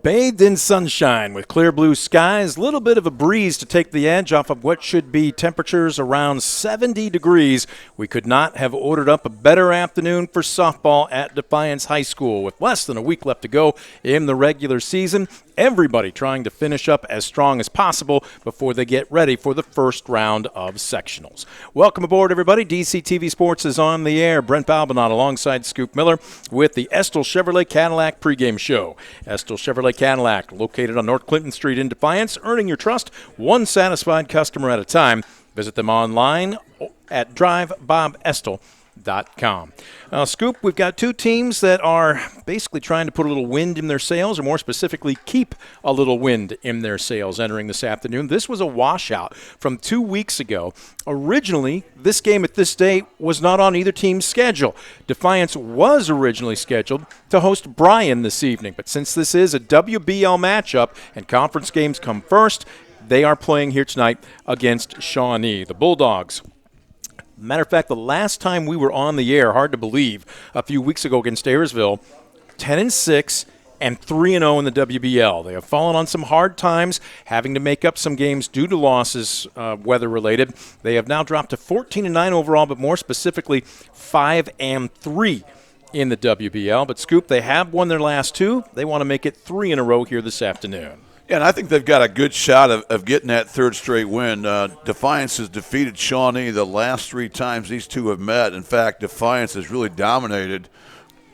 Bathed in sunshine with clear blue skies, a little bit of a breeze to take the edge off of what should be temperatures around 70 degrees. We could not have ordered up a better afternoon for softball at Defiance High School. With less than a week left to go in the regular season, everybody trying to finish up as strong as possible before they get ready for the first round of sectionals. Welcome aboard, everybody. DCTV Sports is on the air. Brent Balbinot alongside Scoop Miller with the Estill Chevrolet Cadillac pregame show. Estill Chevrolet Cadillac, located on North Clinton Street in Defiance, earning your trust one satisfied customer at a time. Visit them online at drivebobestill.com. Scoop, we've got two teams that are basically trying to put a little wind in their sails, or more specifically, keep a little wind in their sails entering this afternoon. This was a washout from 2 weeks ago. Originally, this game at this day was not on either team's schedule. Defiance was originally scheduled to host Bryan this evening, but since this is a WBL matchup and conference games come first, they are playing here tonight against Shawnee. The Bulldogs, matter of fact, the last time we were on the air, hard to believe, a few weeks ago against Ayersville, 10-6 and 3-0 in the WBL. They have fallen on some hard times, having to make up some games due to losses, weather-related. They have now dropped to 14-9 overall, but more specifically 5-3 in the WBL. But, Scoop, they have won their last two. They want to make it 3 in a row here this afternoon. Yeah, and I think they've got a good shot of getting that third straight win. Defiance has defeated Shawnee the last 3 times these two have met. In fact, Defiance has really dominated,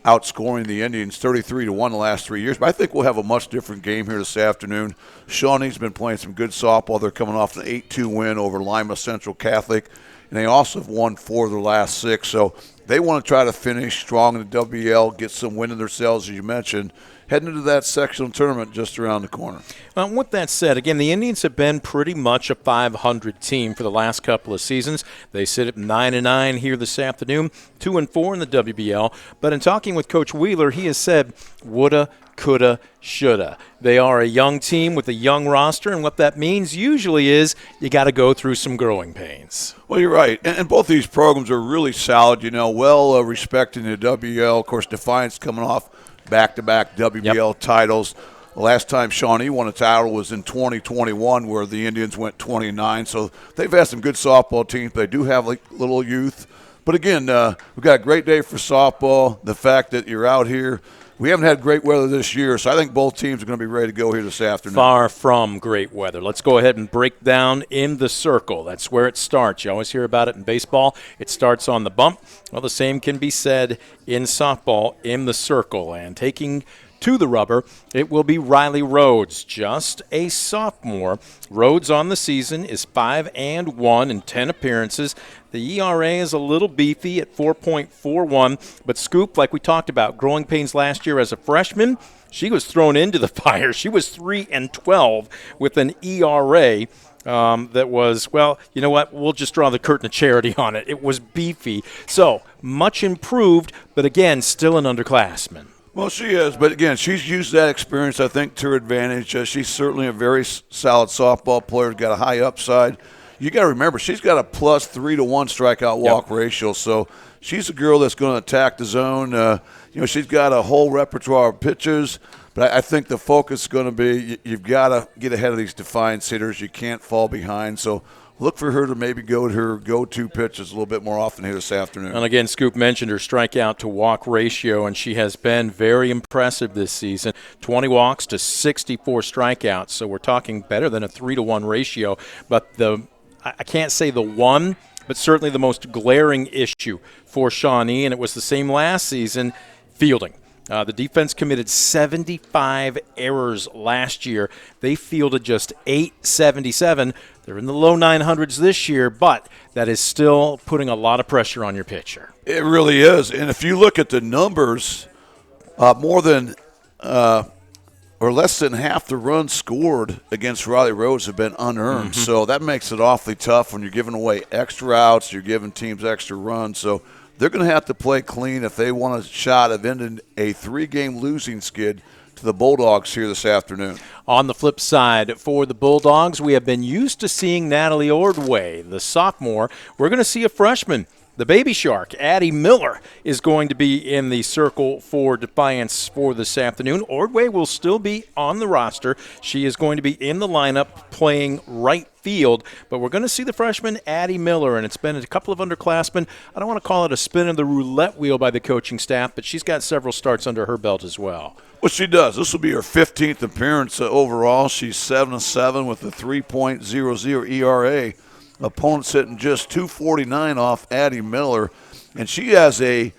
outscoring the Indians 33-1 the last 3 years. But I think we'll have a much different game here this afternoon. Shawnee's been playing some good softball. They're coming off an 8-2 win over Lima Central Catholic, and they also have won 4 of their last 6. So they want to try to finish strong in the WBL, get some wind in their sails, as you mentioned, heading into that sectional tournament just around the corner. With that said, again, the Indians have been pretty much a 500 team for the last couple of seasons. They sit at 9-9 here this afternoon, 2-4 in the WBL. But in talking with Coach Wheeler, he has said, woulda, coulda, shoulda. They are a young team with a young roster, and what that means usually is you got to go through some growing pains. Well, you're right. And both these programs are really solid, well respecting the WBL. Of course, Defiance coming off back-to-back WBL titles. The last time Shawnee won a title was in 2021, where the Indians went 29. So they've had some good softball teams. They do have a little youth. But again, we've got a great day for softball. The fact that you're out here, we haven't had great weather this year, so I think both teams are going to be ready to go here this afternoon. Far from great weather. Let's go ahead and break down in the circle. That's where it starts. You always hear about it in baseball. It starts on the bump. Well, the same can be said in softball in the circle. And taking to the rubber, it will be Riley Rhodes, just a sophomore. Rhodes on the season is 5-1 in 10 appearances. The ERA is a little beefy at 4.41, but Scoop, like we talked about, growing pains last year as a freshman, she was thrown into the fire. She was 3-12 with an ERA that was, well, you know what? We'll just draw the curtain of charity on it. It was beefy. So, much improved, but again, still an underclassman. Well, she is, but again, she's used that experience, I think, to her advantage. She's certainly a very solid softball player, got a high upside. You got to remember, she's got a plus 3-1 strikeout walk ratio, so she's a girl that's going to attack the zone. She's got a whole repertoire of pitches, but I think the focus is going to be you've got to get ahead of these Defiance hitters. You can't fall behind, so look for her to maybe go to her go-to pitches a little bit more often here this afternoon. And again, Scoop mentioned her strikeout to walk ratio, and she has been very impressive this season. 20 walks to 64 strikeouts, so we're talking better than a 3-1 ratio. But I can't say the one, but certainly the most glaring issue for Shawnee, and it was the same last season, fielding. The defense committed 75 errors last year. They fielded just 877. They're in the low 900s this year, but that is still putting a lot of pressure on your pitcher. It really is. And if you look at the numbers, more than or less than half the runs scored against Riley Rhodes have been unearned. Mm-hmm. So that makes it awfully tough when you're giving away extra outs, you're giving teams extra runs. So they're going to have to play clean if they want a shot of ending a 3-game losing skid to the Bulldogs here this afternoon. On the flip side, for the Bulldogs, we have been used to seeing Natalie Ordway, the sophomore. We're going to see a freshman The baby shark, Addie Miller, is going to be in the circle for Defiance for this afternoon. Ordway will still be on the roster. She is going to be in the lineup playing right field, but we're going to see the freshman Addie Miller, and it's been a couple of underclassmen. I don't want to call it a spin of the roulette wheel by the coaching staff, but she's got several starts under her belt as well. Well, she does. This will be her 15th appearance overall. She's 7-7 with a 3.00 ERA. Opponent sitting just 249 off Addie Miller, and she has a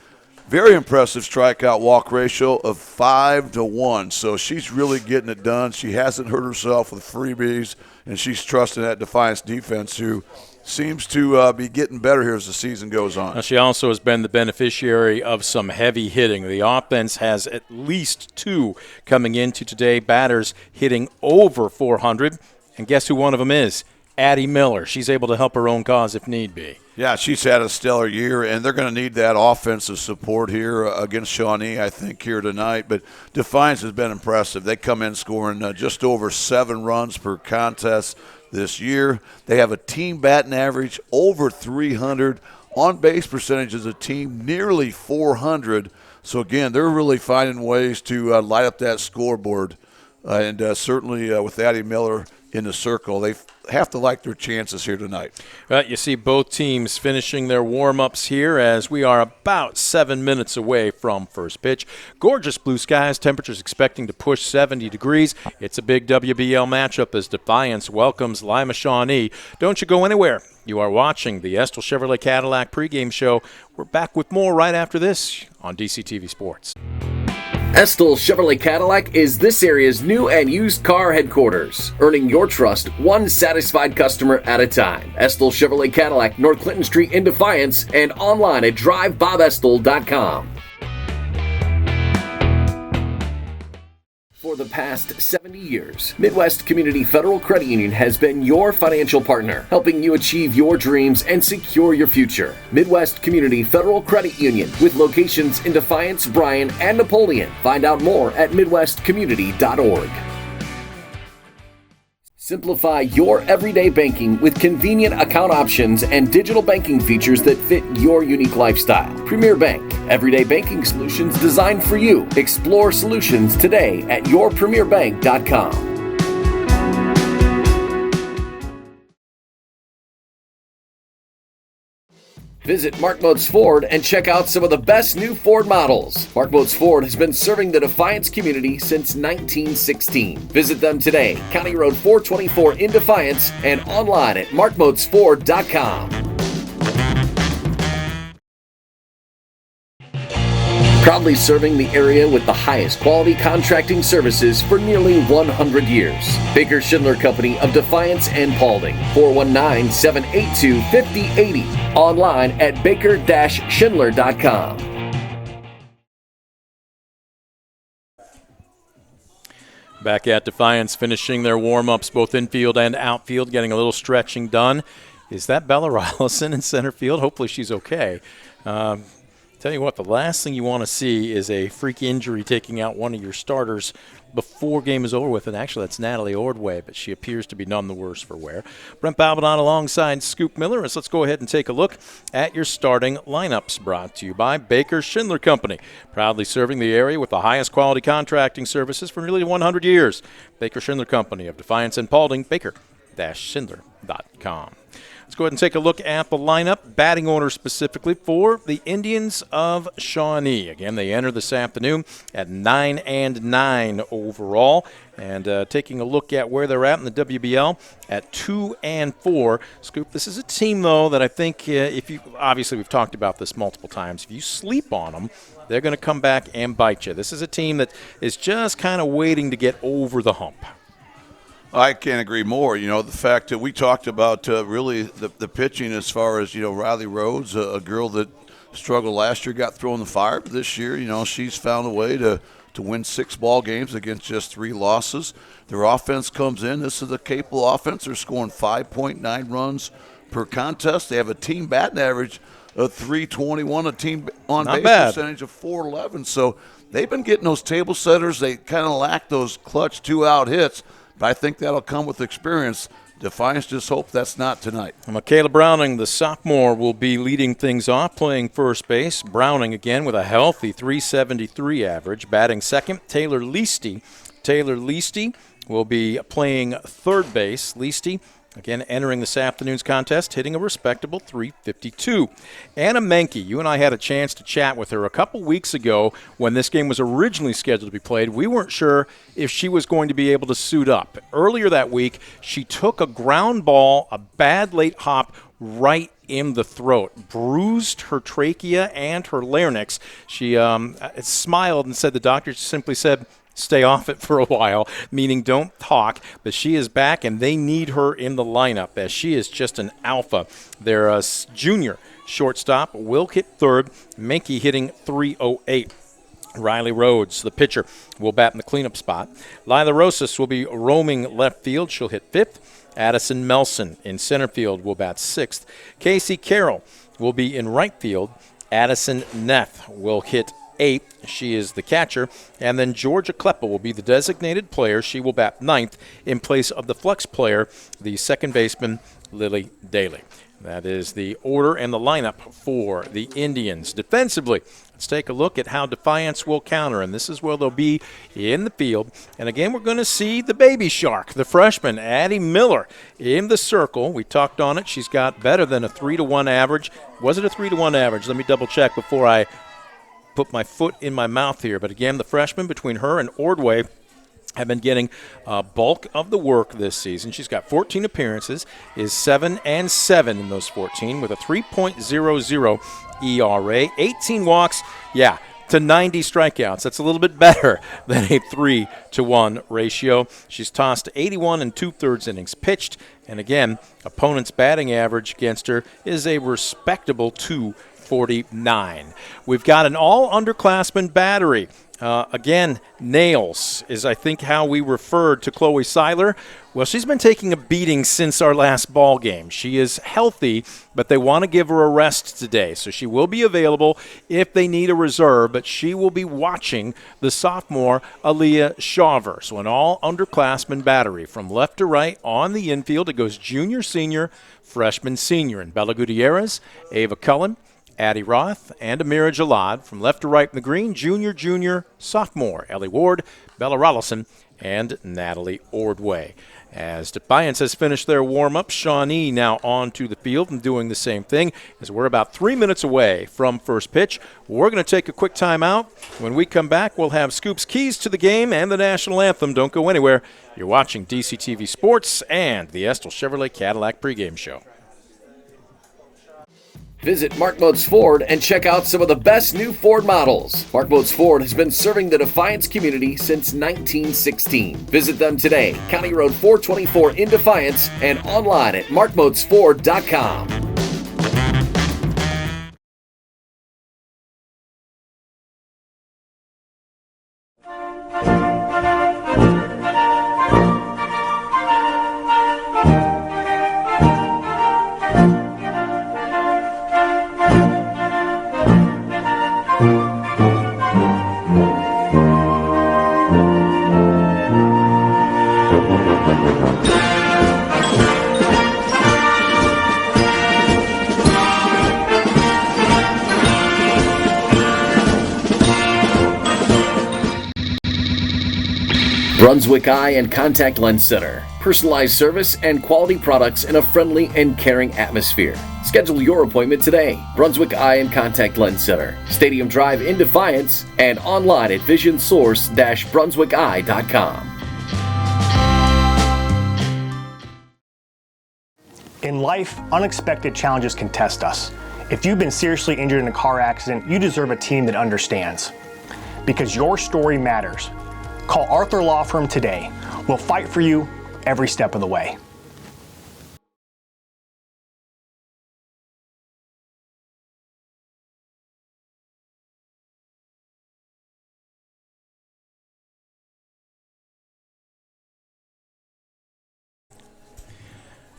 very impressive strikeout walk ratio of 5-1. So she's really getting it done. She hasn't hurt herself with freebies, and she's trusting that Defiance defense, who seems to be getting better here as the season goes on. Now, she also has been the beneficiary of some heavy hitting. The offense has at least 2 coming into today, batters hitting over 400, and guess who one of them is? Addie Miller. She's able to help her own cause if need be. Yeah, she's had a stellar year, and they're going to need that offensive support here against Shawnee, I think, here tonight. But Defiance has been impressive. They come in scoring just over 7 runs per contest this year. They have a team batting average over 300. On-base percentage as a team nearly 400. So, again, they're really finding ways to light up that scoreboard. And certainly with Addie Miller in the circle, they have to like their chances here tonight. You see both teams finishing their warm-ups here as we are about 7 minutes away from first pitch. Gorgeous blue skies, temperatures expecting to push 70 degrees. It's a big WBL matchup as Defiance welcomes Lima Shawnee. Don't you go anywhere. You are watching the Estill Chevrolet Cadillac pregame show. We're back with more right after this on DCTV Sports. Estill Chevrolet Cadillac is this area's new and used car headquarters, earning your trust one satisfied customer at a time. Estill Chevrolet Cadillac, North Clinton Street in Defiance, and online at drivebobestill.com. For the past 70 years, Midwest Community Federal Credit Union has been your financial partner, helping you achieve your dreams and secure your future. Midwest Community Federal Credit Union, with locations in Defiance, Bryan, and Napoleon. Find out more at midwestcommunity.org. Simplify your everyday banking with convenient account options and digital banking features that fit your unique lifestyle. Premier Bank, everyday banking solutions designed for you. Explore solutions today at yourpremierbank.com. Visit Mark Moats Ford and check out some of the best new Ford models. Mark Moats Ford has been serving the Defiance community since 1916. Visit them today, County Road 424 in Defiance, and online at markmoatsford.com. Proudly serving the area with the highest quality contracting services for nearly 100 years. Baker Schindler Company of Defiance and Paulding, 419-782-5080. Online at baker-schindler.com. Back at Defiance, finishing their warm-ups both infield and outfield, getting a little stretching done. Is that Bella Rollison in center field? Hopefully she's okay. Tell you what, the last thing you want to see is a freak injury taking out one of your starters before game is over with. And actually, that's Natalie Ordway, but she appears to be none the worse for wear. Brent Balbadon alongside Scoop Miller. So let's go ahead and take a look at your starting lineups, brought to you by Baker Schindler Company, proudly serving the area with the highest quality contracting services for nearly 100 years. Baker Schindler Company of Defiance and Paulding, baker-schindler.com. Let's go ahead and take a look at the lineup, batting order specifically for the Indians of Shawnee. Again, they enter this afternoon at 9-9 overall. And taking a look at where they're at in the WBL at 2-4. Scoop, this is a team, though, that I think if you – obviously we've talked about this multiple times. If you sleep on them, they're going to come back and bite you. This is a team that is just kind of waiting to get over the hump. I can't agree more. You know, the fact that we talked about really the pitching as far as, you know, Riley Rhodes, a girl that struggled last year, got thrown in the fire. But this year, you know, she's found a way to win 6 ball games against just 3 losses. Their offense comes in. This is a capable offense. They're scoring 5.9 runs per contest. They have a team batting average of 321, a team on-base percentage of 411. So they've been getting those table setters. They kind of lack those clutch 2-out hits. But I think that'll come with experience. Defiance just hope that's not tonight. Michaela Browning, the sophomore, will be leading things off, playing first base. Browning again with a healthy .373 average. Batting second, Taylor Leasty. Taylor Leasty will be playing third base. Leasty, again, entering this afternoon's contest, hitting a respectable .352. Anna Menke, you and I had a chance to chat with her a couple weeks ago when this game was originally scheduled to be played. We weren't sure if she was going to be able to suit up. Earlier that week, she took a ground ball, a bad late hop, right in the throat, bruised her trachea and her larynx. She smiled and said the doctor simply said, stay off it for a while, meaning don't talk. But she is back, and they need her in the lineup as she is just an alpha. Their junior shortstop will hit third, Menke hitting .308. Riley Rhodes, the pitcher, will bat in the cleanup spot. Lila Rosas will be roaming left field. She'll hit fifth. Addison Melson in center field will bat sixth. Casey Carroll will be in right field. Addison Neff will hit eighth. She is the catcher. And then Georgia Kleppa will be the designated player. She will bat ninth in place of the flex player, the second baseman, Lily Daly. That is the order and the lineup for the Indians. Defensively, let's take a look at how Defiance will counter, and this is where they'll be in the field. And again, we're going to see the baby shark, the freshman, Addie Miller, in the circle. We talked on it. She's got better than a 3-to-1 average. Was it a 3-to-1 average? Let me double check before I put my foot in my mouth here. But again, the freshman, between her and Ordway, have been getting bulk of the work this season. She's got 14 appearances, is 7-7 in those 14 with a 3.00 ERA, 18 walks, to 90 strikeouts. That's a little bit better than a 3-to-1 ratio. She's tossed 81 2/3 innings pitched, and again, opponent's batting average against her is a respectable 249. We've got an all-underclassmen battery. Again, nails is, I think, how we referred to Chloe Seiler. Well, she's been taking a beating since our last ball game. She is healthy, but they want to give her a rest today. So she will be available if they need a reserve, but she will be watching the sophomore Aaliyah Shaver. So an all-underclassmen battery from left to right on the infield. It goes junior, senior, freshman, senior. And Bella Gutierrez, Ava Cullen, Addie Roth, and Amira Jalad. From left to right in the green, junior, sophomore, Ellie Ward, Bella Rollison, and Natalie Ordway. As Defiance has finished their warm-up, Shawnee now onto the field and doing the same thing as we're about 3 minutes away from first pitch. We're going to take a quick timeout. When we come back, we'll have Scoop's keys to the game and the national anthem. Don't go anywhere. You're watching DCTV Sports and the Estill Chevrolet Cadillac pregame show. Visit Mark Moats Ford and check out some of the best new Ford models. Mark Moats Ford has been serving the Defiance community since 1916. Visit them today, County Road 424 in Defiance, and online at markmoatsford.com. Brunswick Eye and Contact Lens Center. Personalized service and quality products in a friendly and caring atmosphere. Schedule your appointment today. Brunswick Eye and Contact Lens Center. Stadium Drive in Defiance and online at visionsource-brunswickeye.com. In life, unexpected challenges can test us. If you've been seriously injured in a car accident, you deserve a team that understands. Because your story matters. Call Arthur Law Firm today. We'll fight for you every step of the way.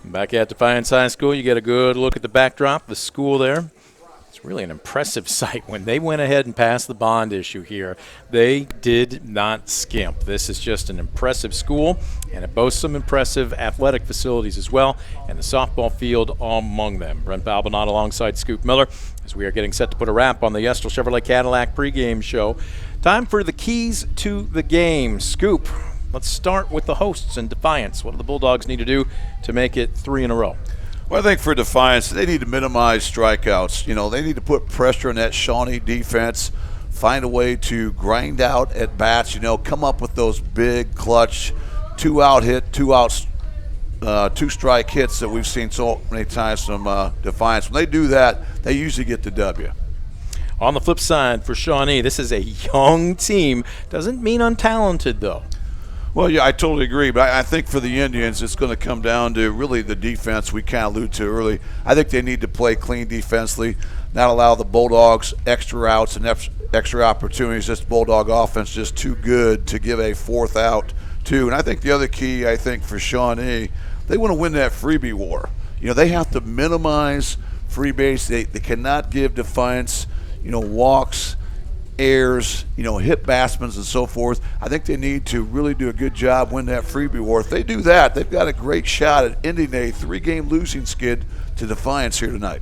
Back at Defiance High School, you get a good look at the backdrop, the school there. It's really an impressive sight. When they went ahead and passed the bond issue here, they did not skimp. This is just an impressive school, and it boasts some impressive athletic facilities as well, and the softball field among them. Brent Balbinot alongside Scoop Miller as we are getting set to put a wrap on the Yestel Chevrolet Cadillac pregame show. Time for the keys to the game. Scoop, let's start with the hosts in Defiance. What do the Bulldogs need to do to make it 3 in a row? Well, I think for Defiance, they need to minimize strikeouts. They need to put pressure on that Shawnee defense, find a way to grind out at bats, come up with those big clutch 2-out hit, 2-strike hits that we've seen so many times from Defiance. When they do that, they usually get the W. On the flip side for Shawnee, this is a young team. Doesn't mean untalented, though. Well, yeah, I totally agree. But I think for the Indians, it's going to come down to really the defense we kind of alluded to early. I think they need to play clean defensively, not allow the Bulldogs extra outs and extra opportunities. This Bulldog offense is just too good to give a 4th out to. And I think the other key, for Shawnee, they want to win that freebie war. They have to minimize free base. They cannot give Defiance, walks, errors, hit batsmen and so forth. I think they need to really do a good job win that freebie war. If they do that, they've got a great shot at ending a 3-game losing skid to Defiance here tonight.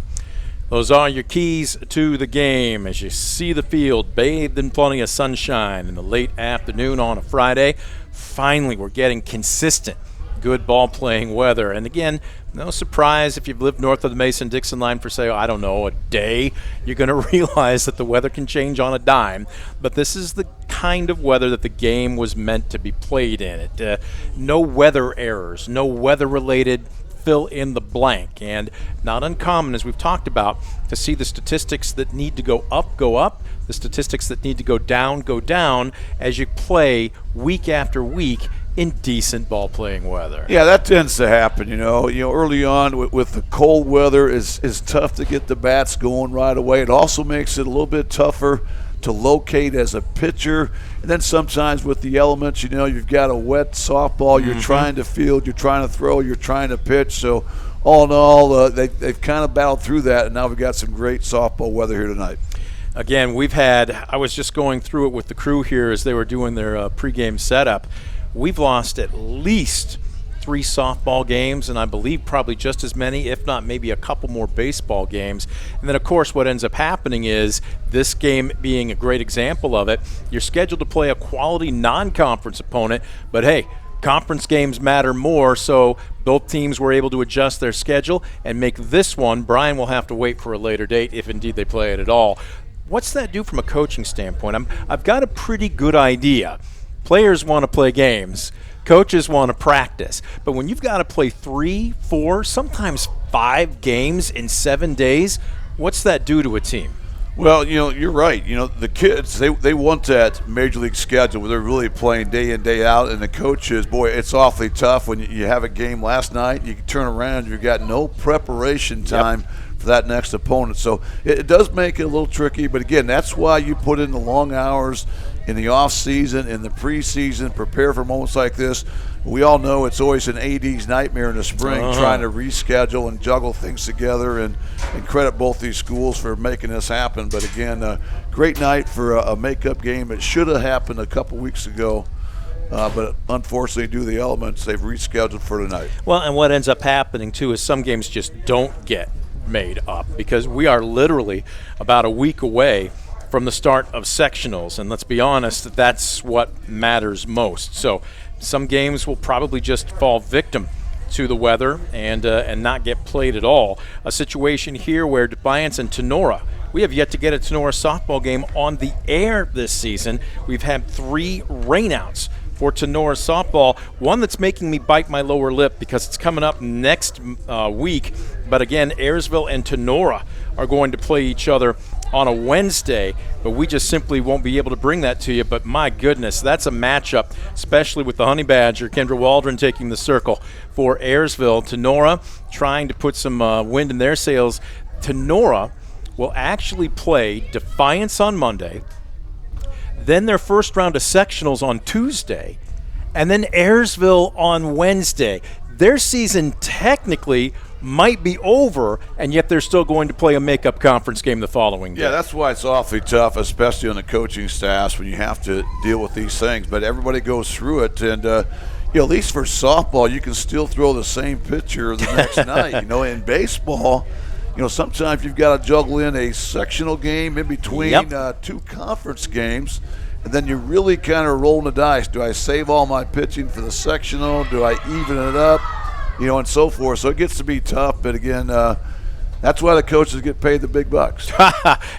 Those are your keys to the game as you see the field bathed in plenty of sunshine in the late afternoon on a Friday. Finally, we're getting consistent good ball-playing weather. And again, no surprise if you've lived north of the Mason-Dixon line for, say, I don't know, a day, you're going to realize that the weather can change on a dime. But this is the kind of weather that the game was meant to be played in. No weather errors, no weather-related fill in the blank. And not uncommon, as we've talked about, to see the statistics that need to go up, the statistics that need to go down as you play week after week in decent ball-playing weather. Yeah, that tends to happen, early on with the cold weather is tough to get the bats going right away. It also makes it a little bit tougher to locate as a pitcher. And then sometimes with the elements, you've got a wet softball, you're trying to field, you're trying to throw, you're trying to pitch. So all in all, they've kind of battled through that, and now we've got some great softball weather here tonight. Again, I was just going through it with the crew here as they were doing their pregame setup. We've lost at least 3 softball games, and I believe probably just as many, if not maybe a couple more baseball games. And then, of course, what ends up happening is, this game being a great example of it, you're scheduled to play a quality non-conference opponent, but hey, conference games matter more, so both teams were able to adjust their schedule and make this one. Brian will have to wait for a later date if indeed they play it at all. What's that do from a coaching standpoint? I've got a pretty good idea. Players want to play games. Coaches want to practice. But when you've got to play 3, 4, sometimes 5 games in 7 days, what's that do to a team? Well, you're right. The kids, they want that major league schedule where they're really playing day in, day out. And the coaches, boy, it's awfully tough when you have a game last night. You turn around, you've got no preparation time for that next opponent. So it does make it a little tricky. But, again, that's why you put in the long hours in the off season, in the preseason, prepare for moments like this. We all know it's always an AD's nightmare in the spring trying to reschedule and juggle things together, and credit both these schools for making this happen. But again, a great night for a makeup game. It should have happened a couple weeks ago, but unfortunately, due to the elements, they've rescheduled for tonight. Well, and what ends up happening, too, is some games just don't get made up because we are literally about a week away from the start of sectionals, and let's be honest, that's what matters most. So some games will probably just fall victim to the weather and not get played at all. A situation here where Defiance and Tenora, we have yet to get a Tenora softball game on the air this season. We've had 3 rainouts for Tenora softball, one that's making me bite my lower lip because it's coming up next week. But again, Ayersville and Tenora are going to play each other on a Wednesday, but we just simply won't be able to bring that to you. But my goodness, that's a matchup, especially with the Honey Badger, Kendra Waldron taking the circle for Ayersville. Tenora trying to put some wind in their sails. Tenora will actually play Defiance on Monday, then their first round of sectionals on Tuesday, and then Ayersville on Wednesday. Their season technically might be over, and yet they're still going to play a makeup conference game the following day. Yeah, that's why it's awfully tough, especially on the coaching staffs when you have to deal with these things. But everybody goes through it, and at least for softball, you can still throw the same pitcher the next night. In baseball, sometimes you've got to juggle in a sectional game in between two conference games, and then you're really kind of rolling the dice. Do I save all my pitching for the sectional? Do I even it up? And so forth. So it gets to be tough. But again, that's why the coaches get paid the big bucks.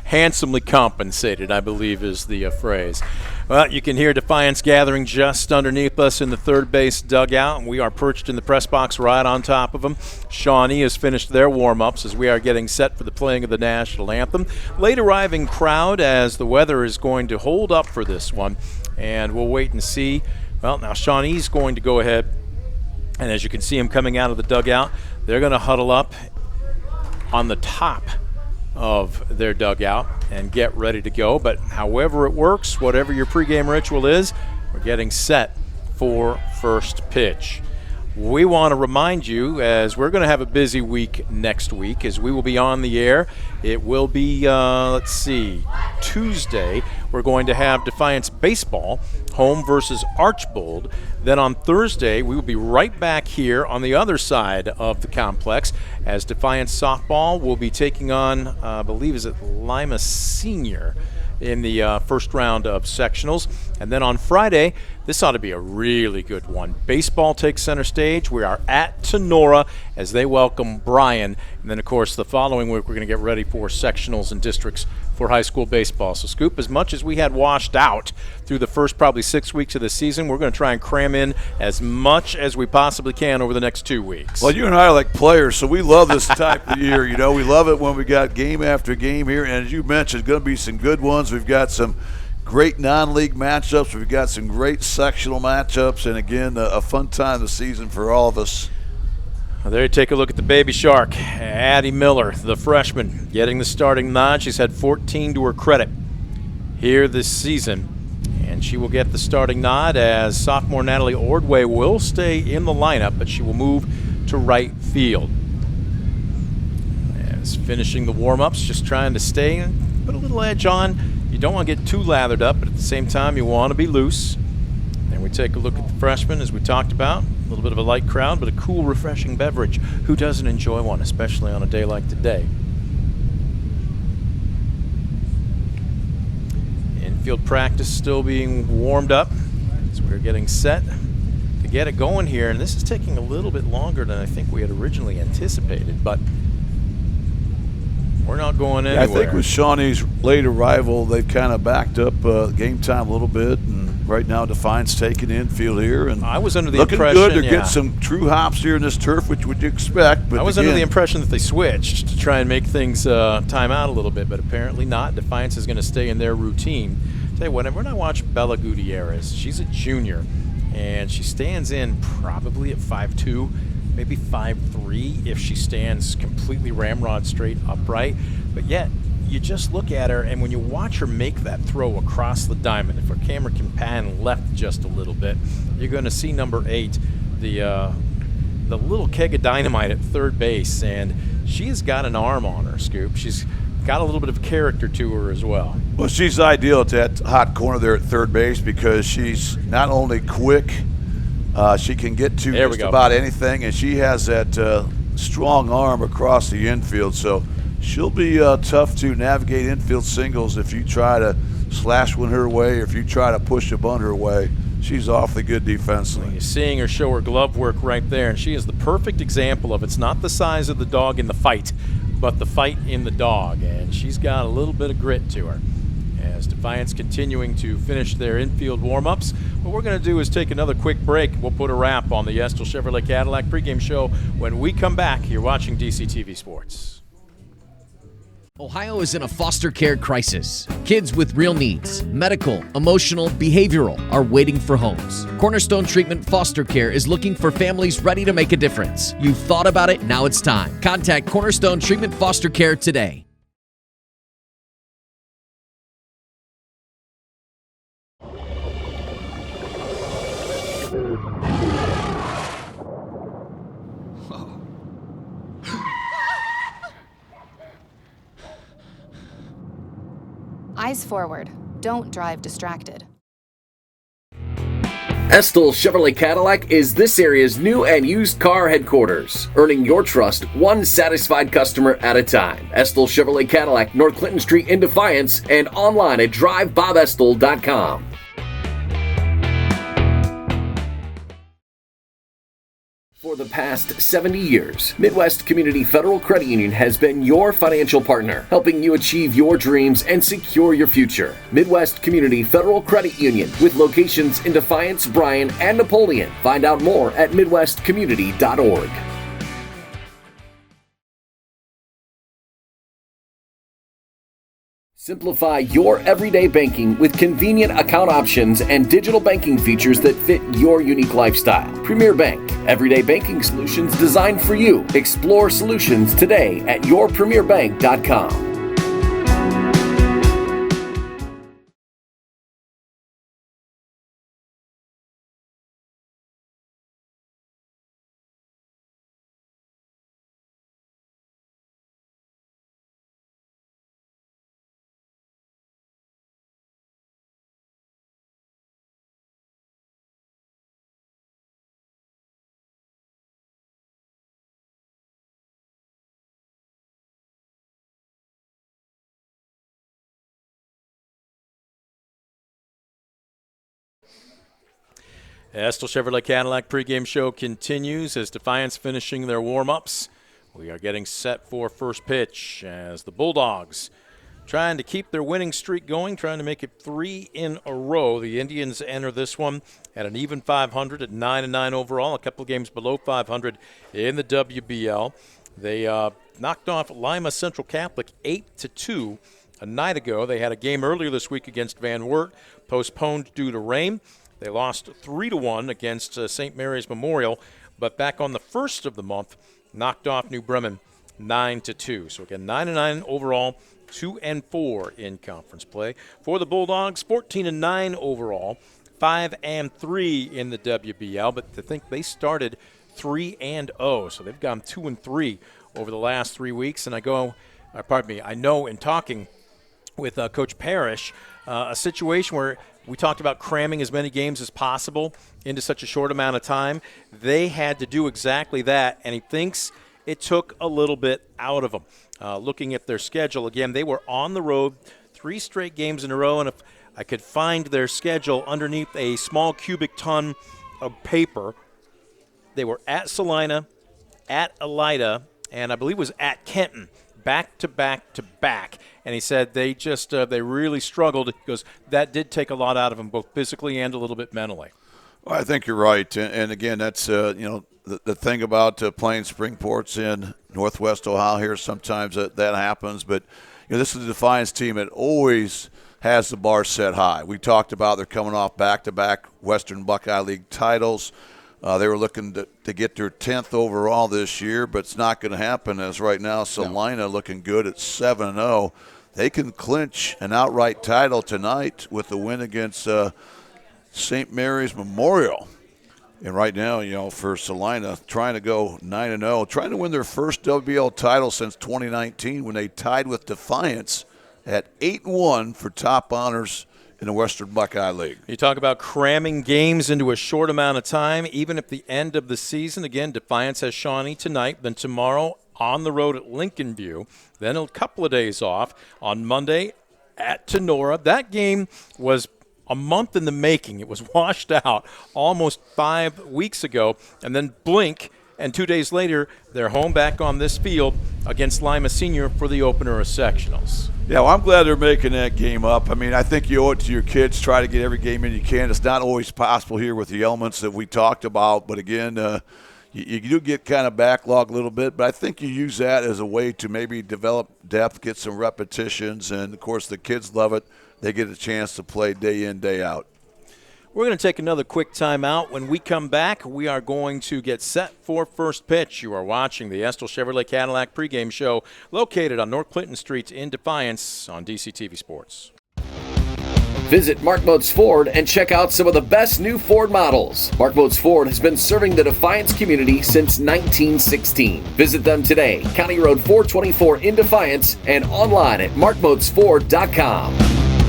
Handsomely compensated, I believe, is the phrase. Well, you can hear Defiance gathering just underneath us in the third base dugout, and we are perched in the press box right on top of them. Shawnee has finished their warm-ups as we are getting set for the playing of the national anthem. Late arriving crowd as the weather is going to hold up for this one, and we'll wait and see. Well, now Shawnee's going to go ahead, and as you can see him coming out of the dugout, they're going to huddle up on the top of their dugout and get ready to go. But however it works, whatever your pregame ritual is, we're getting set for first pitch. We want to remind you, as we're going to have a busy week next week, as we will be on the air. It will be, Tuesday. We're going to have Defiance baseball, home versus Archbold. Then on Thursday, we will be right back here on the other side of the complex as Defiance softball will be taking on, I believe, is it Lima Senior in the first round of sectionals. And then on Friday, this ought to be a really good one. Baseball takes center stage. We are at Tenora as they welcome Bryan. And then, of course, the following week, we're going to get ready for sectionals and districts for high school baseball. So, Scoop, as much as we had washed out through the first probably 6 weeks of the season, we're going to try and cram in as much as we possibly can over the next 2 weeks. Well, you and I are like players, so we love this type of year. We love it when we got game after game here. And as you mentioned, going to be some good ones. We've got some great non-league matchups. We've got some great sectional matchups. And, again, a fun time of the season for all of us. Well, there you take a look at the baby shark. Addie Miller, the freshman, getting the starting nod. She's had 14 to her credit here this season. And she will get the starting nod as sophomore Natalie Ordway will stay in the lineup, but she will move to right field. As finishing the warm-ups, just trying to stay and put a little edge on. You don't want to get too lathered up, but at the same time, you want to be loose. And we take a look at the freshmen, as we talked about. A little bit of a light crowd, but a cool, refreshing beverage. Who doesn't enjoy one, especially on a day like today? Infield practice still being warmed up as we're getting set to get it going here. And this is taking a little bit longer than I think we had originally anticipated, but we're not going anywhere. I think with Shawnee's late arrival, they've kind of backed up game time a little bit, and right now Defiance taking the infield here. And I was under the looking impression, good. They're getting some true hops here in this turf, which would you expect. But I was under the impression that they switched to try and make things time out a little bit, but apparently not. Defiance is going to stay in their routine. Tell you what, when I watch Bella Gutierrez, she's a junior, and she stands in probably at 5'2", maybe 5'3", if she stands completely ramrod straight upright. But yet, you just look at her, and when you watch her make that throw across the diamond, if our camera can pan left just a little bit, you're going to see number 8, the little keg of dynamite at third base, and she has got an arm on her, Scoop. She's got a little bit of character to her as well. Well, she's ideal at that hot corner there at third base because she's not only quick, she can get to just about anything, and she has that strong arm across the infield. So she'll be tough to navigate infield singles if you try to slash one her way or if you try to push a bunt her way. She's awfully good defensively. You're seeing her show her glove work right there, and she is the perfect example of it's not the size of the dog in the fight, but the fight in the dog, and she's got a little bit of grit to her. As Defiance continuing to finish their infield warm-ups, what we're going to do is take another quick break. We'll put a wrap on the Estill Chevrolet Cadillac pregame show when we come back. You're watching DCTV Sports. Ohio is in a foster care crisis. Kids with real needs, medical, emotional, behavioral, are waiting for homes. Cornerstone Treatment Foster Care is looking for families ready to make a difference. You've thought about it, now it's time. Contact Cornerstone Treatment Foster Care today. Eyes forward. Don't drive distracted. Estill Chevrolet Cadillac is this area's new and used car headquarters, earning your trust one satisfied customer at a time. Estill Chevrolet Cadillac, North Clinton Street in Defiance, and online at drivebobestill.com. For the past 70 years, Midwest Community Federal Credit Union has been your financial partner, helping you achieve your dreams and secure your future. Midwest Community Federal Credit Union, with locations in Defiance, Bryan, and Napoleon. Find out more at midwestcommunity.org. Simplify your everyday banking with convenient account options and digital banking features that fit your unique lifestyle. Premier Bank, everyday banking solutions designed for you. Explore solutions today at yourpremierbank.com. Estill Chevrolet Cadillac pregame show continues as Defiance finishing their warm-ups. We are getting set for first pitch as the Bulldogs trying to keep their winning streak going, trying to make it 3 in a row. The Indians enter this one at an even 500 at 9-9 overall, a couple of games below 500 in the WBL. They knocked off Lima Central Catholic 8-2 a night ago. They had a game earlier this week against Van Wert, postponed due to rain. They lost 3-1 against St. Mary's Memorial, but back on the first of the month, knocked off New Bremen 9-2. So again, 9-9 overall, 2-4 in conference play. For the Bulldogs, 14-9 overall, 5-3 in the WBL, but to think they started 3-0, so they've gone 2-3 over the last 3 weeks. And I know in talking with Coach Parrish, a situation where we talked about cramming as many games as possible into such a short amount of time. They had to do exactly that, and he thinks it took a little bit out of them. Looking at their schedule, again, they were on the road 3 straight games in a row, and if I could find their schedule underneath a small cubic ton of paper, they were at Salina, at Elida, and I believe it was at Kenton. Back to back to back. And he said they really struggled. He goes, that did take a lot out of them, both physically and a little bit mentally. Well, I think you're right. And again, that's, the thing about playing spring ports in Northwest Ohio here, sometimes that happens. But, this is a Defiance team that always has the bar set high. We talked about they're coming off back-to-back Western Buckeye League titles. They were looking to get their 10th overall this year, but it's not going to happen as right now Salina looking good at 7-0. They can clinch an outright title tonight with the win against St. Mary's Memorial. And right now, for Salina, trying to go 9-0, trying to win their first WBL title since 2019 when they tied with Defiance at 8-1 for top honors in the Western Buckeye League. You talk about cramming games into a short amount of time, even at the end of the season. Again, Defiance has Shawnee tonight, then tomorrow on the road at Lincoln View, then a couple of days off on Monday at Tenora. That game was a month in the making. It was washed out almost 5 weeks ago, and then blink, and 2 days later, they're home back on this field against Lima Senior for the opener of sectionals. Yeah, well, I'm glad they're making that game up. I mean, I think you owe it to your kids. Try to get every game in you can. It's not always possible here with the elements that we talked about. But, again, you do get kind of backlog a little bit. But I think you use that as a way to maybe develop depth, get some repetitions. And, of course, the kids love it. They get a chance to play day in, day out. We're going to take another quick timeout. When we come back, we are going to get set for first pitch. You are watching the Estill Chevrolet Cadillac pregame show located on North Clinton Street in Defiance on DCTV Sports. Visit Mark Moats Ford and check out some of the best new Ford models. Mark Moats Ford has been serving the Defiance community since 1916. Visit them today, County Road 424 in Defiance, and online at markmoatsford.com.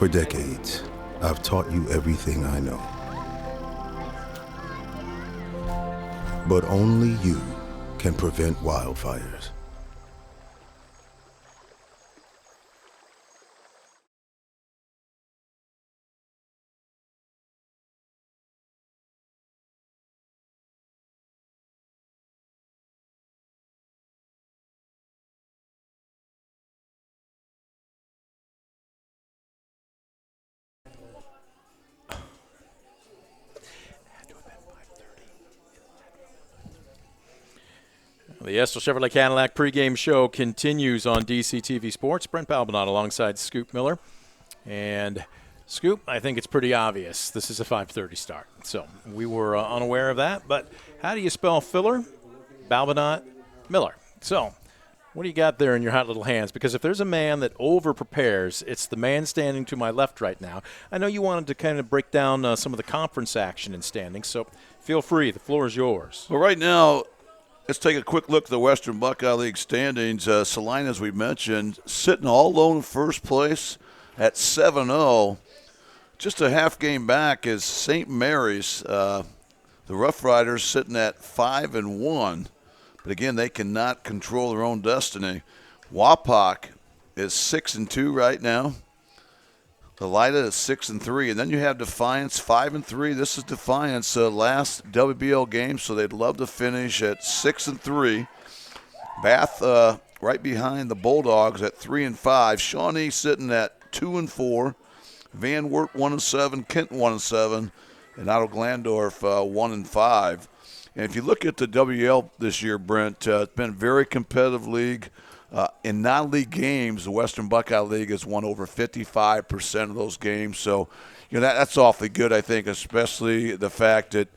For decades, I've taught you everything I know. But only you can prevent wildfires. The Estill Chevrolet Cadillac pregame show continues on DCTV Sports. Brent Balbinot alongside Scoop Miller. And Scoop, I think it's pretty obvious this is a 5:30 start. So we were unaware of that. But how do you spell filler? Balbinot, Miller. So what do you got there in your hot little hands? Because if there's a man that over-prepares, it's the man standing to my left right now. I know you wanted to kind of break down some of the conference action and standings, so feel free. The floor is yours. Well, right now, let's take a quick look at the Western Buckeye League standings. Salina, as we mentioned, sitting all alone in first place at 7-0. Just a half game back is St. Mary's. The Rough Riders sitting at 5-1. But again, they cannot control their own destiny. Wapak is 6-2 right now. Elida is 6-3, and then you have Defiance 5-3. This is Defiance last WBL game, so they'd love to finish at 6-3. Bath right behind the Bulldogs at 3-5. Shawnee sitting at 2-4. Van Wert 1-7. Kent 1-7, and Otto Glandorf 1-5. And if you look at the WL this year, Brent, it's been a very competitive league. In non-league games, the Western Buckeye League has won over 55% of those games. So, that's awfully good, I think, especially the fact that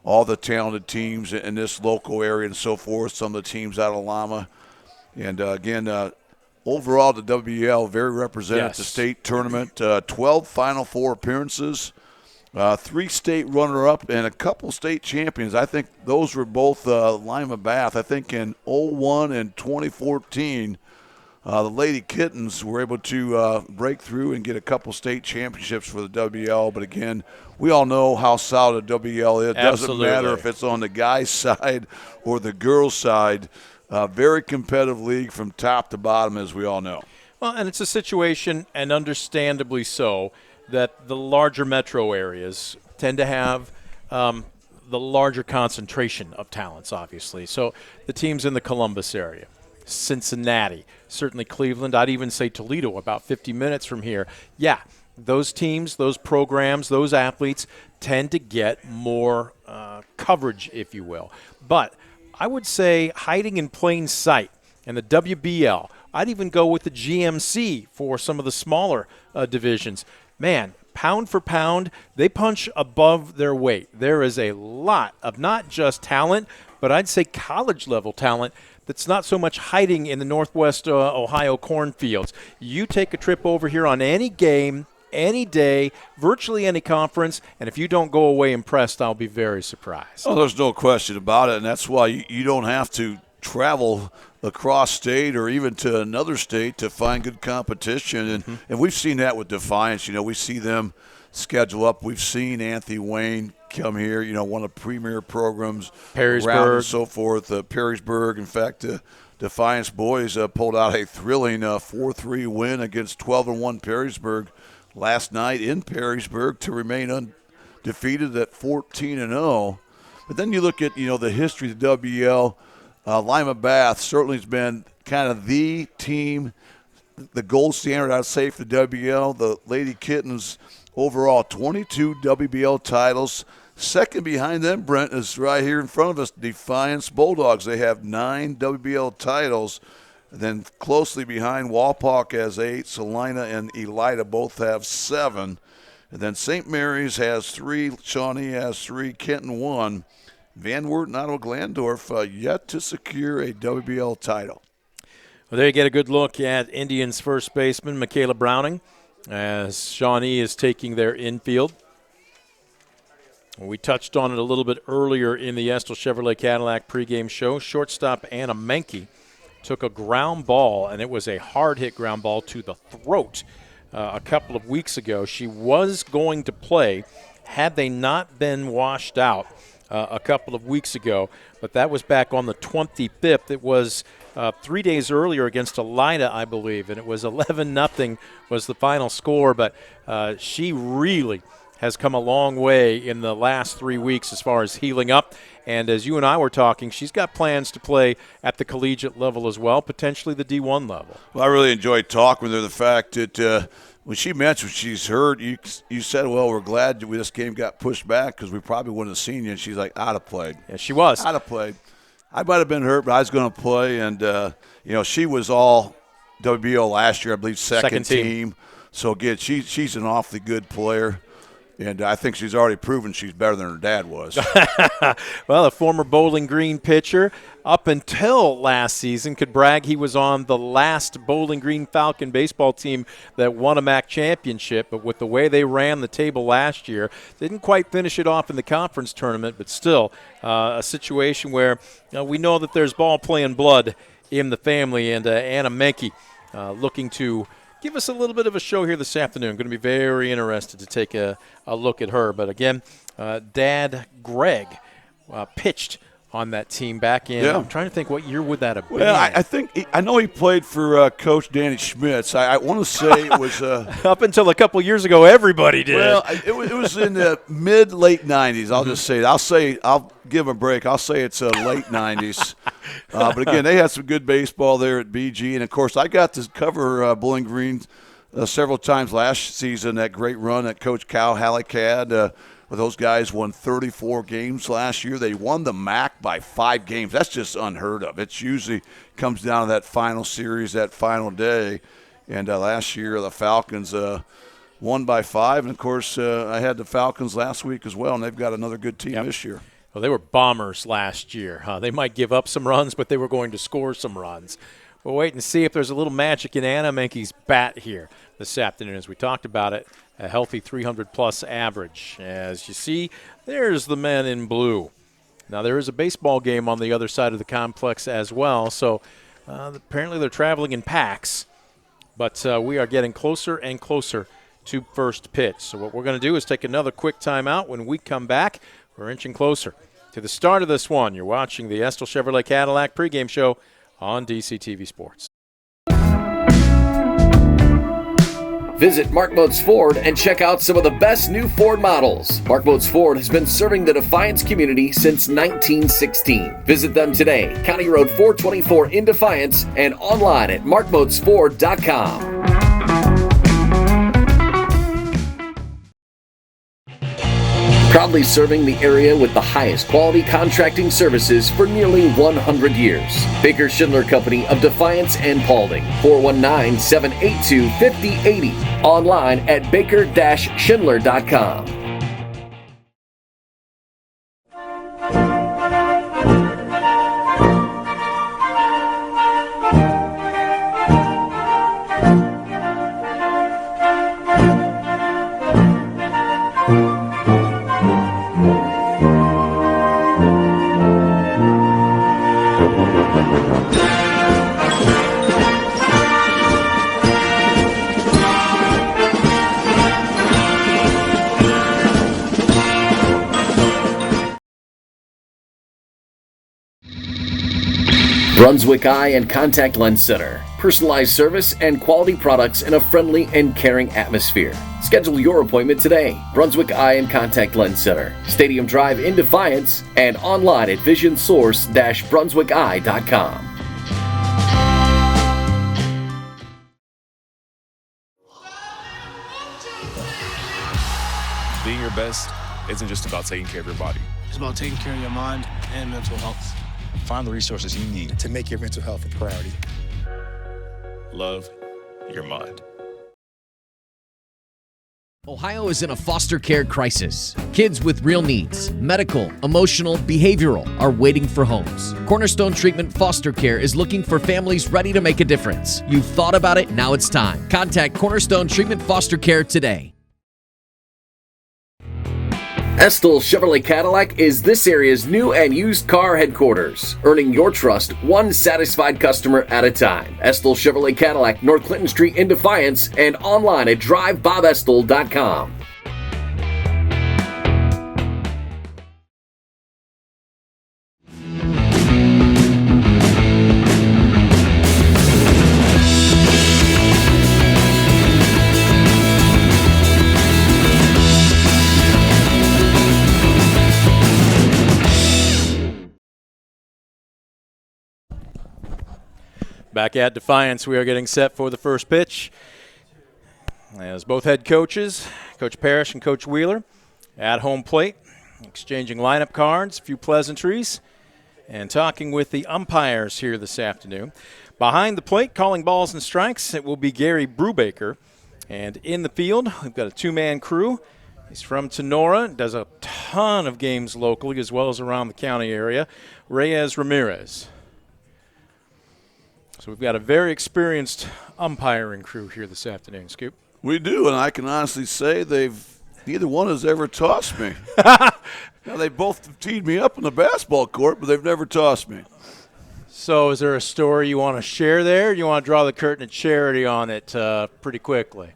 all the talented teams in this local area and so forth, some of the teams out of Lama. And, again, overall, the WL very represented at the state tournament. 12 Final Four appearances. 3 state runner-up and a couple state champions. I think those were both Lima Bath. I think in 01 and 2014, the Lady Kittens were able to break through and get a couple state championships for the WL. But again, we all know how solid the WL is. It doesn't matter if it's on the guys' side or the girls' side. Very competitive league from top to bottom, as we all know. Well, and it's a situation, and understandably so, that the larger metro areas tend to have the larger concentration of talents, obviously. So the teams in the Columbus area, Cincinnati, certainly Cleveland, I'd even say Toledo, about 50 minutes from here. Yeah, those teams, those programs, those athletes tend to get more coverage, if you will. But I would say hiding in plain sight in the WBL, I'd even go with the GMC for some of the smaller divisions. Man, pound for pound, they punch above their weight. There is a lot of not just talent, but I'd say college-level talent that's not so much hiding in the Northwest Ohio cornfields. You take a trip over here on any game, any day, virtually any conference, and if you don't go away impressed, I'll be very surprised. Oh, there's no question about it, and that's why you don't have to travel across state or even to another state to find good competition. And we've seen that with Defiance. We see them schedule up. We've seen Anthony Wayne come here, one of the premier programs around and so forth. Perrysburg, in fact, Defiance boys pulled out a thrilling 4-3 win against 12-1 Perrysburg last night in Perrysburg to remain undefeated at 14-0. But then you look at, the history of the WL. Lima Bath certainly has been kind of the team, the gold standard, I'd say, for the WL. The Lady Kittens overall 22 WBL titles. Second behind them, Brent, is right here in front of us, Defiance Bulldogs. They have 9 WBL titles. And then closely behind, Walpock has 8. Salina and Elida both have 7. And then St. Mary's has 3. Shawnee has 3. Kenton 1. Van Wert and Otto Glandorf yet to secure a WBL title. Well, there you get a good look at Indians' first baseman, Michaela Browning, as Shawnee is taking their infield. We touched on it a little bit earlier in the Estill Chevrolet Cadillac pregame show. Shortstop Anna Menke took a ground ball, and it was a hard-hit ground ball to the throat a couple of weeks ago. She was going to play had they not been washed out a couple of weeks ago, but that was back on the 25th. It was 3 days earlier against Elida, I believe, and it was 11-0 was the final score, but she really has come a long way in the last 3 weeks as far as healing up. And as you and I were talking, she's got plans to play at the collegiate level as well, potentially the D1 level. Well, I really enjoyed talking with her. The fact that when she mentioned she's hurt, you said, well, we're glad that this game got pushed back because we probably wouldn't have seen you. And she's like, I'd have played. Yeah, she was. I'd have played. I might have been hurt, but I was going to play. And, she was all WBO last year, I believe, second team. So, again, she's an awfully good player. And I think she's already proven she's better than her dad was. Well, a former Bowling Green pitcher up until last season could brag he was on the last Bowling Green Falcon baseball team that won a MAC championship. But with the way they ran the table last year, didn't quite finish it off in the conference tournament, but still a situation where we know that there's ball playing blood in the family. And Anna Menke looking to give us a little bit of a show here this afternoon. Going to be very interested to take a look at her. But again, Dad Greg pitched on that team back in. Yeah. I'm trying to think what year would that have been. Well, I know he played for Coach Danny Schmitz. I want to say it was up until a couple years ago, everybody did. Well, it was in the mid-late 90s. I'll just say it. I'll give him a break. I'll say it's late 90s. But again, they had some good baseball there at BG, and of course, I got to cover Bowling Green several times last season. That great run that Coach Cal Halleck had. Those guys won 34 games last year. They won the MAC by 5 games. That's just unheard of. It usually comes down to that final series, that final day. And last year, the Falcons won by 5. And, of course, I had the Falcons last week as well, and they've got another good team this year. Well, they were bombers last year. They might give up some runs, but they were going to score some runs. We'll wait and see if there's a little magic in Anna Menke's bat here this afternoon. As we talked about it, a healthy 300-plus average. As you see, there's the men in blue. Now, there is a baseball game on the other side of the complex as well, so apparently they're traveling in packs. But we are getting closer and closer to first pitch. So what we're going to do is take another quick timeout. When we come back, we're inching closer to the start of this one. You're watching the Estill Chevrolet Cadillac pregame show on DCTV Sports. Visit Mark Moats Ford and check out some of the best new Ford models. Mark Moats Ford has been serving the Defiance community since 1916. Visit them today, County Road 424 in Defiance, and online at markmoatsford.com. Proudly serving the area with the highest quality contracting services for nearly 100 years. Baker Schindler Company of Defiance and Paulding, 419-782-5080. Online at baker-schindler.com. Brunswick Eye and Contact Lens Center. Personalized service and quality products in a friendly and caring atmosphere. Schedule your appointment today. Brunswick Eye and Contact Lens Center. Stadium Drive in Defiance and online at visionsource-brunswickeye.com. Being your best isn't just about taking care of your body. It's about taking care of your mind and mental health. Find the resources you need to make your mental health a priority. Love your mind. Ohio is in a foster care crisis. Kids with real needs, medical, emotional, behavioral, are waiting for homes. Cornerstone Treatment Foster Care is looking for families ready to make a difference. You've thought about it, now it's time. Contact Cornerstone Treatment Foster Care today. Estill Chevrolet Cadillac is this area's new and used car headquarters, earning your trust one satisfied customer at a time. Estill Chevrolet Cadillac, North Clinton Street in Defiance, and online at drivebobestill.com. Back at Defiance, we are getting set for the first pitch. As both head coaches, Coach Parrish and Coach Wheeler, at home plate, exchanging lineup cards, a few pleasantries, and talking with the umpires here this afternoon. Behind the plate, calling balls and strikes, it will be Gary Brubaker. And in the field, we've got a two-man crew. He's from Tenora, does a ton of games locally as well as around the county area. Reyes Ramirez. So we've got a very experienced umpiring crew here this afternoon, Scoop. We do, and I can honestly say neither one has ever tossed me. Now, they both teed me up on the basketball court, but they've never tossed me. So is there a story you want to share there? Or you want to draw the curtain of charity on it pretty quickly?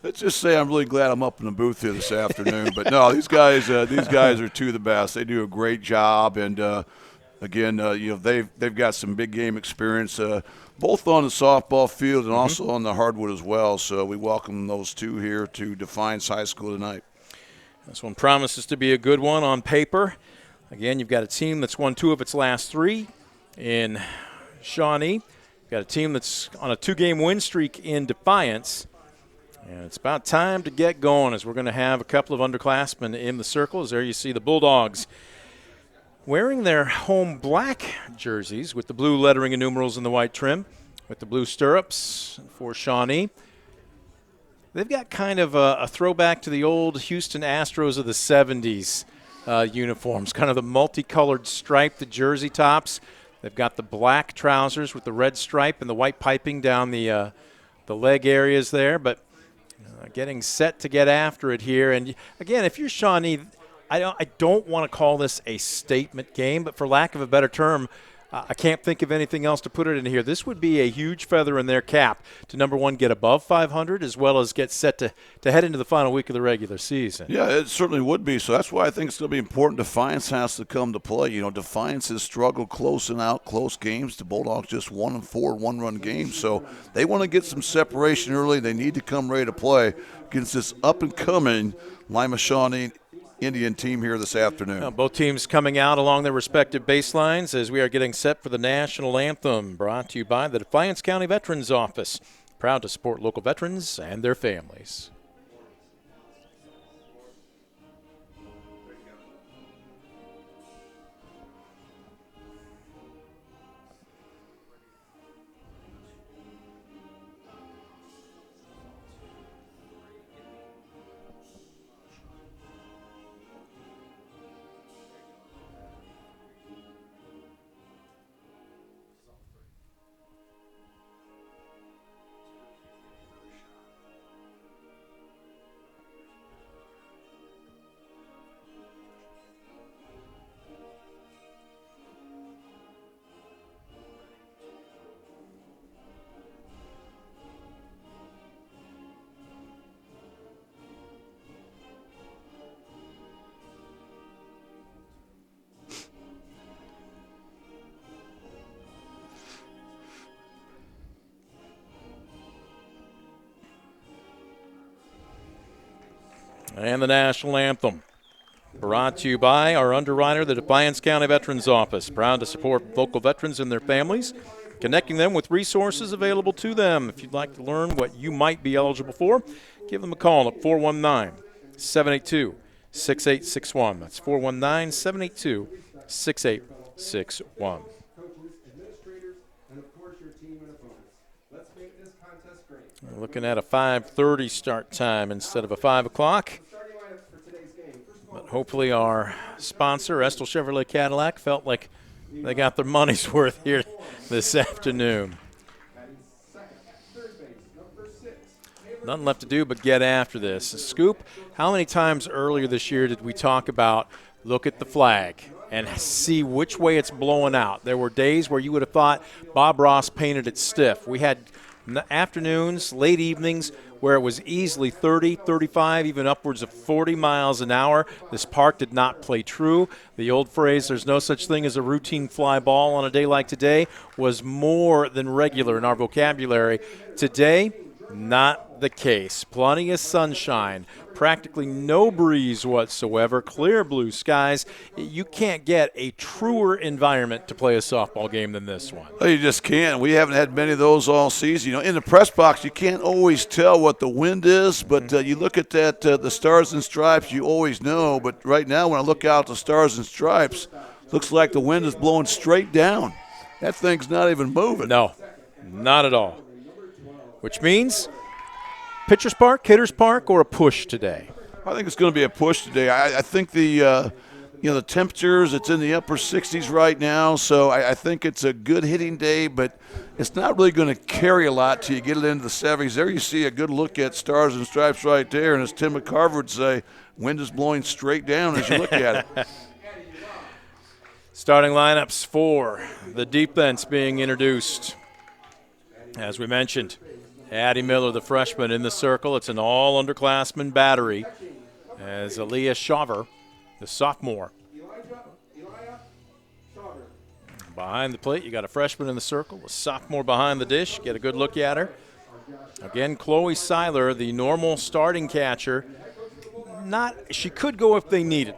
Let's just say I'm really glad I'm up in the booth here this afternoon. But no, these guys are two of the best. They do a great job, and again, they've got some big game experience, both on the softball field and also on the hardwood as well. So we welcome those two here to Defiance High School tonight. This one promises to be a good one on paper. Again, you've got a team that's won 2 of its last 3 in Shawnee. You've got a team that's on a 2-game win streak in Defiance. And it's about time to get going as we're going to have a couple of underclassmen in the circles. There you see the Bulldogs wearing their home black jerseys with the blue lettering and numerals and the white trim, with the blue stirrups for Shawnee. They've got kind of a throwback to the old Houston Astros of the 70s uniforms, kind of the multicolored striped jersey tops. They've got the black trousers with the red stripe and the white piping down the leg areas there, but getting set to get after it here. And again, if you're Shawnee, I don't want to call this a statement game, but for lack of a better term, I can't think of anything else to put it in here. This would be a huge feather in their cap to, number one, get above 500 as well as get set to head into the final week of the regular season. Yeah, it certainly would be. So that's why I think it's going to be important. Defiance has to come to play. You know, Defiance has struggled close games. The Bulldogs just 1-4 one-run games. So they want to get some separation early. They need to come ready to play against this up-and-coming Lima Shawnee Indian team here this afternoon. Now, both teams coming out along their respective baselines as we are getting set for the national anthem, brought to you by the Defiance County Veterans Office, proud to support local veterans and their families. And the national anthem, brought to you by our underwriter, the Defiance County Veterans Office, proud to support local veterans and their families, connecting them with resources available to them. If you'd like to learn what you might be eligible for, give them a call at 419-782-6861. That's 419-782-6861. We're looking at a 5:30 start time instead of a 5 o'clock. But hopefully our sponsor, Estill Chevrolet Cadillac, felt like they got their money's worth here this afternoon. Nothing left to do but get after this. Scoop, how many times earlier this year did we talk about look at the flag and see which way it's blowing out? There were days where you would have thought Bob Ross painted it stiff. We had afternoons, late evenings, where it was easily 30, 35, even upwards of 40 miles an hour. This park did not play true. The old phrase, there's no such thing as a routine fly ball on a day like today, was more than regular in our vocabulary. Today, not the case. Plenty of sunshine, practically no breeze whatsoever, clear blue skies. You can't get a truer environment to play a softball game than this one. Well, you just can't. We haven't had many of those all season. In the press box, you can't always tell what the wind is, but you look at that, the Stars and Stripes, you always know. But right now, when I look out the Stars and Stripes, looks like the wind is blowing straight down. That thing's not even moving. No, not at all. Which means pitcher's park, hitter's park, or a push today? I think it's going to be a push today. I think the temperatures, it's in the upper 60s right now, so I think it's a good hitting day, but it's not really going to carry a lot till you get it into the 70s. There you see a good look at Stars and Stripes right there, and as Tim McCarver would say, wind is blowing straight down as you look at it. Starting lineups for the defense being introduced. As we mentioned, Addie Miller, the freshman, in the circle. It's an all-underclassmen battery as Aaliyah Shaver, the sophomore. Behind the plate, you got a freshman in the circle, a sophomore behind the dish. Get a good look at her. Again, Chloe Seiler, the normal starting catcher. She could go if they needed,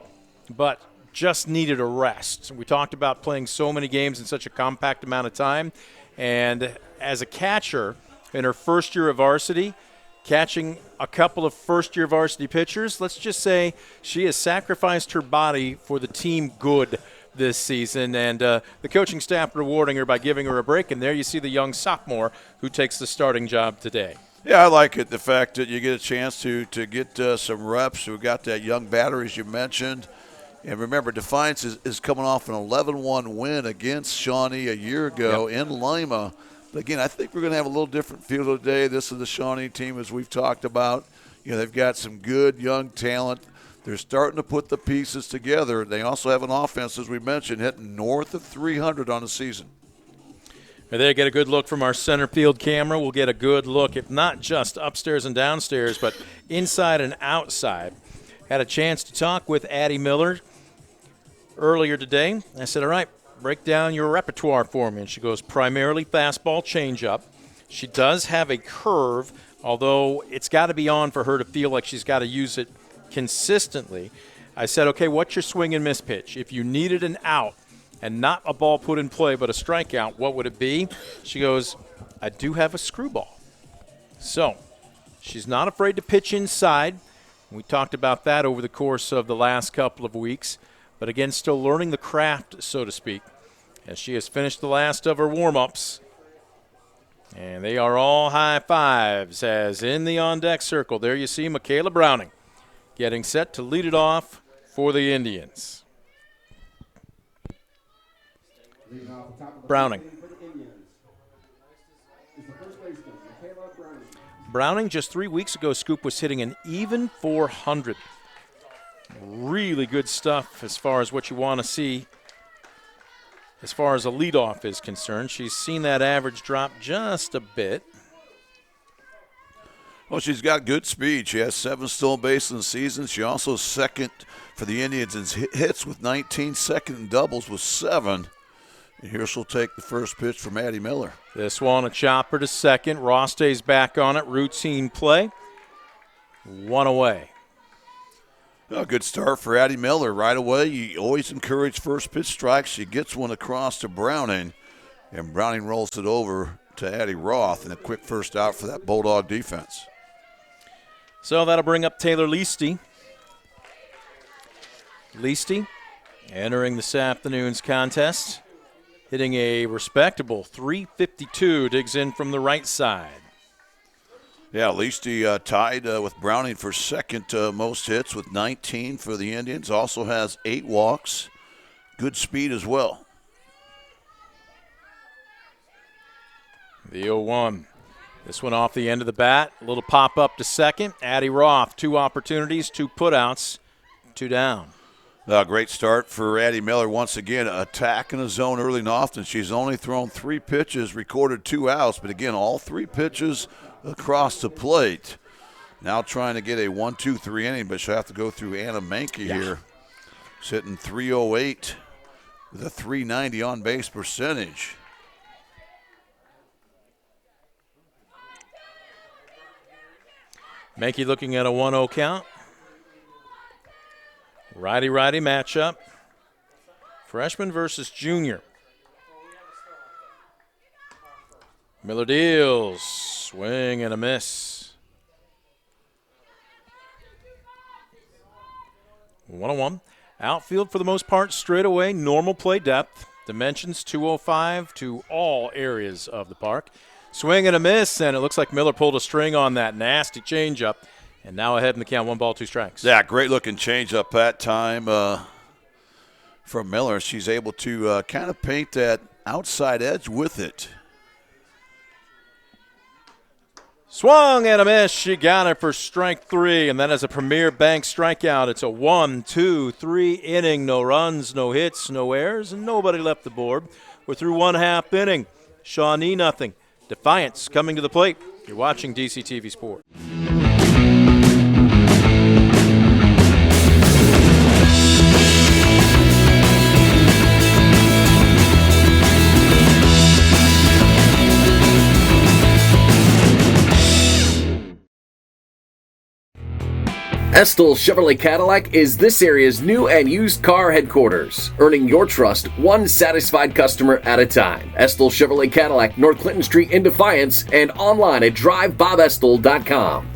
but just needed a rest. We talked about playing so many games in such a compact amount of time, and as a catcher, in her first year of varsity, catching a couple of first-year varsity pitchers, let's just say she has sacrificed her body for the team good this season, and the coaching staff rewarding her by giving her a break. And there you see the young sophomore who takes the starting job today. Yeah, I like it, the fact that you get a chance to get some reps. We've got that young battery, as you mentioned. And remember, Defiance is coming off an 11-1 win against Shawnee a year ago in Lima. But again, I think we're going to have a little different feel today. This is the Shawnee team, as we've talked about. They've got some good young talent. They're starting to put the pieces together. They also have an offense, as we mentioned, hitting north of 300 on the season. There, get a good look from our center field camera. We'll get a good look, if not just upstairs and downstairs, but inside and outside. Had a chance to talk with Addie Miller earlier today. I said, all right, break down your repertoire for me. And she goes, primarily fastball, changeup. She does have a curve, although it's got to be on for her to feel like she's got to use it consistently. I said, okay, what's your swing and miss pitch? If you needed an out and not a ball put in play but a strikeout, what would it be? She goes, I do have a screwball. So she's not afraid to pitch inside. We talked about that over the course of the last couple of weeks. But again, still learning the craft, so to speak, as she has finished the last of her warm-ups. And they are all high fives, as in the on-deck circle, there you see Michaela Browning getting set to lead it off for the Indians. Browning. Browning, just 3 weeks ago, Scoop was hitting an even 400. Really good stuff as far as what you want to see as far as a leadoff is concerned. She's seen that average drop just a bit. Well, she's got good speed. She has 7 stolen bases in the season. She also second for the Indians in hits with 19, second in doubles with 7. And here she'll take the first pitch from Addie Miller. This one, a chopper to second. Ross stays back on it. Routine play. 1 away. A good start for Addie Miller. Right away, you always encourage first pitch strikes. She gets one across to Browning, and Browning rolls it over to Addie Roth, and a quick first out for that Bulldog defense. So that'll bring up Taylor Leasty. Leasty entering this afternoon's contest, hitting a respectable .352, digs in from the right side. Yeah, Leasty tied with Browning for second most hits with 19 for the Indians. Also has 8 walks. Good speed as well. The 0-1. This one off the end of the bat. A little pop up to second. Addie Roth, 2 opportunities, 2 putouts, 2 down. Great start for Addie Miller once again, attacking the zone early and often. She's only thrown 3 pitches, recorded 2 outs, but again, all 3 pitches across the plate. Now trying to get a 1-2-3 inning, but she'll have to go through Anna Menke here. Sitting 308 with a 390 on base percentage. Menke looking at a 1-0 count. Righty-righty matchup. Freshman versus junior. Miller deals. Swing and a miss. 1-1. Outfield for the most part straight away. Normal play depth. Dimensions 205 to all areas of the park. Swing and a miss, and it looks like Miller pulled a string on that nasty changeup. And now ahead in the count, 1 ball, 2 strikes. Yeah, great-looking changeup that time from Miller. She's able to kind of paint that outside edge with it. Swung and a miss. She got it for strike 3, and that is a Premier Bank strikeout. It's a 1-2-3 inning. No runs, no hits, no errors, and nobody left the board. We're through 1/2 inning. Shawnee nothing. Defiance coming to the plate. You're watching DCTV Sport. Estill Chevrolet Cadillac is this area's new and used car headquarters, earning your trust one satisfied customer at a time. Estill Chevrolet Cadillac, North Clinton Street in Defiance, and online at drivebobestill.com.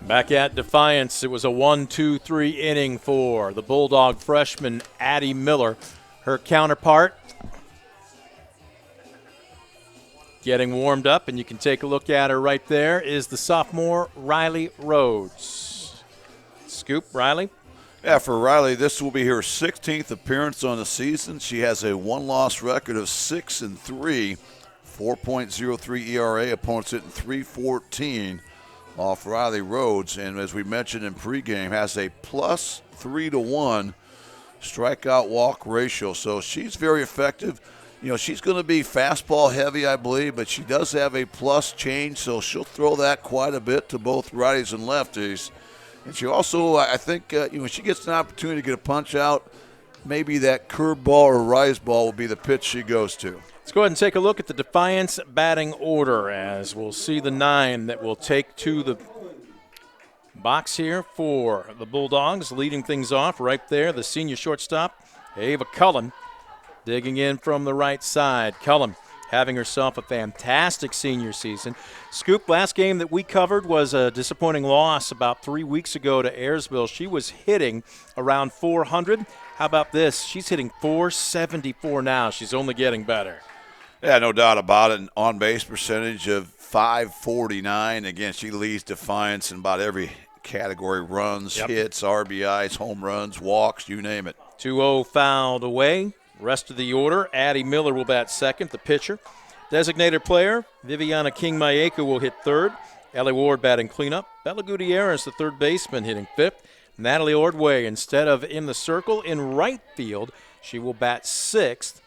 Back at Defiance, it was a 1-2-3 inning for the Bulldog freshman Addie Miller. Her counterpart getting warmed up, and you can take a look at her right there, is the sophomore Riley Rhodes. Scoop, Riley? Yeah, for Riley, this will be her 16th appearance on the season. She has a 1-loss record of 6-3, 4.03 ERA, opponents hitting .314. Off Riley Rhodes, and as we mentioned in pregame, has a plus 3-1 strikeout walk ratio. So she's very effective. You know, she's going to be fastball heavy, I believe, but she does have a plus change, so she'll throw that quite a bit to both righties and lefties. And she also, I think, when she gets an opportunity to get a punch out, maybe that curveball or rise ball will be the pitch she goes to. Let's go ahead and take a look at the Defiance batting order as we'll see the 9 that will take to the box here for the Bulldogs. Leading things off right there, the senior shortstop, Ava Cullen, digging in from the right side. Cullen having herself a fantastic senior season. Scoop, last game that we covered was a disappointing loss about 3 weeks ago to Ayersville. She was hitting around 400. How about this? She's hitting 474 now. She's only getting better. Yeah, no doubt about it. An on-base percentage of .549. Again, she leads Defiance in about every category: runs, hits, RBIs, home runs, walks, you name it. 2-0 fouled away. Rest of the order, Addie Miller will bat second, the pitcher. Designated player, Viviana King-Mayeka will hit third. Ellie Ward batting cleanup. Bella Gutierrez, the third baseman, hitting fifth. Natalie Ordway, instead of in the circle, in right field, she will bat sixth.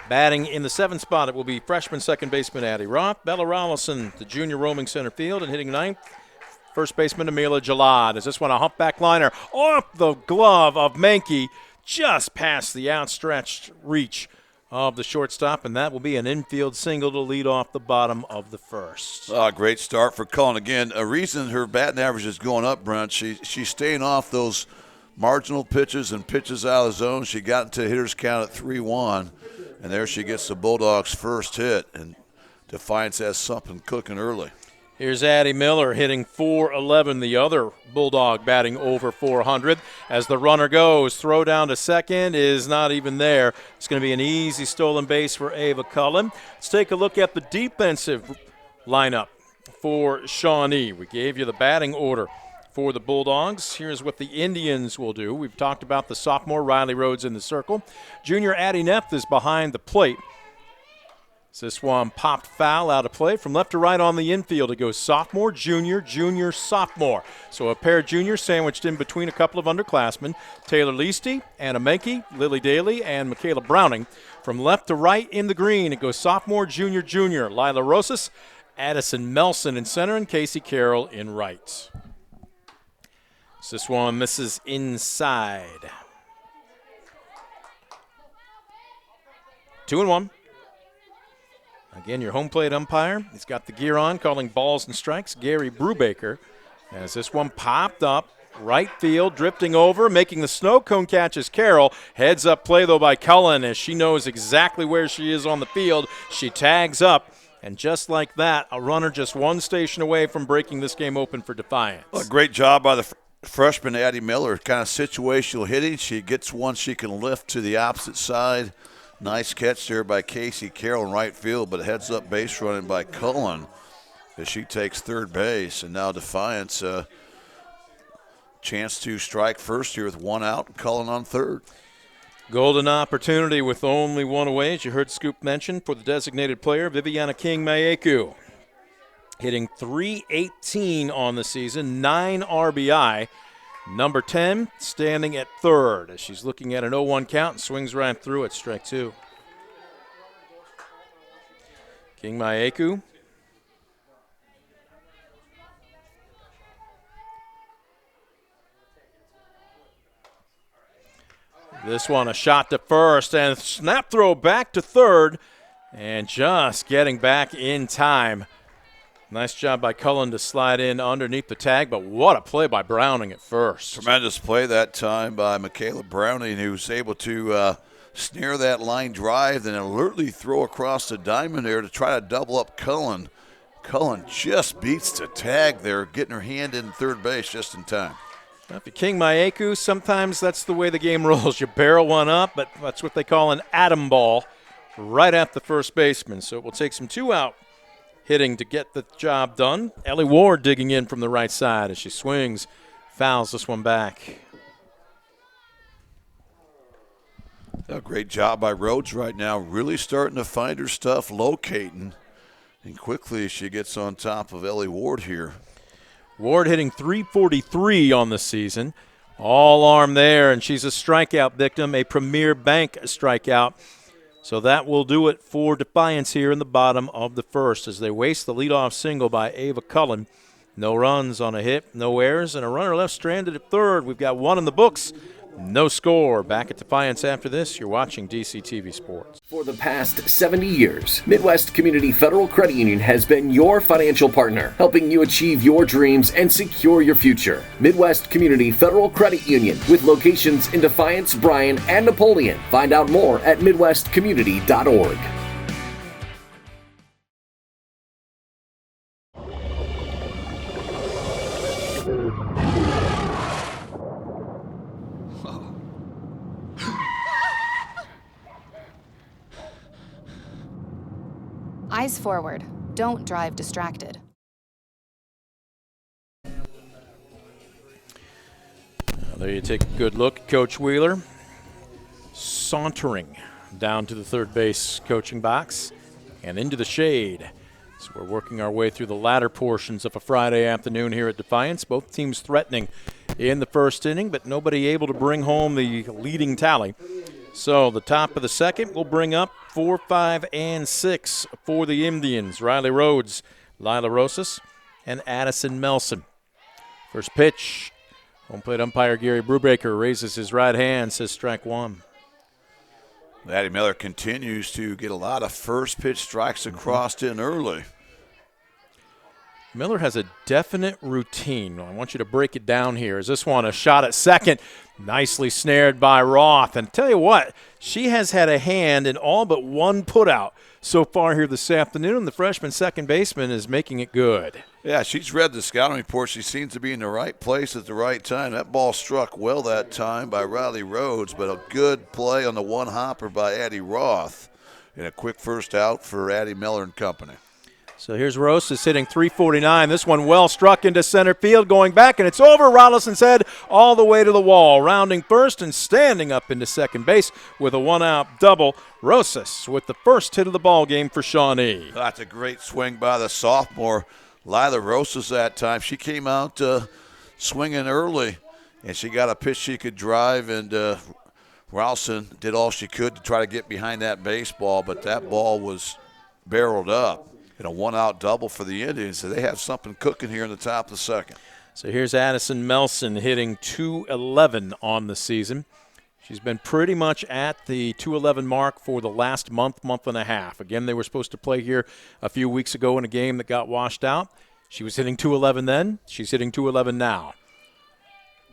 Batting in the 7th spot, it will be freshman second baseman Addie Roth. Bella Rollison, the junior, roaming center field, and hitting ninth, first baseman Amila Jalad. As this one, a humpback liner off the glove of Menke, just past the outstretched reach of the shortstop, and that will be an infield single to lead off the bottom of the first. Great start for Cullen. Again, a reason her batting average is going up, Brent, she's staying off those marginal pitches and pitches out of the zone. She got into hitter's count at 3-1. And there she gets the Bulldogs' first hit, and Defiance has something cooking early. Here's Addie Miller hitting .411, the other Bulldog batting over 400. As the runner goes, throw down to second is not even there. It's going to be an easy stolen base for Ava Cullen. Let's take a look at the defensive lineup for Shawnee. We gave you the batting order for the Bulldogs. Here's what the Indians will do. We've talked about the sophomore Riley Rhodes in the circle. Junior Addie Neff is behind the plate. This one popped foul out of play. From left to right on the infield, it goes sophomore, junior, junior, sophomore. So a pair of juniors sandwiched in between a couple of underclassmen. Taylor Leasty, Anna Menke, Lily Daly, and Michaela Browning. From left to right in the green, it goes sophomore, junior, junior. Lila Rosas, Addison Melson in center, and Casey Carroll in right. This one misses inside. 2-1. Again, your home plate umpire. He's got the gear on, calling balls and strikes. Gary Brubaker. As this one popped up, right field, drifting over, making the snow cone catch is Carroll. Heads up play, though, by Cullen, as she knows exactly where she is on the field. She tags up, and just like that, a runner just one station away from breaking this game open for Defiance. Well, great job by the freshman Addie Miller. Kind of situational hitting. She gets one she can lift to the opposite side. Nice catch there by Casey Carroll in right field, but heads up base running by Cullen as she takes third base. And now Defiance, chance to strike first here with one out, and Cullen on third. Golden opportunity with only one away, as you heard Scoop mention, for the designated player, Viviana King-Maeku. Hitting .318 on the season, 9 RBI. Number 10 standing at third as she's looking at an 0-1 count and swings right through it, strike two. King-Maeku. This one a shot to first and snap throw back to third and just getting back in time. Nice job by Cullen to slide in underneath the tag, but what a play by Browning at first. Tremendous play that time by Michaela Browning, who was able to snare that line drive, then alertly throw across the diamond there to try to double up Cullen. Cullen just beats the tag there, getting her hand in third base just in time. If you're King-Maeku, sometimes that's the way the game rolls. You barrel one up, but that's what they call an atom ball right at the first baseman. So it will take some two-out hitting to get the job done. Ellie Ward digging in from the right side as she swings, fouls this one back. A great job by Rhodes right now, really starting to find her stuff, locating, and quickly she gets on top of Ellie Ward here. Ward hitting .343 on the season. All arm there, and she's a strikeout victim, a Premier Bank strikeout. So that will do it for Defiance here in the bottom of the first as they waste the leadoff single by Ava Cullen. No runs on a hit, no errors, and a runner left stranded at third. We've got one in the books. No score. Back at Defiance after this. You're watching DCTV Sports. For the past 70 years, Midwest Community Federal Credit Union has been your financial partner, helping you achieve your dreams and secure your future. Midwest Community Federal Credit Union, with locations in Defiance, Bryan, and Napoleon. Find out more at midwestcommunity.org. Eyes forward. Don't drive distracted. There you take a good look at Coach Wheeler sauntering down to the third base coaching box and into the shade. So we're working our way through the latter portions of a Friday afternoon here at Defiance. Both teams threatening in the first inning, but nobody able to bring home the leading tally. So the top of the second will bring up 4, 5, and 6 for the Indians. Riley Rhodes, Lila Rosas, and Addison Melson. First pitch, home plate umpire Gary Brubaker raises his right hand, says strike one. Addie Miller continues to get a lot of first pitch strikes across in early. Miller has a definite routine. I want you to break it down here. Is this one a shot at second? Nicely snared by Roth. And tell you what, she has had a hand in all but one putout so far here this afternoon. The freshman second baseman is making it good. Yeah, she's read the scouting report. She seems to be in the right place at the right time. That ball struck well that time by Riley Rhodes, but a good play on the one hopper by Addie Roth. And a quick first out for Addie Miller and company. So here's Rosas hitting .349. This one well struck into center field, going back, and it's over Rollison's head all the way to the wall. Rounding first and standing up into second base with a one-out double. Rosas with the first hit of the ball game for Shawnee. That's a great swing by the sophomore, Lila Rosas that time. She came out swinging early, and she got a pitch she could drive, and Rollison did all she could to try to get behind that baseball, but that ball was barreled up. And a one-out double for the Indians. So they have something cooking here in the top of the second. So here's Addison Melson hitting .211 on the season. She's been pretty much at the .211 mark for the last month and a half. Again, they were supposed to play here a few weeks ago in a game that got washed out. She was hitting .211 then. She's hitting .211 now.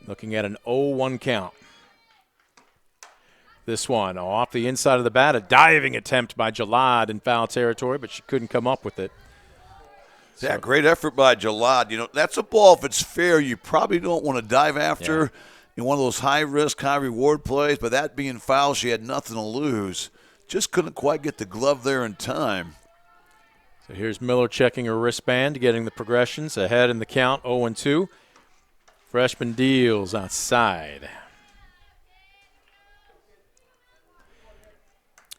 Looking at an 0-1 count. This one off the inside of the bat, a diving attempt by Jalad in foul territory, but she couldn't come up with it. Yeah, great effort by Jalad. You know, that's a ball, if it's fair, you probably don't want to dive after in one of those high-risk, high-reward plays, but that being foul, she had nothing to lose. Just couldn't quite get the glove there in time. So here's Miller checking her wristband, getting the progressions ahead in the count, 0-2. Freshman deals outside.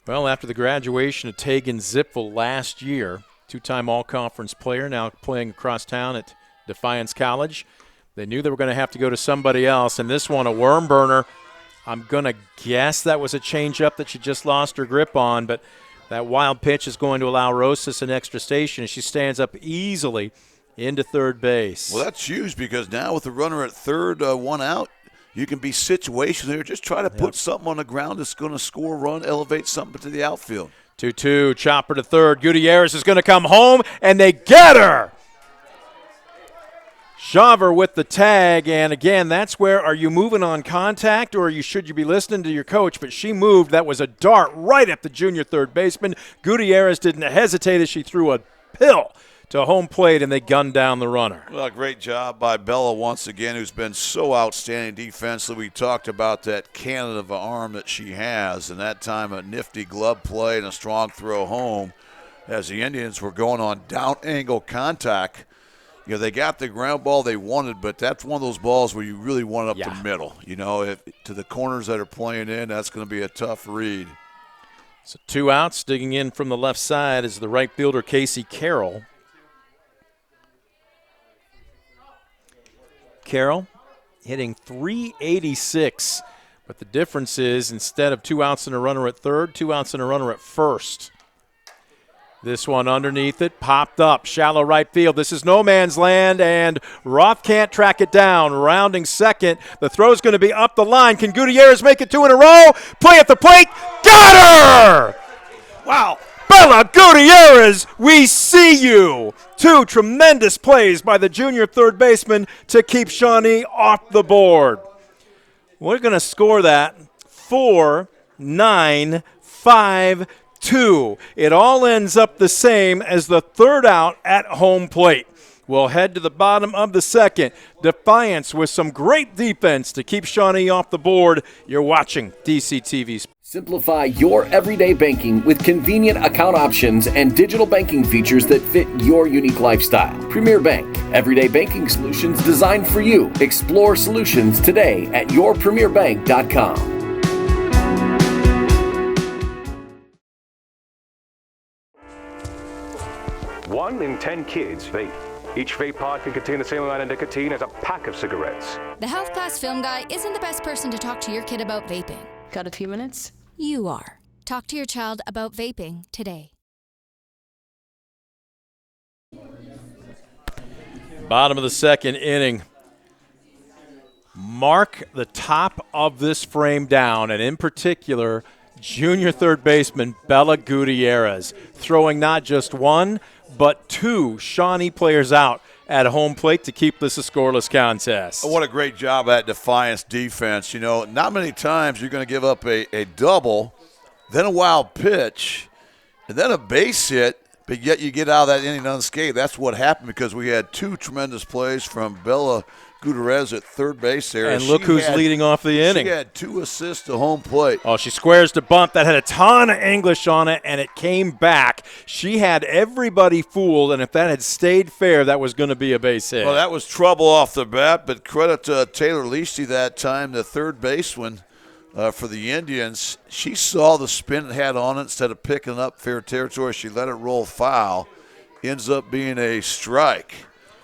Well, after the graduation of Tegan Zipfel last year, two-time all-conference player, now playing across town at Defiance College, they knew they were going to have to go to somebody else, and this one, a worm burner. I'm going to guess that was a changeup that she just lost her grip on, but that wild pitch is going to allow Rosas an extra station, and she stands up easily into third base. Well, that's huge because now with the runner at third, one out, you can be situational here. Just try to put something on the ground that's going to score a run, elevate something to the outfield. 2-2, chopper to third. Gutierrez is going to come home, and they get her. Shaver with the tag, and again, that's where are you moving on contact or should you be listening to your coach? But she moved. That was a dart right at the junior third baseman. Gutierrez didn't hesitate as she threw a pill to home plate, and they gunned down the runner. Well, great job by Bella once again, who's been so outstanding defensively. We talked about that cannon of an arm that she has, and that time a nifty glove play and a strong throw home as the Indians were going on down angle contact. You know, they got the ground ball they wanted, but that's one of those balls where you really want it up the middle. You know, to the corners that are playing in, that's going to be a tough read. So 2 outs. Digging in from the left side is the right fielder, Casey Carroll. Carroll hitting .386, but the difference is instead of 2 outs and a runner at third, 2 outs and a runner at first. This one underneath it, popped up, shallow right field. This is no man's land, and Roth can't track it down. Rounding second, the throw's going to be up the line. Can Gutierrez make it 2 in a row? Play at the plate, got her! Wow. Bella Gutierrez, we see you. 2 tremendous plays by the junior third baseman to keep Shawnee off the board. We're going to score that 4-9-5-2. It all ends up the same as the third out at home plate. We'll head to the bottom of the second. Defiance with some great defense to keep Shawnee off the board. You're watching DCTV. Simplify your everyday banking with convenient account options and digital banking features that fit your unique lifestyle. Premier Bank, everyday banking solutions designed for you. Explore solutions today at yourpremierbank.com. 1 in 10 kids vape. Each vape pod can contain the same amount of nicotine as a pack of cigarettes. The Health Class Film Guy isn't the best person to talk to your kid about vaping. Got a few minutes? You are. Talk to your child about vaping today. Bottom of the second inning. Mark the top of this frame down, and in particular, junior third baseman Bella Gutierrez, throwing not just 1, but 2 Shawnee players out at home plate to keep this a scoreless contest. What a great job at Defiance defense. You know, not many times you're going to give up a double, then a wild pitch, and then a base hit, but yet you get out of that inning unscathed. That's what happened because we had 2 tremendous plays from Bella Gutierrez at third base there. And look who's leading off the inning. She had 2 assists to home plate. Oh, she squares the bunt. That had a ton of English on it, and it came back. She had everybody fooled, and if that had stayed fair, that was going to be a base hit. Well, that was trouble off the bat, but credit to Taylor Leasty that time, the third baseman for the Indians. She saw the spin it had on it. Instead of picking up fair territory, she let it roll foul. Ends up being a strike.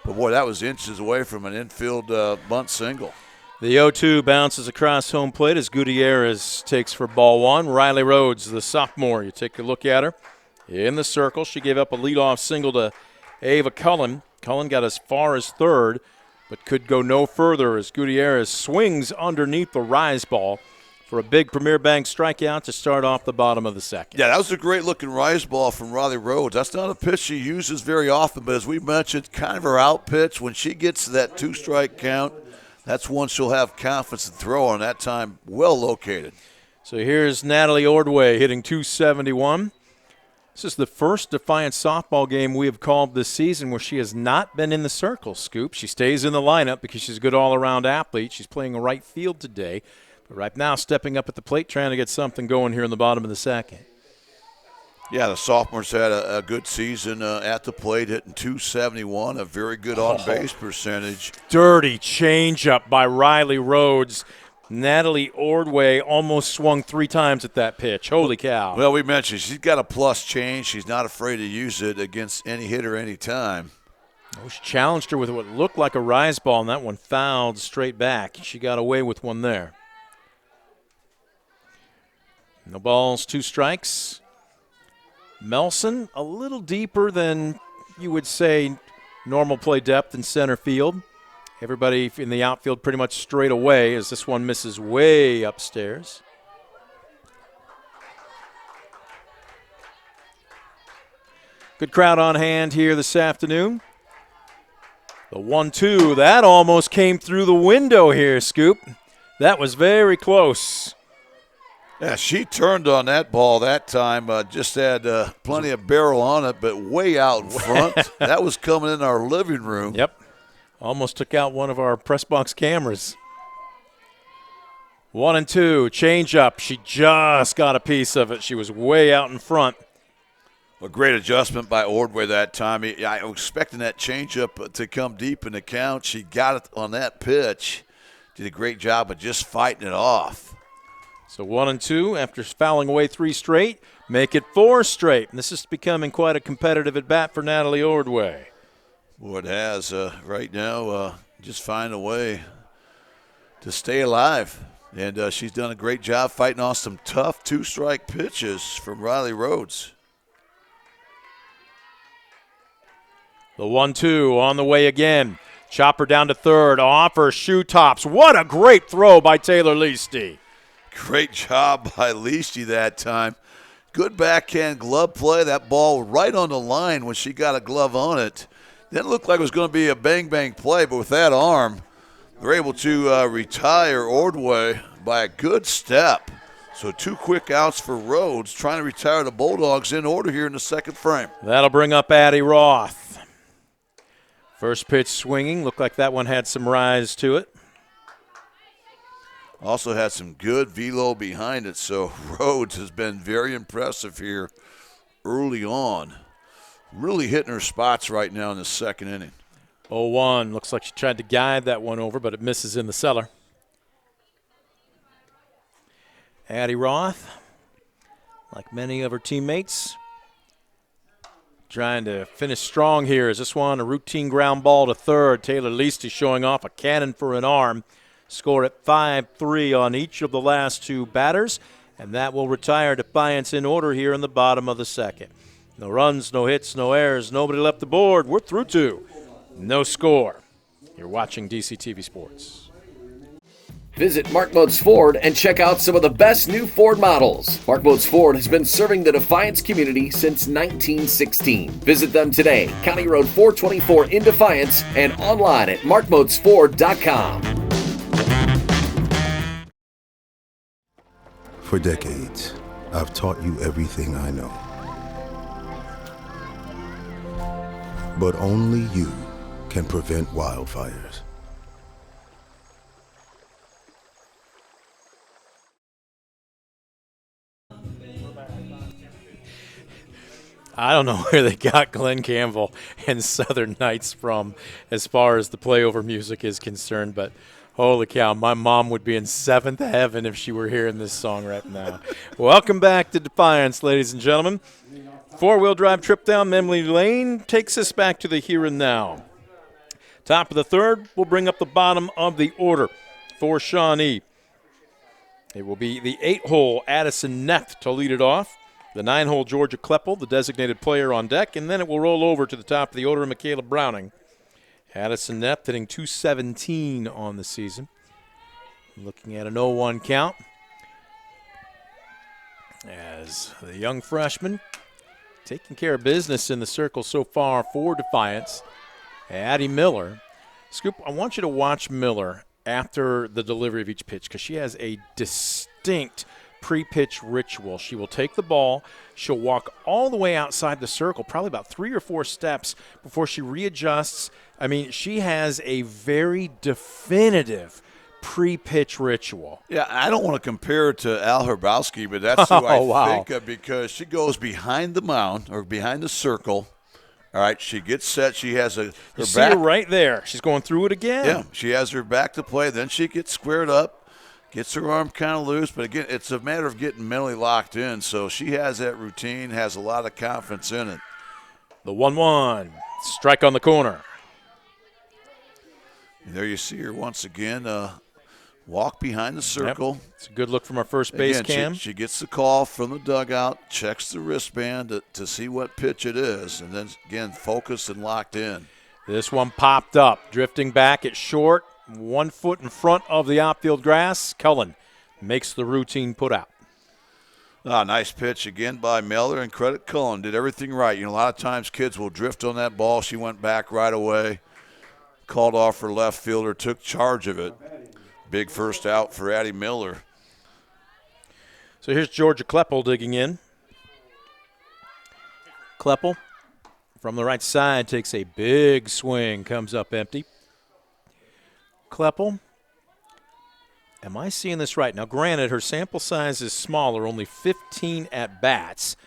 But, boy, that was inches away from an infield bunt single. The 0-2 bounces across home plate as Gutierrez takes for ball one. Riley Rhodes, the sophomore, you take a look at her. In the circle, she gave up a leadoff single to Ava Cullen. Cullen got as far as third, but could go no further as Gutierrez swings underneath the rise ball for a big Premier Bank strikeout to start off the bottom of the second. Yeah, that was a great-looking rise ball from Riley Rhodes. That's not a pitch she uses very often, but as we mentioned, kind of her out pitch. When she gets to that 2-strike count, that's one she'll have confidence to throw on. That time, well located. So here's Natalie Ordway hitting .271. This is the first Defiance softball game we have called this season where she has not been in the circle, Scoop. She stays in the lineup because she's a good all-around athlete. She's playing right field today. But right now, stepping up at the plate, trying to get something going here in the bottom of the second. Yeah, the sophomores had a good season at the plate, hitting .271, a very good on-base percentage. Dirty changeup by Riley Rhodes. Natalie Ordway almost swung 3 times at that pitch. Holy cow. Well, we mentioned she's got a plus change. She's not afraid to use it against any hitter any time. Oh, she challenged her with what looked like a rise ball, and that one fouled straight back. She got away with one there. No balls, 2 strikes. Melson a little deeper than you would say normal play depth in center field. Everybody in the outfield pretty much straight away as this one misses way upstairs. Good crowd on hand here this afternoon. The 1-2, that almost came through the window here, Scoop. That was very close. Yeah, she turned on that ball that time. Just had plenty of barrel on it, but way out in front. That was coming in our living room. Yep. Almost took out one of our press box cameras. 1-2, change up. She just got a piece of it. She was way out in front. A great adjustment by Ordway that time. I was expecting that changeup to come deep in the count. She got it on that pitch. Did a great job of just fighting it off. So 1-2 after fouling away 3 straight, make it 4 straight. And this is becoming quite a competitive at-bat for Natalie Ordway. Boy, it has right now. Just find a way to stay alive. And she's done a great job fighting off some tough 2-strike pitches from Riley Rhodes. The 1-2 on the way again. Chopper down to third, off her shoe tops. What a great throw by Taylor Leasty. Great job by Leasty that time. Good backhand glove play. That ball right on the line when she got a glove on it. Didn't look like it was going to be a bang-bang play, but with that arm, they're able to retire Ordway by a good step. So 2 quick outs for Rhodes, trying to retire the Bulldogs in order here in the second frame. That'll bring up Addie Roth. First pitch swinging. Looked like that one had some rise to it. Also had some good velo behind it, so Rhodes has been very impressive here early on. Really hitting her spots right now in the second inning. 0-1. Looks like she tried to guide that one over, but it misses in the cellar. Addie Roth, like many of her teammates, trying to finish strong here. As this one, a routine ground ball to third. Taylor Leasty showing off a cannon for an arm. Score at 5-3 on each of the last 2 batters, and that will retire Defiance in order here in the bottom of the second. No runs, no hits, no errors, nobody left the board. We're through 2. No score. You're watching DCTV Sports. Visit Mark Moats Ford and check out some of the best new Ford models. Mark Moats Ford has been serving the Defiance community since 1916. Visit them today, County Road 424 in Defiance, and online at markmoatsford.com. For decades, I've taught you everything I know. But only you can prevent wildfires. I don't know where they got Glenn Campbell and Southern Nights from as far as the playover music is concerned, but holy cow, my mom would be in seventh heaven if she were hearing this song right now. Welcome back to Defiance, ladies and gentlemen. Four-wheel drive trip down memory lane takes us back to the here and now. Top of the third, we'll bring up the bottom of the order for Shawnee. It will be the 8-hole Addison Neff to lead it off. The 9-hole Georgia Kleppel, the designated player on deck, and then it will roll over to the top of the order, Michaela Browning. Addison Neff hitting .217 on the season. Looking at an 0-1 count as the young freshman taking care of business in the circle so far for Defiance. Addie Miller. Scoop, I want you to watch Miller after the delivery of each pitch because she has a distinct pre-pitch ritual. She will take the ball, she'll walk all the way outside the circle, probably about 3 or 4 steps before she readjusts. I mean, she has a very definitive pre-pitch ritual. Yeah, I don't want to compare her to Al Hrabowski, but that's who I think of because she goes behind the mound or behind the circle. All right, she gets set. She has her see back. her right there. She's going through it again. Yeah, she has her back to play. Then she gets squared up, gets her arm kind of loose. But, again, it's a matter of getting mentally locked in. So she has that routine, has a lot of confidence in it. The 1-1, strike on the corner. And there you see her once again walk behind the circle. Yep. It's a good look from our first base cam. She gets the call from the dugout, checks the wristband to see what pitch it is, and then, again, focused and locked in. This one popped up, drifting back at short, 1 foot in front of the outfield grass. Cullen makes the routine put out. Nice pitch again by Miller, and credit Cullen. Did everything right. You know, a lot of times kids will drift on that ball. She went back right away, called off her left fielder, took charge of it. Big first out for Addie Miller. So here's Georgia Kleppel digging in. Kleppel from the right side takes a big swing, comes up empty. Kleppel, am I seeing this right? Now, granted, her sample size is smaller, only 15 at-bats.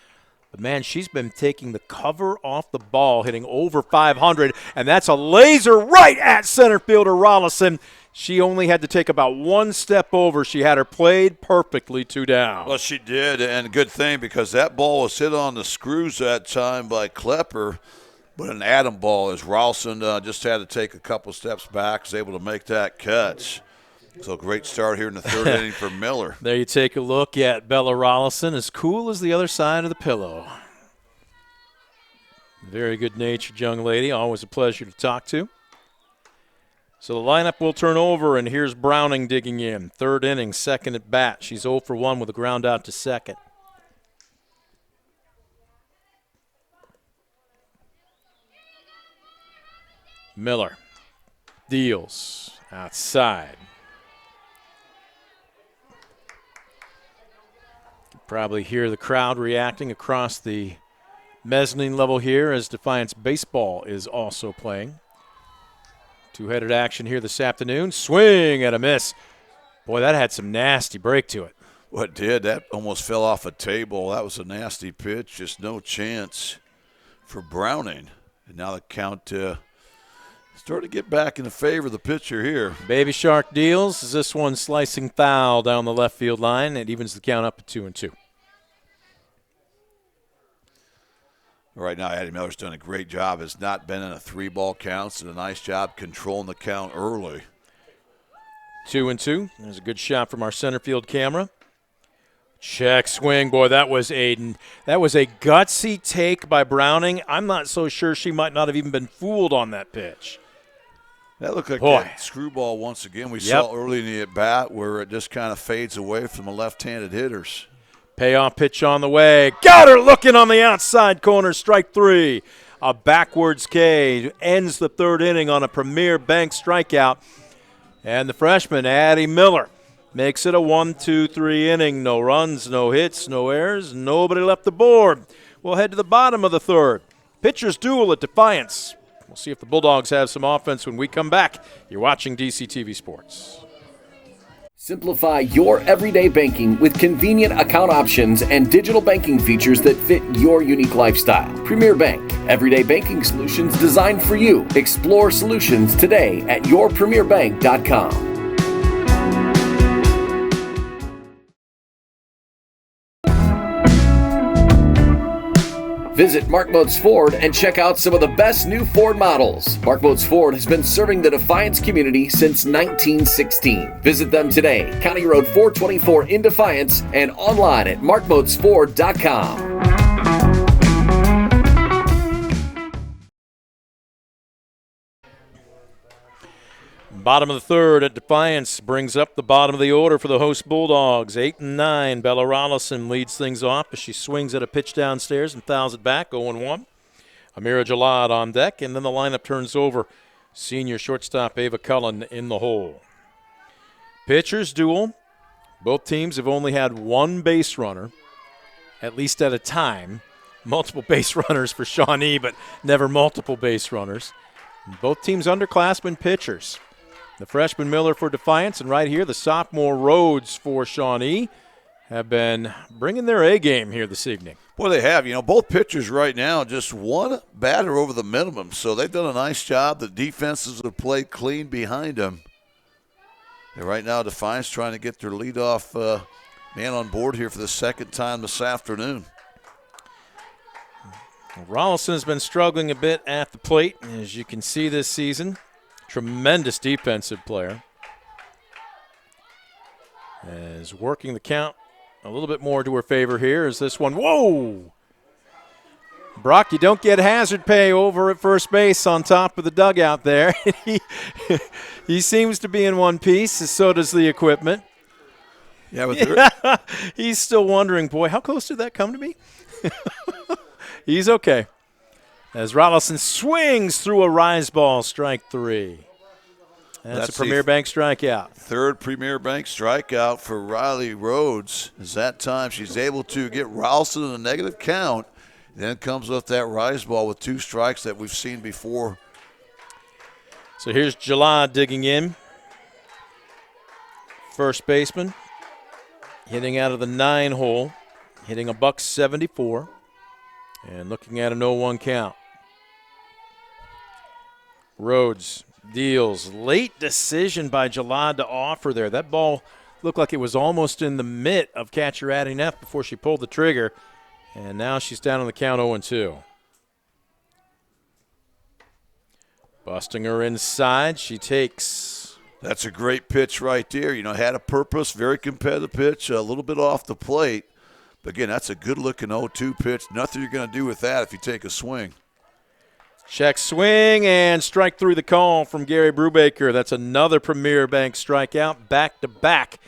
But, man, she's been taking the cover off the ball, hitting over 500, and that's a laser right at center fielder Rollison. She only had to take about 1 step over. She had her played perfectly 2 down. Well, she did, and good thing because that ball was hit on the screws that time by Klepper, but an atom ball as Rollison just had to take a couple steps back, was able to make that catch. So great start here in the third inning for Miller. There you take a look at Bella Rollison, as cool as the other side of the pillow. Very good-natured young lady, always a pleasure to talk to. So the lineup will turn over, and here's Browning digging in. Third inning, second at bat. She's 0 for 1 with a ground out to second. Miller deals outside. You can probably hear the crowd reacting across the mezzanine level here as Defiance Baseball is also playing. Two-headed action here this afternoon. Swing and a miss. Boy, that had some nasty break to it. What did? That almost fell off a table. That was a nasty pitch. Just no chance for Browning. And now the count starting to get back in the favor of the pitcher here. Baby Shark deals. Is this one slicing foul down the left field line? It evens the count up at 2-2. Right now, Addie Miller's done a great job. Has not been in a 3-ball count. Did a nice job controlling the count early. 2-2. There's a good shot from our center field camera. Check swing. Boy, that was a gutsy take by Browning. I'm not so sure she might not have even been fooled on that pitch. That looked like a screwball once again. We saw early in the at-bat where it just kind of fades away from the left-handed hitters. Payoff pitch on the way. Got her looking on the outside corner. Strike 3. A backwards K ends the third inning on a Premier Bank strikeout. And the freshman, Addie Miller, makes it a 1-2-3 inning. No runs, no hits, no errors, nobody left the board. We'll head to the bottom of the third. Pitchers duel at Defiance. We'll see if the Bulldogs have some offense when we come back. You're watching DCTV Sports. Simplify your everyday banking with convenient account options and digital banking features that fit your unique lifestyle. Premier Bank, everyday banking solutions designed for you. Explore solutions today at yourpremierbank.com. Visit Mark Moats Ford and check out some of the best new Ford models. Mark Moats Ford has been serving the Defiance community since 1916. Visit them today, County Road 424 in Defiance, and online at markmoatsford.com. Bottom of the third at Defiance brings up the bottom of the order for the host Bulldogs. 8 and 9. Bella Rollison leads things off as she swings at a pitch downstairs and fouls it back. 0-1. Amira Jalad on deck, and then the lineup turns over. Senior shortstop Ava Cullen in the hole. Pitchers duel. Both teams have only had one base runner, at least at a time. Multiple base runners for Shawnee, but never multiple base runners. Both teams underclassmen pitchers. The freshman Miller for Defiance, and right here the sophomore Rhodes for Shawnee have been bringing their A game here this evening. Well, they have. You know, both pitchers right now just one batter over the minimum, so they've done a nice job. The defenses have played clean behind them. And right now Defiance trying to get their leadoff man on board here for the second time this afternoon. Rollison has been struggling a bit at the plate, as you can see this season. Tremendous defensive player. Is working the count a little bit more to her favor here as this one. Whoa! Brock, you don't get hazard pay over at first base on top of the dugout there. he seems to be in one piece, so does the equipment. Yeah, but he's still wondering, boy, how close did that come to me? He's okay. As Rollison swings through a rise ball, strike three. That's a Premier Bank strikeout. Third Premier Bank strikeout for Riley Rhodes. As that time she's able to get Rollison in a negative count. Then comes with that rise ball with two strikes that we've seen before. So here's Jalad digging in. First baseman hitting out of the 9 hole, hitting a .174. And looking at an 0-1 count. Rhodes deals. Late decision by Jalad to offer there. That ball looked like it was almost in the mitt of catcher Addie Neff before she pulled the trigger. And now she's down on the count 0-2. Busting her inside. She takes. That's a great pitch right there. You know, had a purpose, very competitive pitch, a little bit off the plate. But again, that's a good-looking 0-2 pitch. Nothing you're going to do with that if you take a swing. Check swing and strike through the call from Gary Brubaker. That's another Premier Bank strikeout, back-to-back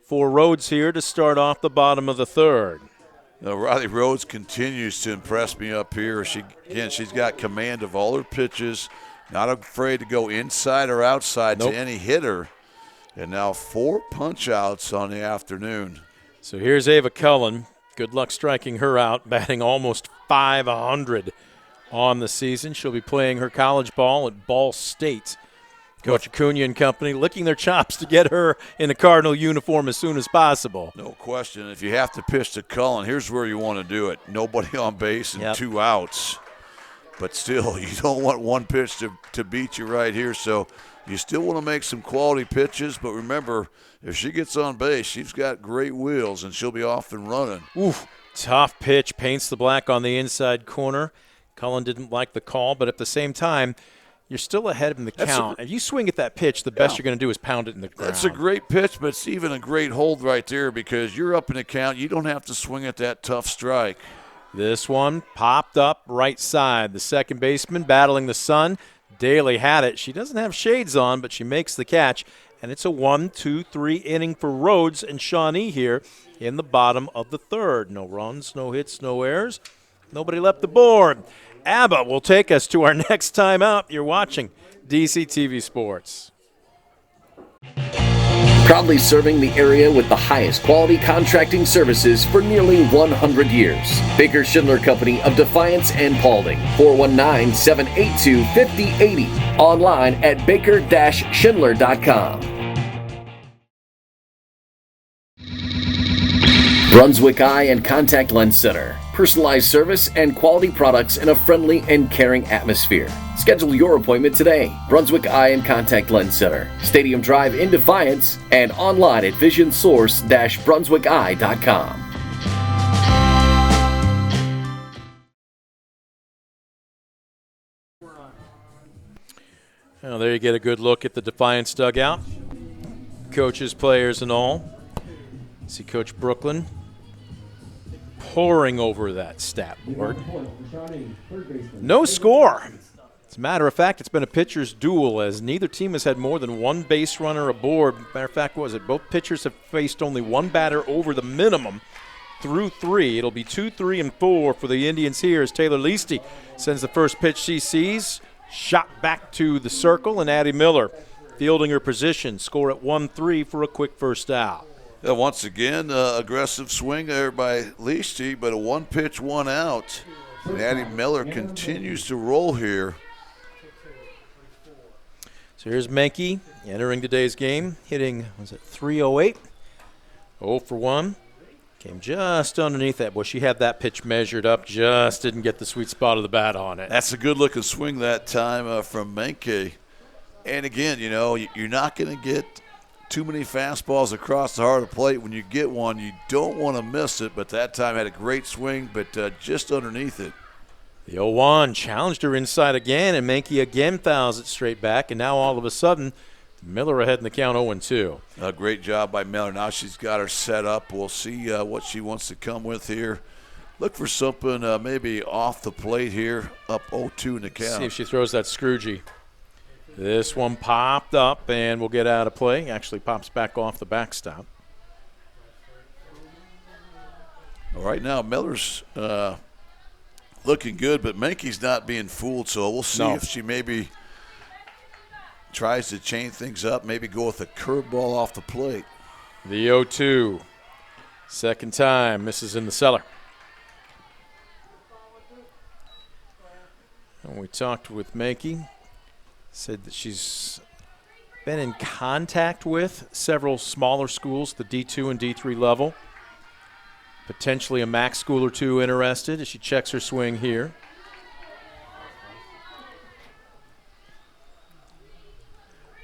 for Rhodes here to start off the bottom of the third. Now, Riley Rhodes continues to impress me up here. She's got command of all her pitches, not afraid to go inside or outside to any hitter. And now 4 punch-outs on the afternoon. So here's Ava Cullen. Good luck striking her out, batting almost .500 on the season. She'll be playing her college ball at Ball State. Coach Acuna and company licking their chops to get her in a Cardinal uniform as soon as possible. No question. If you have to pitch to Cullen, here's where you want to do it. Nobody on base and 2 outs. But still, you don't want one pitch to beat you right here. So you still want to make some quality pitches. But remember, if she gets on base, she's got great wheels, and she'll be off and running. Oof, tough pitch. Paints the black on the inside corner. Cullen didn't like the call, but at the same time, you're still ahead in the count. If you swing at that pitch, the best you're going to do is pound it in the ground. That's a great pitch, but it's even a great hold right there because you're up in the count. You don't have to swing at that tough strike. This one popped up right side. The second baseman battling the sun. Daly had it. She doesn't have shades on, but she makes the catch. And it's a 1-2-3 inning for Rhodes and Shawnee here in the bottom of the third. No runs, no hits, no errors. Nobody left the board. ABBA will take us to our next time out. You're watching DCTV Sports. Proudly serving the area with the highest quality contracting services for nearly 100 years. Baker Schindler Company of Defiance and Paulding. 419-782-5080. Online at baker-schindler.com. Brunswick Eye and Contact Lens Center. Personalized service and quality products in a friendly and caring atmosphere. Schedule your appointment today. Brunswick Eye and Contact Lens Center. Stadium Drive in Defiance and online at visionsource-brunswickeye.com. Well, there you get a good look at the Defiance dugout. Coaches, players, and all. See Coach Brooklyn poring over that stat board. No score. As a matter of fact, it's been a pitcher's duel as neither team has had more than one base runner aboard. Matter of fact, what was it? Both pitchers have faced only one batter over the minimum through 3. It'll be 2, 3, and 4 for the Indians here as Taylor Leasty sends the first pitch she sees. Shot back to the circle, and Addie Miller fielding her position. Score at 1-3 for a quick first out. Once again, aggressive swing there by Leasty, but a one-pitch, one out. And Addie Miller continues to roll here. So here's Menke entering today's game, hitting, was it 308? 0 for 1. Came just underneath that. Boy, she had that pitch measured up, just didn't get the sweet spot of the bat on it. That's a good-looking swing that time from Menke. And again, you know, you're not going to get too many fastballs across the heart of the plate. When you get one, you don't want to miss it, but that time had a great swing, but just underneath it. The 0-1 challenged her inside again, and Menke again fouls it straight back, and now all of a sudden, Miller ahead in the count 0-2. A great job by Miller. Now she's got her set up. We'll see what she wants to come with here. Look for something maybe off the plate here, up 0-2 in the count. See if she throws that Scroogey. This one popped up and will get out of play. Actually pops back off the backstop. All right, now Miller's looking good, but Menke's not being fooled, so we'll see if she maybe tries to change things up, maybe go with a curveball off the plate. The 0-2. Second time, misses in the cellar. And we talked with Menke. Said that she's been in contact with several smaller schools, the D2 and D3 level. Potentially a MAC school or two interested as she checks her swing here.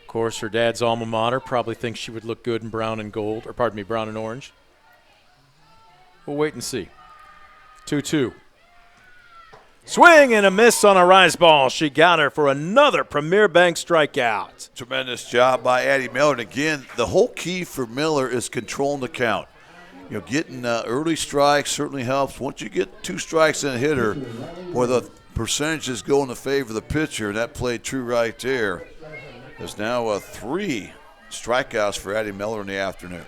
Of course, her dad's alma mater probably thinks she would look good in brown and gold, or pardon me, brown and orange. We'll wait and see. 2-2. Swing and a miss on a rise ball. She got her for another Premier Bank strikeout. Tremendous job by Addie Miller. And again, the whole key for Miller is controlling the count. You know, getting early strikes certainly helps. Once you get 2 strikes in a hitter, where the percentages go in the favor of the pitcher, and that played true right there. There's now 3 strikeouts for Addie Miller in the afternoon.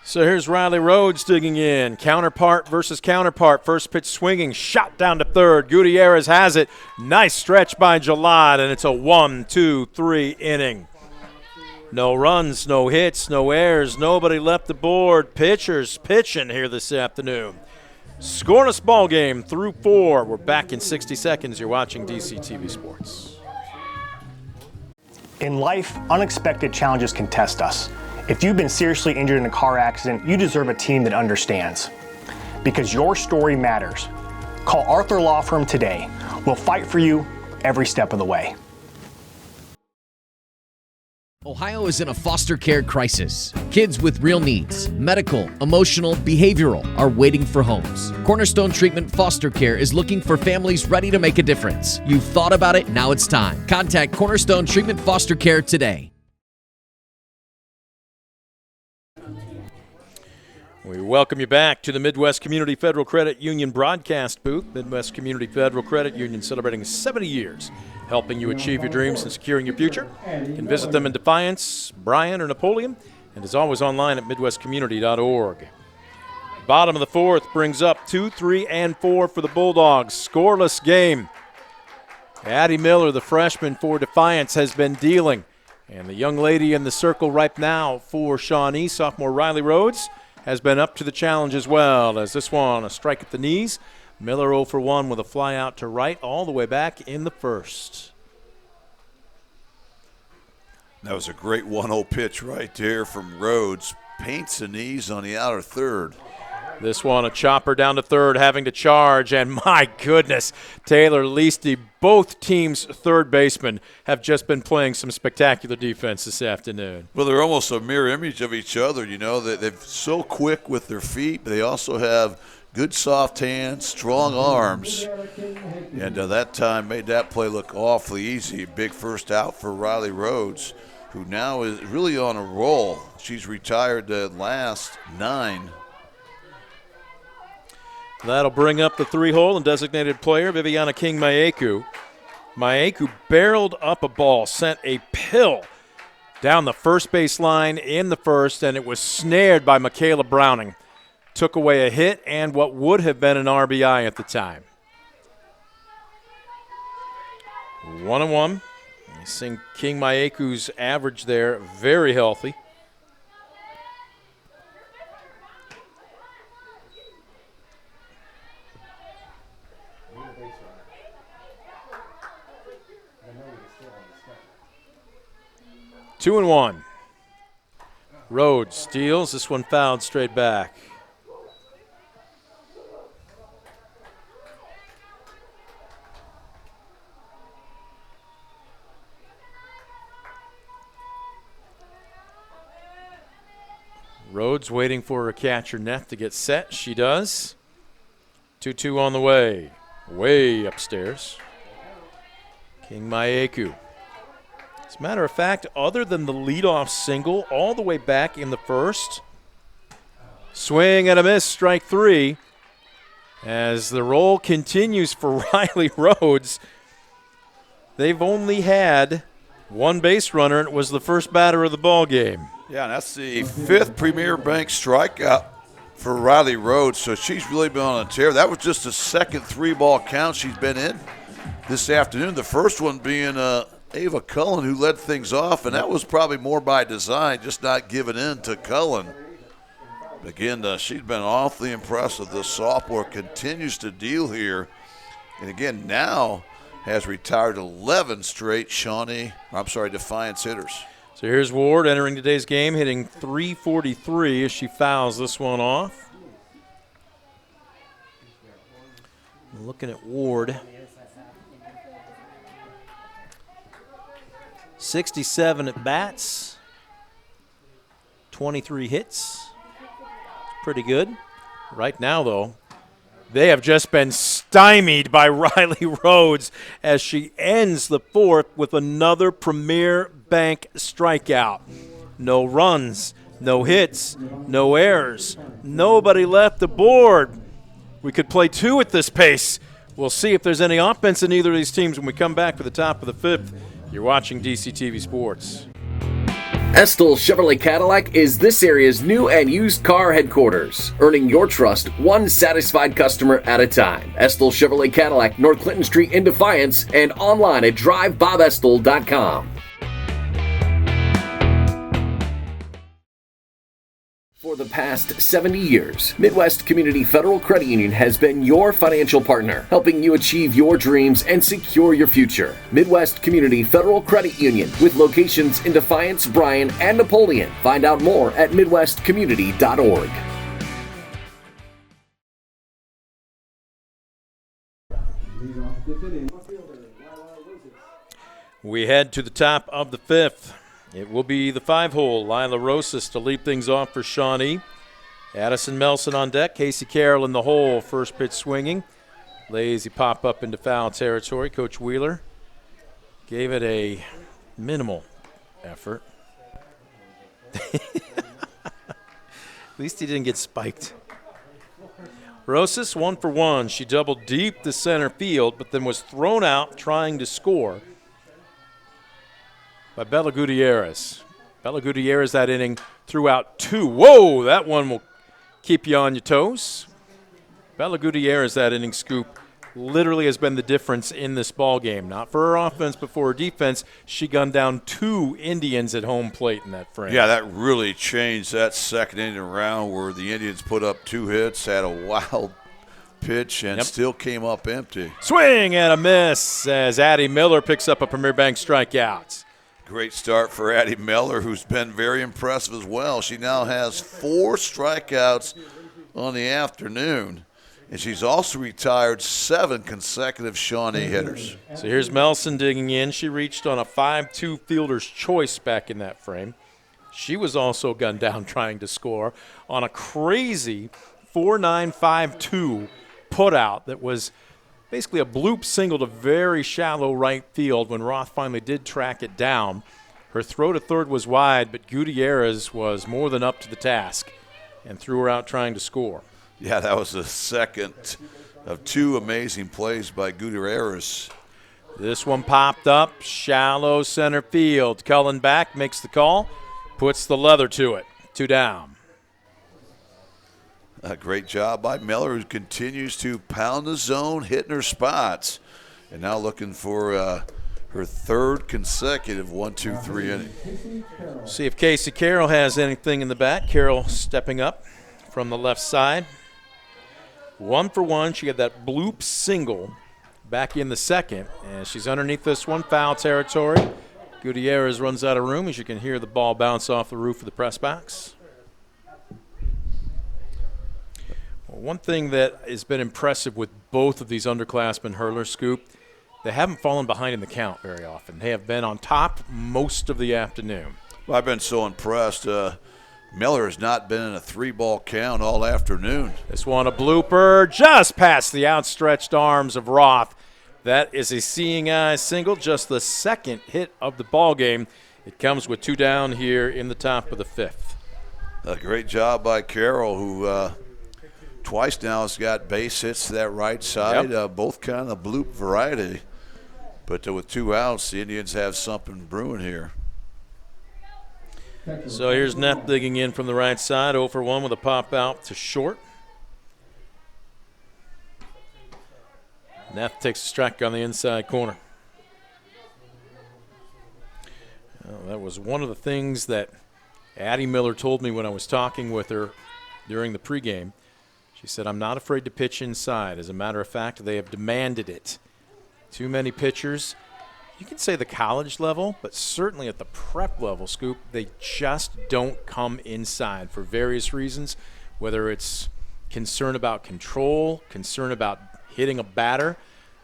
So here's Riley Rhodes digging in. Counterpart versus counterpart. First pitch swinging, shot down to third. Gutierrez has it. Nice stretch by Jalad, and it's a 1-2-3 inning. No runs, no hits, no errors. Nobody left the board. Pitchers pitching here this afternoon. Scoreless ball game through 4. We're back in 60 seconds. You're watching DCTV Sports. In life, unexpected challenges can test us. If you've been seriously injured in a car accident, you deserve a team that understands. Because your story matters. Call Arthur Law Firm today. We'll fight for you every step of the way. Ohio is in a foster care crisis. Kids with real needs, medical, emotional, behavioral, are waiting for homes. Cornerstone Treatment Foster Care is looking for families ready to make a difference. You've thought about it, now it's time. Contact Cornerstone Treatment Foster Care today. We welcome you back to the Midwest Community Federal Credit Union broadcast booth. Midwest Community Federal Credit Union celebrating 70 years, helping you achieve your dreams and securing your future. You can visit them in Defiance, Bryan, or Napoleon, and is always online at midwestcommunity.org. Bottom of the 4th brings up 2, 3, and 4 for the Bulldogs. Scoreless game. Addie Miller, the freshman for Defiance, has been dealing. And the young lady in the circle right now for Shawnee, sophomore Riley Rhodes, has been up to the challenge as well, as this one, a strike at the knees. Miller 0 for 1 with a fly out to right all the way back in the first. That was a great 1-0 pitch right there from Rhodes. Paints the knees on the outer third. This one, a chopper down to third, having to charge, and my goodness, Taylor Leasty, both teams' third basemen have just been playing some spectacular defense this afternoon. Well, they're almost a mirror image of each other, you know. They're so quick with their feet, but they also have good soft hands, strong arms, and that time made that play look awfully easy. Big first out for Riley Rhodes, who now is really on a roll. She's retired the last 9. That'll bring up the 3-hole and designated player, Viviana King-Maeku. Maeku barreled up a ball, sent a pill down the first base line in the first, and it was snared by Michaela Browning. Took away a hit and what would have been an RBI at the time. 1-1. You see King-Maeku's average there, very healthy. Two and one. Rhodes steals. This one fouled straight back. Rhodes waiting for her catcher Neff to get set. She does. 2-2 on the way. Way upstairs. King-Maeku. As a matter of fact, other than the leadoff single all the way back in the first, swing and a miss, strike 3. As the roll continues for Riley Rhodes, they've only had one base runner, and it was the first batter of the ball game. Yeah, and that's the 5th Premier Bank strikeout for Riley Rhodes, so she's really been on a tear. That was just the second 3-ball count she's been in this afternoon. The first one being Ava Cullen, who led things off, and that was probably more by design, just not giving in to Cullen. Again, she's been awfully impressive. The sophomore continues to deal here, and again now has retired 11 straight Defiance hitters. So here's Ward entering today's game, hitting .343 as she fouls this one off. Looking at Ward. 67 at bats, 23 hits. Pretty good. Right now, though, they have just been stymied by Riley Rhodes as she ends the 4th with another Premier Bank strikeout. No runs, no hits, no errors. Nobody left aboard. We could play 2 at this pace. We'll see if there's any offense in either of these teams when we come back for the top of the 5th. You're watching DCTV Sports. Estill Chevrolet Cadillac is this area's new and used car headquarters, earning your trust one satisfied customer at a time. Estill Chevrolet Cadillac, North Clinton Street in Defiance, and online at drivebobestill.com. For the past 70 years, Midwest Community Federal Credit Union has been your financial partner, helping you achieve your dreams and secure your future. Midwest Community Federal Credit Union, with locations in Defiance, Bryan, and Napoleon. Find out more at midwestcommunity.org. We head to the top of the 5th. It will be the 5-hole. Lila Rosas to lead things off for Shawnee. Addison Melson on deck. Casey Carroll in the hole. First pitch swinging. Lazy pop up into foul territory. Coach Wheeler gave it a minimal effort. At least he didn't get spiked. Rosas 1 for 1. She doubled deep to center field, but then was thrown out trying to score by Bella Gutierrez. Bella Gutierrez that inning threw out 2. Whoa, that one will keep you on your toes. Bella Gutierrez that inning scoop literally has been the difference in this ball game. Not for her offense, but for her defense. She gunned down 2 Indians at home plate in that frame. Yeah, that really changed that second inning round where the Indians put up 2 hits, had a wild pitch, and still came up empty. Swing and a miss as Addie Miller picks up a Premier Bank strikeout. Great start for Addie Miller, who's been very impressive as well. She now has 4 strikeouts on the afternoon. And she's also retired 7 consecutive Shawnee hitters. So here's Melson digging in. She reached on a 5-2 fielder's choice back in that frame. She was also gunned down trying to score on a crazy 4-9-5-2 putout that was basically a bloop single to very shallow right field when Roth finally did track it down. Her throw to third was wide, but Gutierrez was more than up to the task and threw her out trying to score. Yeah, that was the second of 2 amazing plays by Gutierrez. This one popped up, shallow center field. Cullen back, makes the call, puts the leather to it. 2 down. A great job by Miller, who continues to pound the zone, hitting her spots, and now looking for her 3rd consecutive 1-2-3 inning. See if Casey Carroll has anything in the bat. Carroll stepping up from the left side. 1 for 1. She had that bloop single back in the second, and she's underneath this one, foul territory. Gutierrez runs out of room as you can hear the ball bounce off the roof of the press box. Well, one thing that has been impressive with both of these underclassmen hurlers, Scoop, they haven't fallen behind in the count very often. They have been on top most of the afternoon. Well, I've been so impressed. Miller has not been in a 3-ball count all afternoon. This one a blooper just past the outstretched arms of Roth. That is a seeing eye single, just the 2nd hit of the ball game. It comes with 2 down here in the top of the 5th. A great job by Carroll, who twice now has got base hits to that right side, both kind of bloop variety. But with 2 outs, the Indians have something brewing here. So here's Neff digging in from the right side, 0 for 1 with a pop out to short. Neff takes a strike on the inside corner. Well, that was one of the things that Addie Miller told me when I was talking with her during the pregame. She said, I'm not afraid to pitch inside. As a matter of fact, they have demanded it. Too many pitchers. You can say the college level, but certainly at the prep level, Scoop, they just don't come inside for various reasons, whether it's concern about control, concern about hitting a batter.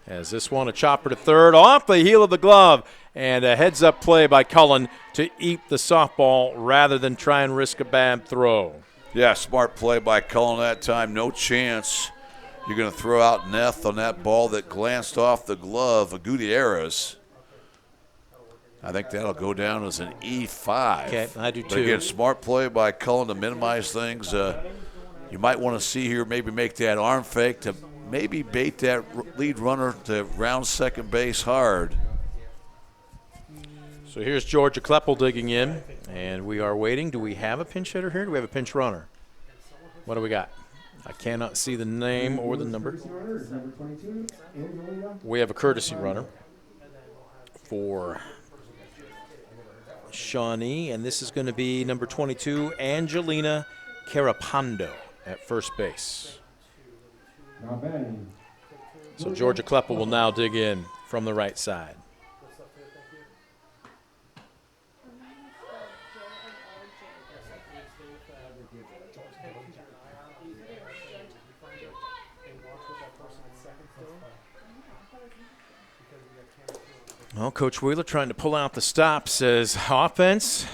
As this one, a chopper to third, off the heel of the glove, and a heads-up play by Cullen to eat the softball rather than try and risk a bad throw. Yeah, smart play by Cullen that time. No chance you're going to throw out Neff on that ball that glanced off the glove of Gutierrez. I think that'll go down as an E5. Okay, I do too. But again, smart play by Cullen to minimize things. You might want to see here maybe make that arm fake to maybe bait that lead runner to round second base hard. So here's Georgia Kleppel digging in, and we are waiting. Do we have a pinch hitter here? Do we have a pinch runner? What do we got? I cannot see the name or the number. We have a courtesy runner for Shawnee, and this is going to be number 22, Angelina Carapando at first base. So Georgia Kleppel will now dig in from the right side. Well, Coach Wheeler trying to pull out the stop says offense,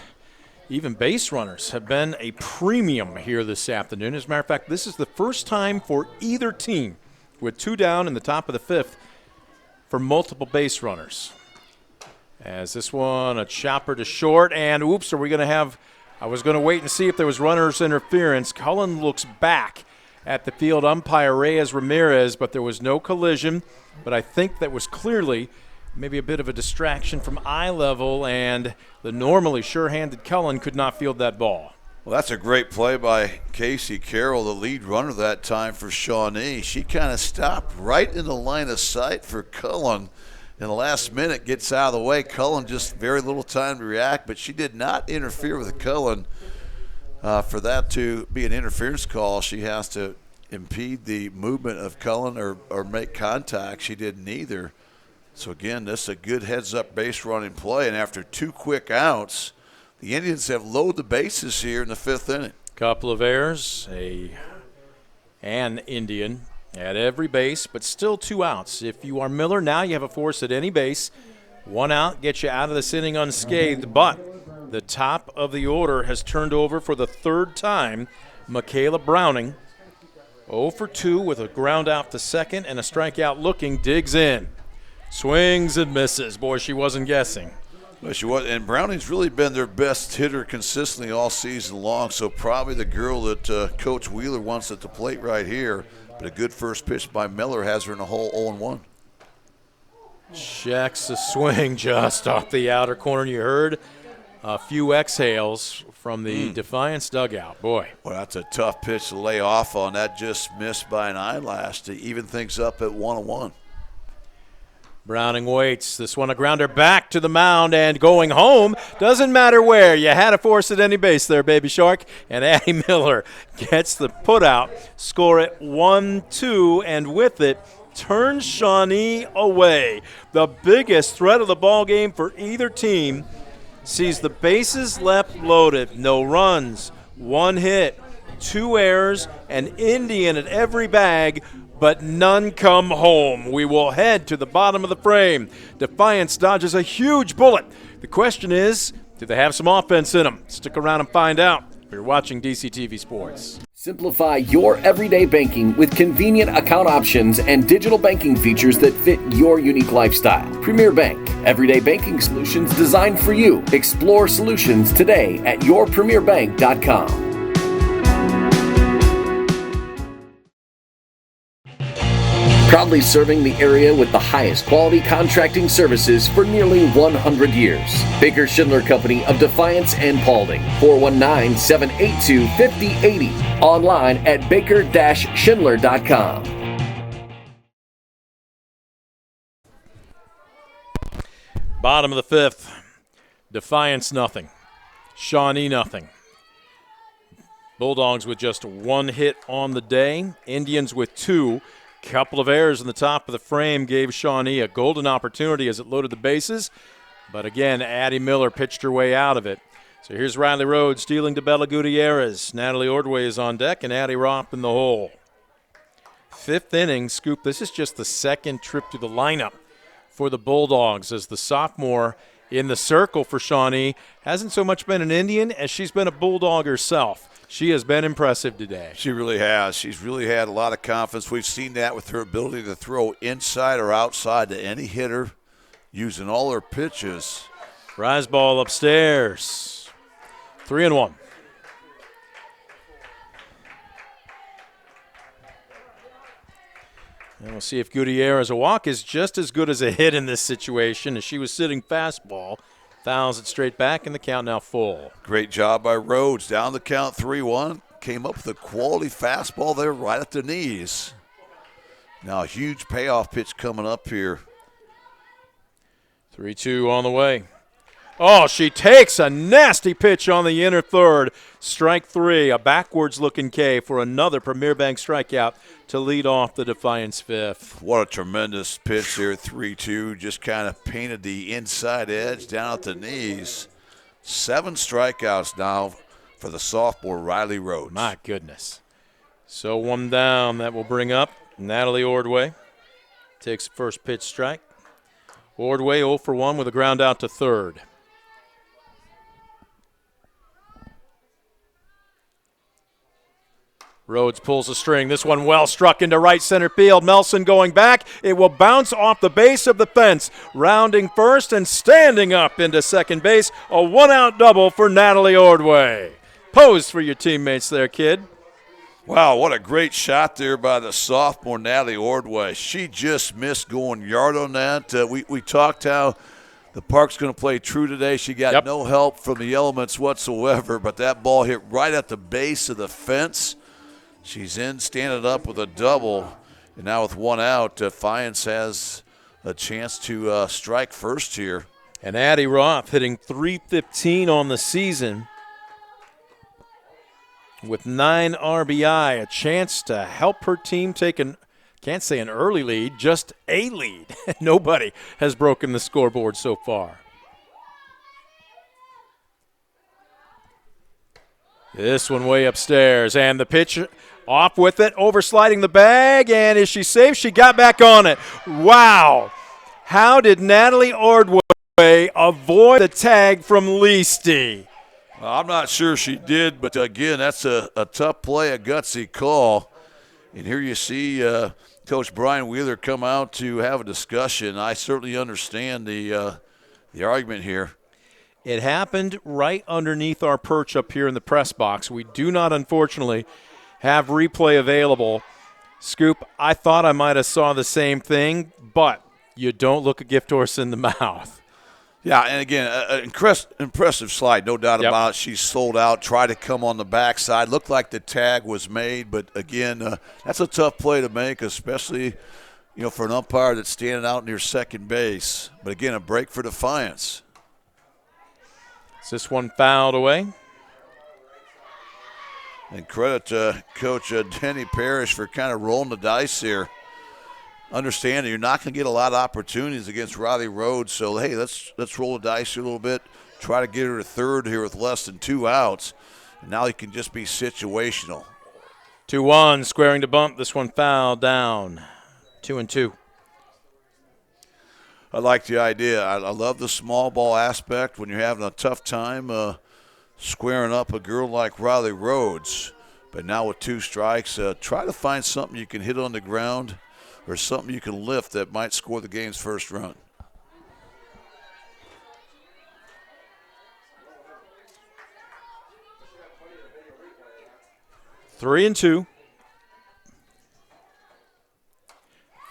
even base runners have been a premium here this afternoon. As a matter of fact, this is the first time for either team with 2 down in the top of the 5th for multiple base runners. As this one, a chopper to short, and oops, are we going to have – I was going to wait and see if there was runner's interference. Cullen looks back at the field umpire Reyes Ramirez, but there was no collision. But I think that was clearly – maybe a bit of a distraction from eye level, and the normally sure-handed Cullen could not field that ball. Well, that's a great play by Casey Carroll, the lead runner that time for Shawnee. She kind of stopped right in the line of sight for Cullen. In the last minute, gets out of the way. Cullen just very little time to react, but she did not interfere with Cullen. For that to be an interference call, she has to impede the movement of Cullen or make contact. She did neither. So, again, this is a good heads-up base running play. And after 2 quick outs, the Indians have loaded the bases here in the 5th inning. Couple of errors, a and Indian at every base, but still 2 outs. If you are Miller, now you have a force at any base. 1 out gets you out of this inning unscathed, but the top of the order has turned over for the 3rd time. Michaela Browning, 0 for 2 with a ground out to second and a strikeout looking, digs in. Swings and misses. Boy, she wasn't guessing. Well, she was, and Browning's really been their best hitter consistently all season long, so probably the girl that Coach Wheeler wants at the plate right here. But a good first pitch by Miller has her in a hole 0-1. Checks the swing just off the outer corner. You heard a few exhales from the Defiance dugout. Boy. Well, that's a tough pitch to lay off on. That just missed by an eyelash to even things up at 1-1. Browning waits. This one a grounder back to the mound and going home. Doesn't matter where. You had a force at any base there, Baby Shark. And Addie Miller gets the putout. Score it 1-2, and with it, turns Shawnee away. The biggest threat of the ball game for either team sees the bases left loaded. No runs, 1 hit, 2 errors, and Indian at every bag, but none come home. We will head to the bottom of the frame. Defiance dodges a huge bullet. The question is, do they have some offense in them? Stick around and find out. You're watching DCTV Sports. Simplify your everyday banking with convenient account options and digital banking features that fit your unique lifestyle. Premier Bank, everyday banking solutions designed for you. Explore solutions today at yourpremierbank.com. Proudly serving the area with the highest quality contracting services for nearly 100 years. Baker Schindler Company of Defiance and Paulding. 419-782-5080. Online at baker-schindler.com. Bottom of the 5th. Defiance nothing. Shawnee nothing. Bulldogs with just 1 hit on the day. Indians with 2. Couple of errors in the top of the frame gave Shawnee a golden opportunity as it loaded the bases. But again, Addie Miller pitched her way out of it. So here's Riley Rhodes stealing to Bella Gutierrez. Natalie Ordway is on deck and Addie Roth in the hole. 5th inning, Scoop. This is just the 2nd trip to the lineup for the Bulldogs as the sophomore in the circle for Shawnee hasn't so much been an Indian as she's been a Bulldog herself. She has been impressive today. She really has. She's really had a lot of confidence. We've seen that with her ability to throw inside or outside to any hitter using all her pitches. Rise ball upstairs. 3-1. And we'll see if Gutierrez a walk is just as good as a hit in this situation as she was sitting fastball. Fouls it straight back, and the count now full. Great job by Rhodes. Down the count 3-1. Came up with a quality fastball there right at the knees. Now a huge payoff pitch coming up here. 3-2 on the way. Oh, she takes a nasty pitch on the inner third. Strike 3, a backwards-looking K for another Premier Bank strikeout to lead off the Defiance 5th. What a tremendous pitch here, 3-2. Just kind of painted the inside edge down at the knees. 7 strikeouts now for the sophomore Riley Rhodes. My goodness. So 1 down. That will bring up Natalie Ordway. Takes the first pitch strike. Ordway 0 for 1 with a ground out to third. Rhodes pulls a string. This one well struck into right center field. Melson going back. It will bounce off the base of the fence. Rounding first and standing up into second base. A 1-out double for Natalie Ordway. Pose for your teammates there, kid. Wow, what a great shot there by the sophomore Natalie Ordway. She just missed going yard on that. We talked how the park's going to play true today. She got no help from the elements whatsoever, but that ball hit right at the base of the fence. She's in, standing up with a double, and now with 1 out, Defiance has a chance to strike first here. And Addie Roth hitting .315 on the season with 9 RBI, a chance to help her team take can't say an early lead, just a lead. Nobody has broken the scoreboard so far. This one way upstairs, and the pitch Off with it, oversliding the bag, and is she safe? She got back on it. Wow. How did Natalie Ordway avoid the tag from Leasty? Well, I'm not sure she did, but again, that's a tough play, a gutsy call. And here you see Coach Brian Wheeler come out to have a discussion. I certainly understand the argument here. It happened right underneath our perch up here in the press box. We do not, unfortunately, have replay available. Scoop, I thought I might have saw the same thing, but you don't look a gift horse in the mouth. Yeah, and again, an impressive slide, no doubt about it. She's sold out, tried to come on the backside. Looked like the tag was made, but again, that's a tough play to make, especially for an umpire that's standing out near second base. But again, a break for Defiance. Is this one fouled away? And credit to Coach Denny Parrish for kind of rolling the dice here. Understanding you're not going to get a lot of opportunities against Riley Rhodes, so hey, let's roll the dice here a little bit. Try to get her to third here with less than 2 outs. And now you can just be situational. 2-1, squaring to bump. This one fouled down. 2-2. I like the idea. I love the small ball aspect when you're having a tough time squaring up a girl like Riley Rhodes. But now with 2 strikes, try to find something you can hit on the ground or something you can lift that might score the game's first run. Three and 2.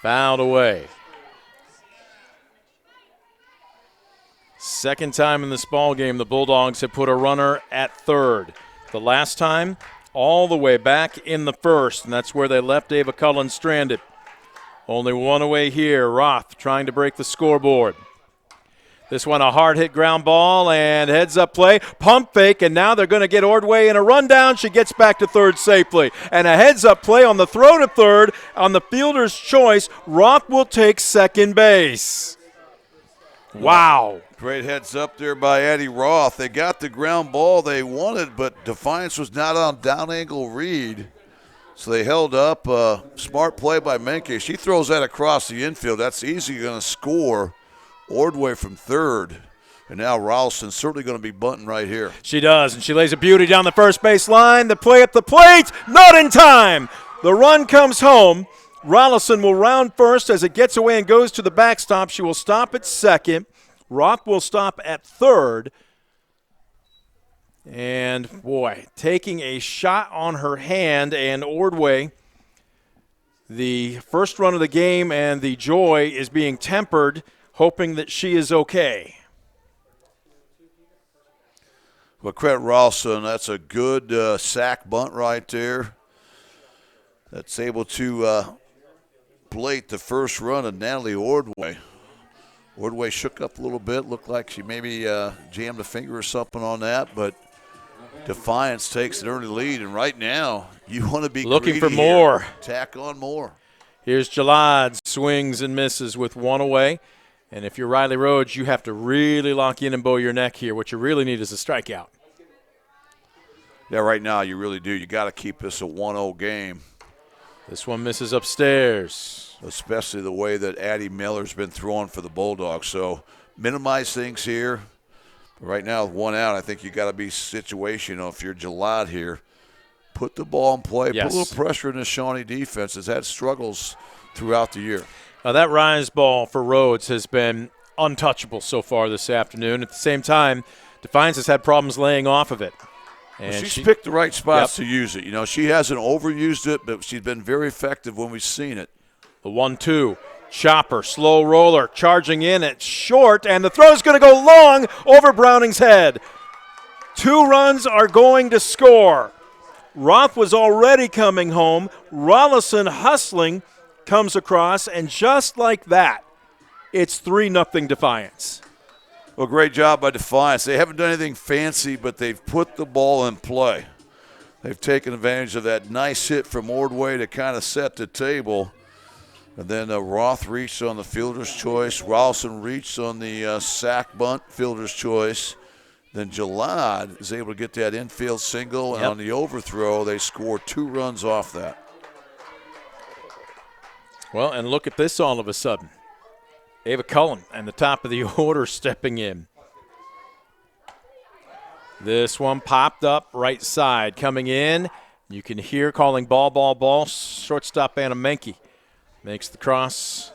Fouled away. Second time in this ball game, the Bulldogs have put a runner at third. The last time, all the way back in the first, and that's where they left Ava Cullen stranded. Only one away here. Roth trying to break the scoreboard. This one a hard hit ground ball and heads up play. Pump fake, and now they're going to get Ordway in a rundown. She gets back to third safely. And a heads up play on the throw to third on the fielder's choice. Roth will take second base. Wow. Great heads up there by Addie Roth. They got the ground ball they wanted, but Defiance was not on down angle read. So they held up. Smart play by Menke. She throws that across the infield. That's easy going to score. Ordway from third. And now Rolston's certainly going to be bunting right here. She does, and she lays a beauty down the first base line. The play at the plate, not in time. The run comes home. Rollison will round first as it gets away and goes to the backstop. She will stop at second. Roth will stop at third. And, boy, taking a shot on her hand, and Ordway, the first run of the game, and the joy is being tempered, hoping that she is okay. Well, credit Rolston. That's a good sack bunt right there. That's able to plate the first run of Natalie Ordway. Ordway shook up a little bit. Looked like she maybe jammed a finger or something on that, but Defiance takes an early lead, and right now you want to be looking for greedy more. Here. Tack on more. Here's Jalad, swings and misses with one away. And if you're Riley Rhodes, you have to really lock in and bow your neck here. What you really need is a strikeout. Yeah, right now you really do. You got to keep this a 1-0 game. This one misses upstairs. Especially the way that Addie Miller's been throwing for the Bulldogs. So minimize things here. Right now with 1 out, I think you got to be situational. If you're Jalad here, put the ball in play. Yes. Put a little pressure in the Shawnee defense. Has had struggles throughout the year. Now that rise ball for Rhodes has been untouchable so far this afternoon. At the same time, Defiance has had problems laying off of it. And well, she's picked the right spots to use it. You know, she hasn't overused it, but she's been very effective when we've seen it. The 1-2. Chopper, slow roller, charging in at short, and the throw's going to go long over Browning's head. 2 runs are going to score. Roth was already coming home. Rollison hustling comes across, and just like that, it's 3-0 Defiance. Well, great job by Defiance. They haven't done anything fancy, but they've put the ball in play. They've taken advantage of that nice hit from Ordway to kind of set the table. And then Roth reached on the fielder's choice. Rollison reached on the sack bunt, fielder's choice. Then Jalad is able to get that infield single, and on the overthrow, they score 2 runs off that. Well, and look at this all of a sudden. Ava Cullen and the top of the order stepping in. This one popped up right side. Coming in, you can hear calling ball, ball, ball. Shortstop Anna Menke makes the cross.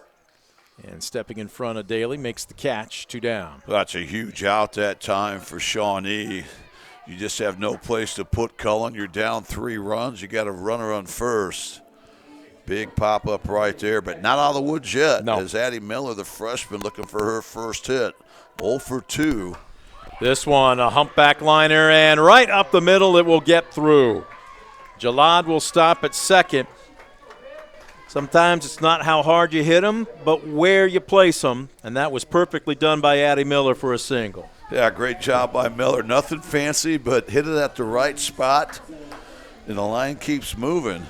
And stepping in front of Daly makes the catch, 2 down. That's a huge out that time for Shawnee. You just have no place to put Cullen. You're down 3 runs. You got a runner on first. Big pop-up right there, but not out of the woods yet. No. As Addie Miller, the freshman, looking for her first hit. 0 for 2. This one, a humpback liner, and right up the middle it will get through. Jalad will stop at second. Sometimes it's not how hard you hit them, but where you place them, and that was perfectly done by Addie Miller for a single. Yeah, great job by Miller. Nothing fancy, but hit it at the right spot, and the line keeps moving.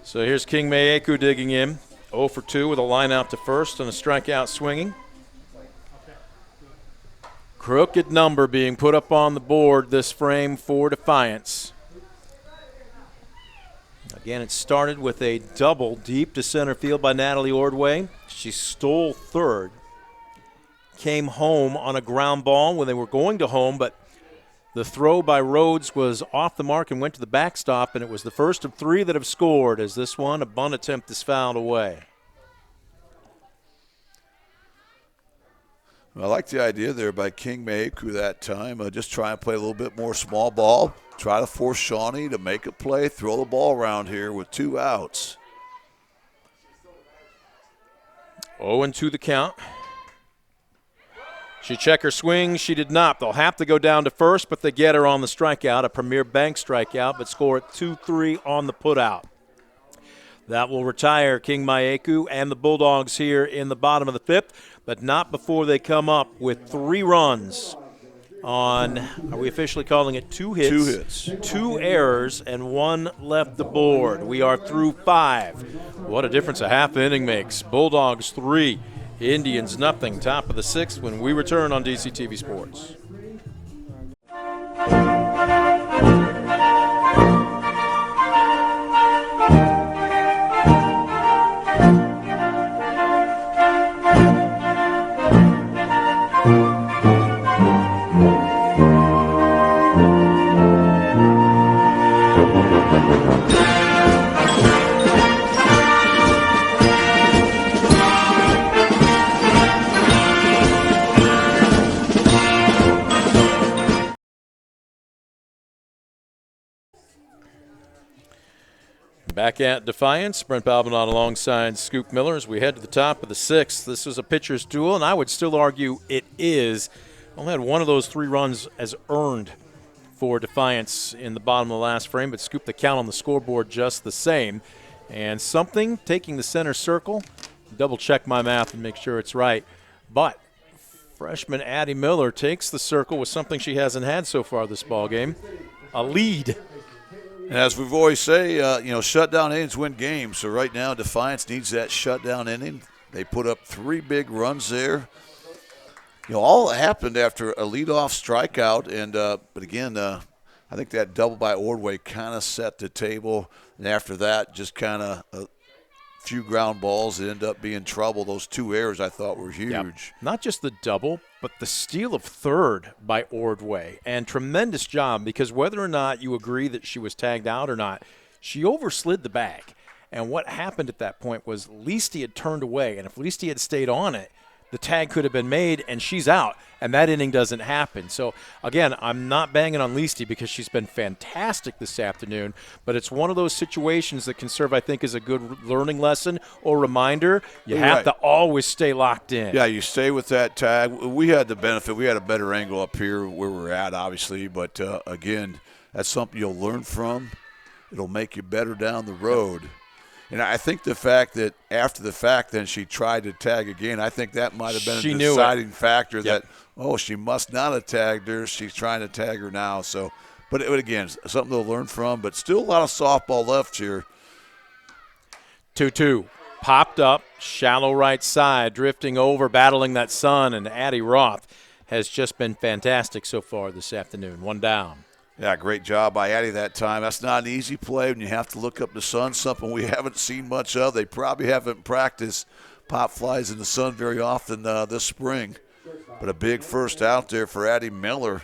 So here's King Maeku digging in. 0 for 2 with a line out to first and a strikeout swinging. Crooked number being put up on the board this frame for Defiance. Again, it started with a double deep to center field by Natalie Ordway. She stole third. Came home on a ground ball when they were going to home, but the throw by Rhodes was off the mark and went to the backstop, and it was the first of 3 that have scored as this one, a bunt attempt, is fouled away. I like the idea there by King Maeku that time. Just try and play a little bit more small ball. Try to force Shawnee to make a play, throw the ball around here with 2 outs. 0-2 the count. She checked her swing. She did not. They'll have to go down to first, but they get her on the strikeout, a Premier Bank strikeout, but score at 2-3 on the putout. That will retire King Maeku and the Bulldogs here in the bottom of the 5th, but not before they come up with 3 runs on, are we officially calling it 2 hits? 2 hits. 2 errors, and 1 left the board. We are through 5. What a difference a half inning makes. Bulldogs 3, Indians nothing. Top of the 6th when we return on DCTV Sports. Back at Defiance, Brent Balbinot alongside Scoop Miller as we head to the top of the 6th. This is a pitcher's duel, and I would still argue it is. Only had 1 of those 3 runs as earned for Defiance in the bottom of the last frame, but Scoop the count on the scoreboard just the same. And something taking the center circle, double check my math and make sure it's right. But freshman Addie Miller takes the circle with something she hasn't had so far this ballgame, a lead. And as we've always say, shutdown innings win games. So right now, Defiance needs that shutdown inning. They put up 3 big runs there. All that happened after a leadoff strikeout. And but again, I think that double by Ordway kind of set the table. And after that, just kind of a few ground balls that end up being trouble. Those 2 errors I thought were huge. Yep. Not just the double, but the steal of third by Ordway. And tremendous job, because whether or not you agree that she was tagged out or not, she overslid the bag. And what happened at that point was Leasty had turned away, and if Leasty had stayed on it, the tag could have been made, and she's out, and that inning doesn't happen. So, again, I'm not banging on Leasty because she's been fantastic this afternoon, but it's one of those situations that can serve, I think, as a good learning lesson or reminder. You have to always stay locked in. Yeah, you stay with that tag. We had the benefit. We had a better angle up here where we're at, obviously, but, again, that's something you'll learn from. It'll make you better down the road. And I think the fact that after the fact then she tried to tag again, I think that might have been a deciding factor that, she must not have tagged her. She's trying to tag her now. So, but again, something to learn from. But still a lot of softball left here. 2-2. popped up, shallow right side, drifting over, battling that sun, and Addie Roth has just been fantastic so far this afternoon. One down. Yeah, great job by Addie that time. That's not an easy play when you have to look up the sun, something we haven't seen much of. They probably haven't practiced pop flies in the sun very often this spring. But a big first out there for Addie Miller,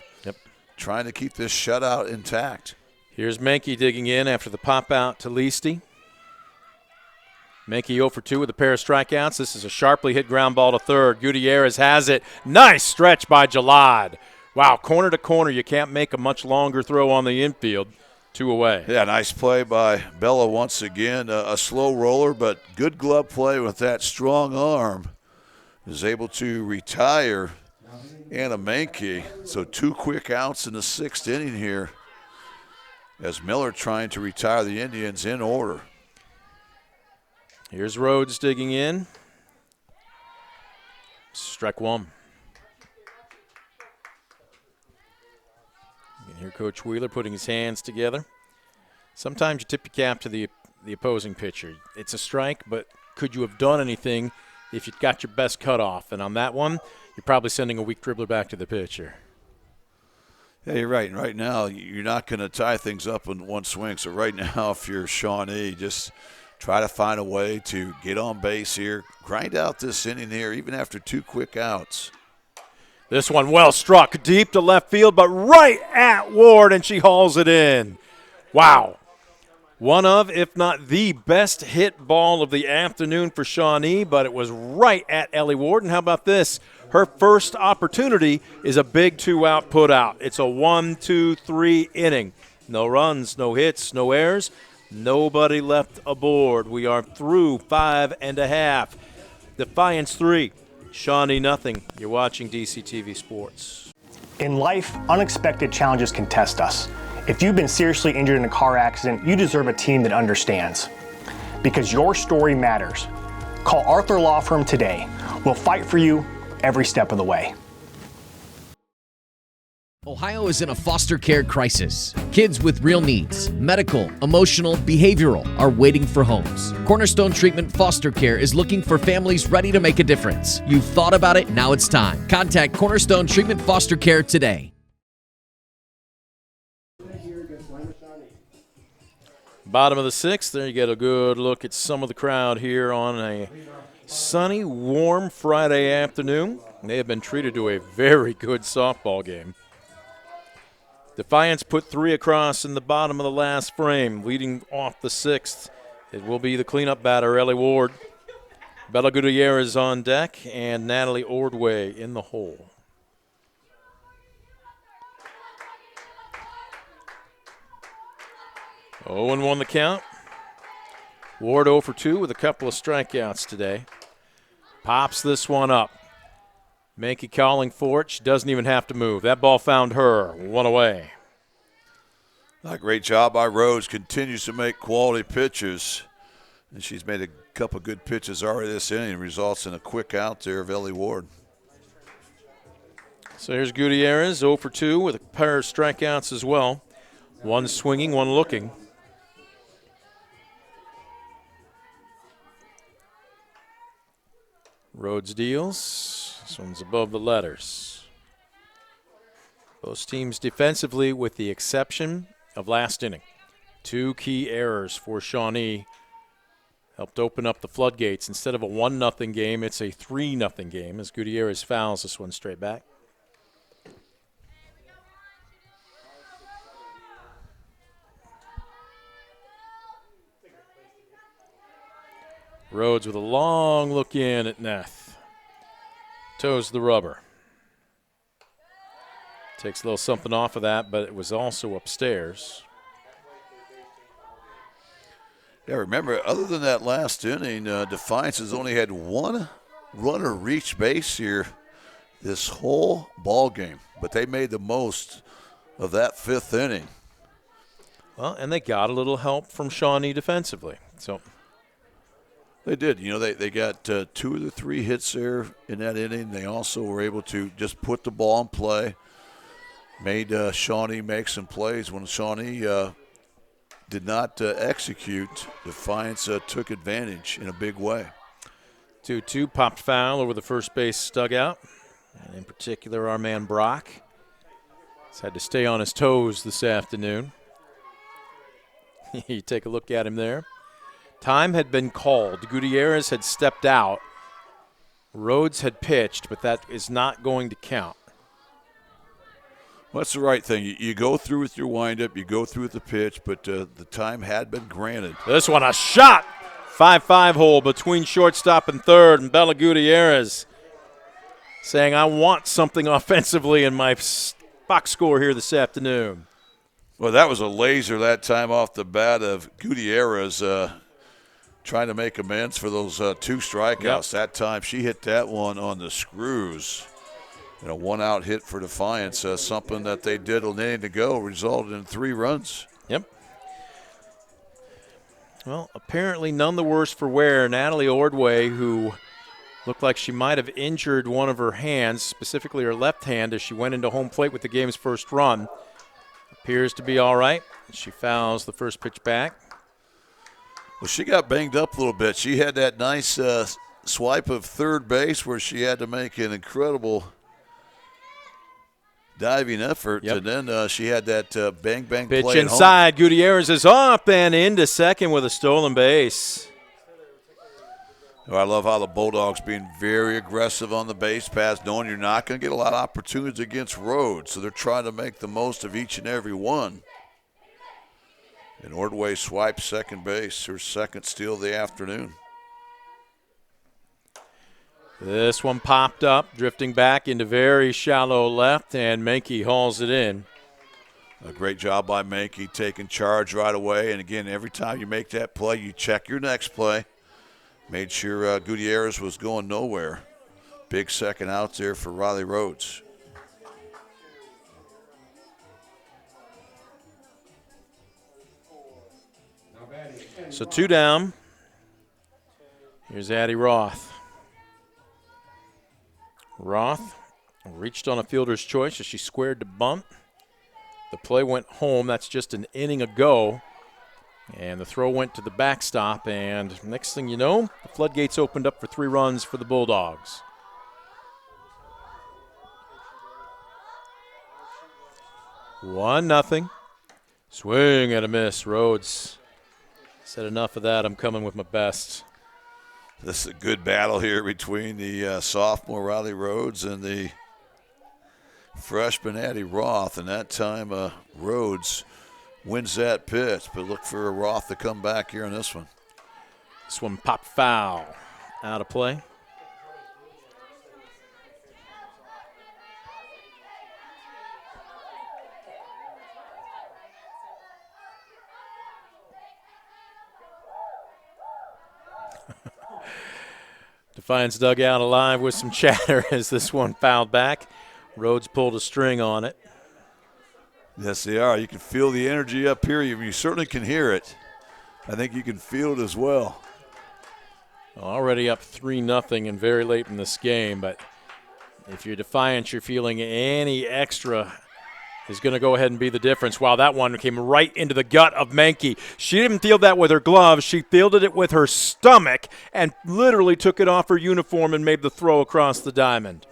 trying to keep this shutout intact. Here's Menke digging in after the pop out to Leasty. Menke 0 for 2 with a pair of strikeouts. This is a sharply hit ground ball to third. Gutierrez has it. Nice stretch by Jalad. Wow, corner to corner. You can't make a much longer throw on the infield. 2 away. Yeah, nice play by Bella once again. A slow roller, but good glove play with that strong arm. Is able to retire Anna Menke. So 2 quick outs in the 6th inning here as Miller trying to retire the Indians in order. Here's Rhodes digging in. Strike 1. You can hear Coach Wheeler putting his hands together. Sometimes you tip your cap to the opposing pitcher. It's a strike, but could you have done anything if you got your best cutoff? And on that one, you're probably sending a weak dribbler back to the pitcher. Yeah, you're right. Right now, you're not going to tie things up in one swing. So right now, if you're Shawnee, just try to find a way to get on base here, grind out this inning here, even after 2 quick outs. This one well struck deep to left field, but right at Ward, and she hauls it in. Wow. One of, if not the best hit ball of the afternoon for Shawnee, but it was right at Ellie Ward. And how about this? Her first opportunity is a big 2-out put out. It's a 1-2-3 inning. No runs, no hits, no errors. Nobody left aboard. We are through 5 1/2. Defiance 3, Shawnee nothing. You're watching DCTV Sports. In life, unexpected challenges can test us. If you've been seriously injured in a car accident, you deserve a team that understands. Because your story matters. Call Arthur Law Firm today. We'll fight for you every step of the way. Ohio is in a foster care crisis. Kids with real needs, medical, emotional, behavioral, are waiting for homes. Cornerstone Treatment Foster Care is looking for families ready to make a difference. You've thought about it, now it's time. Contact Cornerstone Treatment Foster Care today. Bottom of the 6th, there you get a good look at some of the crowd here on a sunny, warm Friday afternoon. They have been treated to a very good softball game. Defiance put 3 across in the bottom of the last frame. Leading off the 6th, it will be the cleanup batter, Ellie Ward. Bella Gutierrez on deck, and Natalie Ordway in the hole. Oh, and 1 the count. Ward 0 for 2 with a couple of strikeouts today. Pops this one up. Menke calling for it. She doesn't even have to move. That ball found her. 1 away. A great job by Rose. Continues to make quality pitches. And she's made a couple good pitches already this inning. Results in a quick out there of Ellie Ward. So here's Gutierrez, 0 for 2 with a pair of strikeouts as well. 1 swinging, 1 looking. Rhodes deals. This one's above the letters. Both teams defensively with the exception of last inning. 2 key errors for Shawnee helped open up the floodgates. Instead of a 1-0 game, it's a 3-0 game as Gutierrez fouls this one straight back. Rhodes with a long look in at Neth. Toes the rubber. Takes a little something off of that, but it was also upstairs. Yeah, remember, other than that last inning, Defiance has only had 1 runner reach base here this whole ball game. But they made the most of that 5th inning. Well, and they got a little help from Shawnee defensively. So they did. You know, they got 2 of the 3 hits there in that inning. They also were able to just put the ball in play. Made Shawnee make some plays when Shawnee did not execute. Defiance took advantage in a big way. 2-2 popped foul over the first base dugout. And in particular, our man Brock has had to stay on his toes this afternoon. You take a look at him there. Time had been called. Gutierrez had stepped out. Rhodes had pitched, but that is not going to count. Well, that's the right thing. You go through with your windup, you go through with the pitch, but the time had been granted. This one, a shot. 5-5 hole between shortstop and third, and Bella Gutierrez saying, I want something offensively in my box score here this afternoon. Well, that was a laser that time off the bat of Gutierrez trying to make amends for those 2 strikeouts. Yep. That time she hit that one on the screws. A 1-out hit for Defiance, something that they did an inning to go, resulted in 3 runs. Yep. Well, apparently none the worse for wear. Natalie Ordway, who looked like she might have injured one of her hands, specifically her left hand, as she went into home plate with the game's first run, appears to be all right. She fouls the first pitch back. Well, she got banged up a little bit. She had that nice swipe of third base where she had to make an incredible diving effort, and then she had that bang pitch play inside. Gutierrez is off and into second with a stolen base. Oh, I love how the Bulldogs being very aggressive on the base pass, knowing you're not going to get a lot of opportunities against Rhodes, so they're trying to make the most of each and every one. And Ordway swipes second base, her second steal of the afternoon. This one popped up, drifting back into very shallow left, and Menke hauls it in. A great job by Menke, taking charge right away. And again, every time you make that play, you check your next play. Made sure Gutierrez was going nowhere. Big second out there for Riley Rhodes. So 2 down. Here's Addie Roth. Roth reached on a fielder's choice as she squared to bunt. The play went home. That's just an inning ago. And the throw went to the backstop. And next thing you know, the floodgates opened up for 3 runs for the Bulldogs. One nothing. Swing and a miss. Rhodes said enough of that. I'm coming with my best. This is a good battle here between the sophomore Riley Rhodes and the freshman Addie Roth. And that time Rhodes wins that pitch. But look for Roth to come back here on this one. This one popped foul. Out of play. Defiance dugout alive with some chatter as this one fouled back. Rhodes pulled a string on it. Yes, they are. You can feel the energy up here. You certainly can hear it. I think you can feel it as well. Already up 3-0 and very late in this game, but if you're Defiance, you're feeling any extra is going to go ahead and be the difference. Wow, that one came right into the gut of Menke. She didn't field that with her gloves. She fielded it with her stomach and literally took it off her uniform and made the throw across the diamond.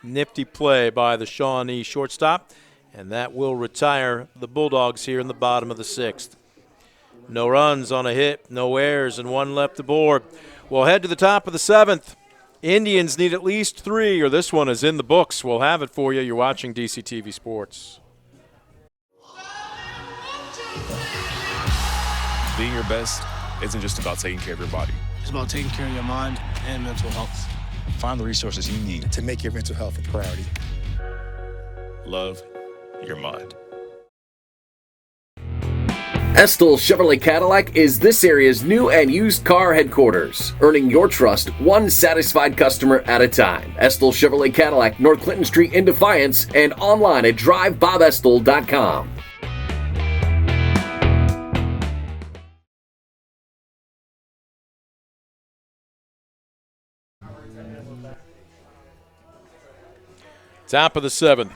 Nifty play by the Shawnee shortstop, and that will retire the Bulldogs here in the bottom of the 6th. No runs on a hit, no errors, and 1 left aboard. We'll head to the top of the 7th. Indians need at least 3, or this one is in the books. We'll have it for you. You're watching DCTV Sports. Being your best isn't just about taking care of your body. It's about taking care of your mind and mental health. Find the resources you need to make your mental health a priority. Love your mind. Estill Chevrolet Cadillac is this area's new and used car headquarters, earning your trust one satisfied customer at a time. Estill Chevrolet Cadillac, North Clinton Street in Defiance, and online at drivebobestill.com. Top of the 7th.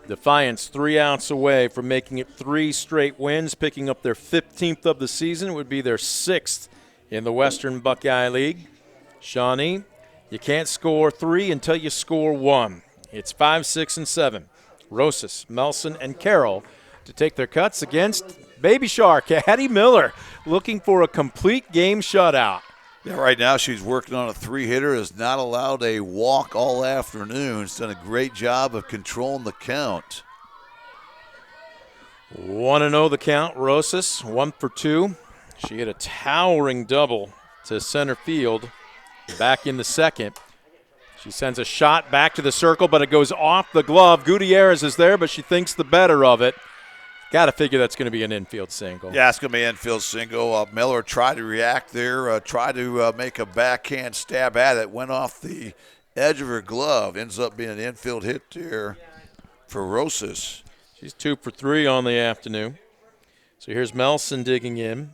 Defiance 3 outs away from making it 3 straight wins, picking up their 15th of the season. It would be their 6th in the Western Buckeye League. Shawnee, you can't score 3 until you score 1. It's 5, 6, and 7. Rosas, Melson, and Carroll to take their cuts against Baby Shark, Addie Miller, looking for a complete game shutout. Yeah, right now she's working on a 3-hitter, has not allowed a walk all afternoon. She's done a great job of controlling the count. 1-0 the count. Rosas, 1 for 2. She hit a towering double to center field back in the second. She sends a shot back to the circle, but it goes off the glove. Gutierrez is there, but she thinks the better of it. Got to figure that's going to be an infield single. Yeah, it's going to be an infield single. Miller tried to react there, tried to make a backhand stab at it. Went off the edge of her glove. Ends up being an infield hit there for Rosas. She's 2 for 3 on the afternoon. So here's Melson digging in.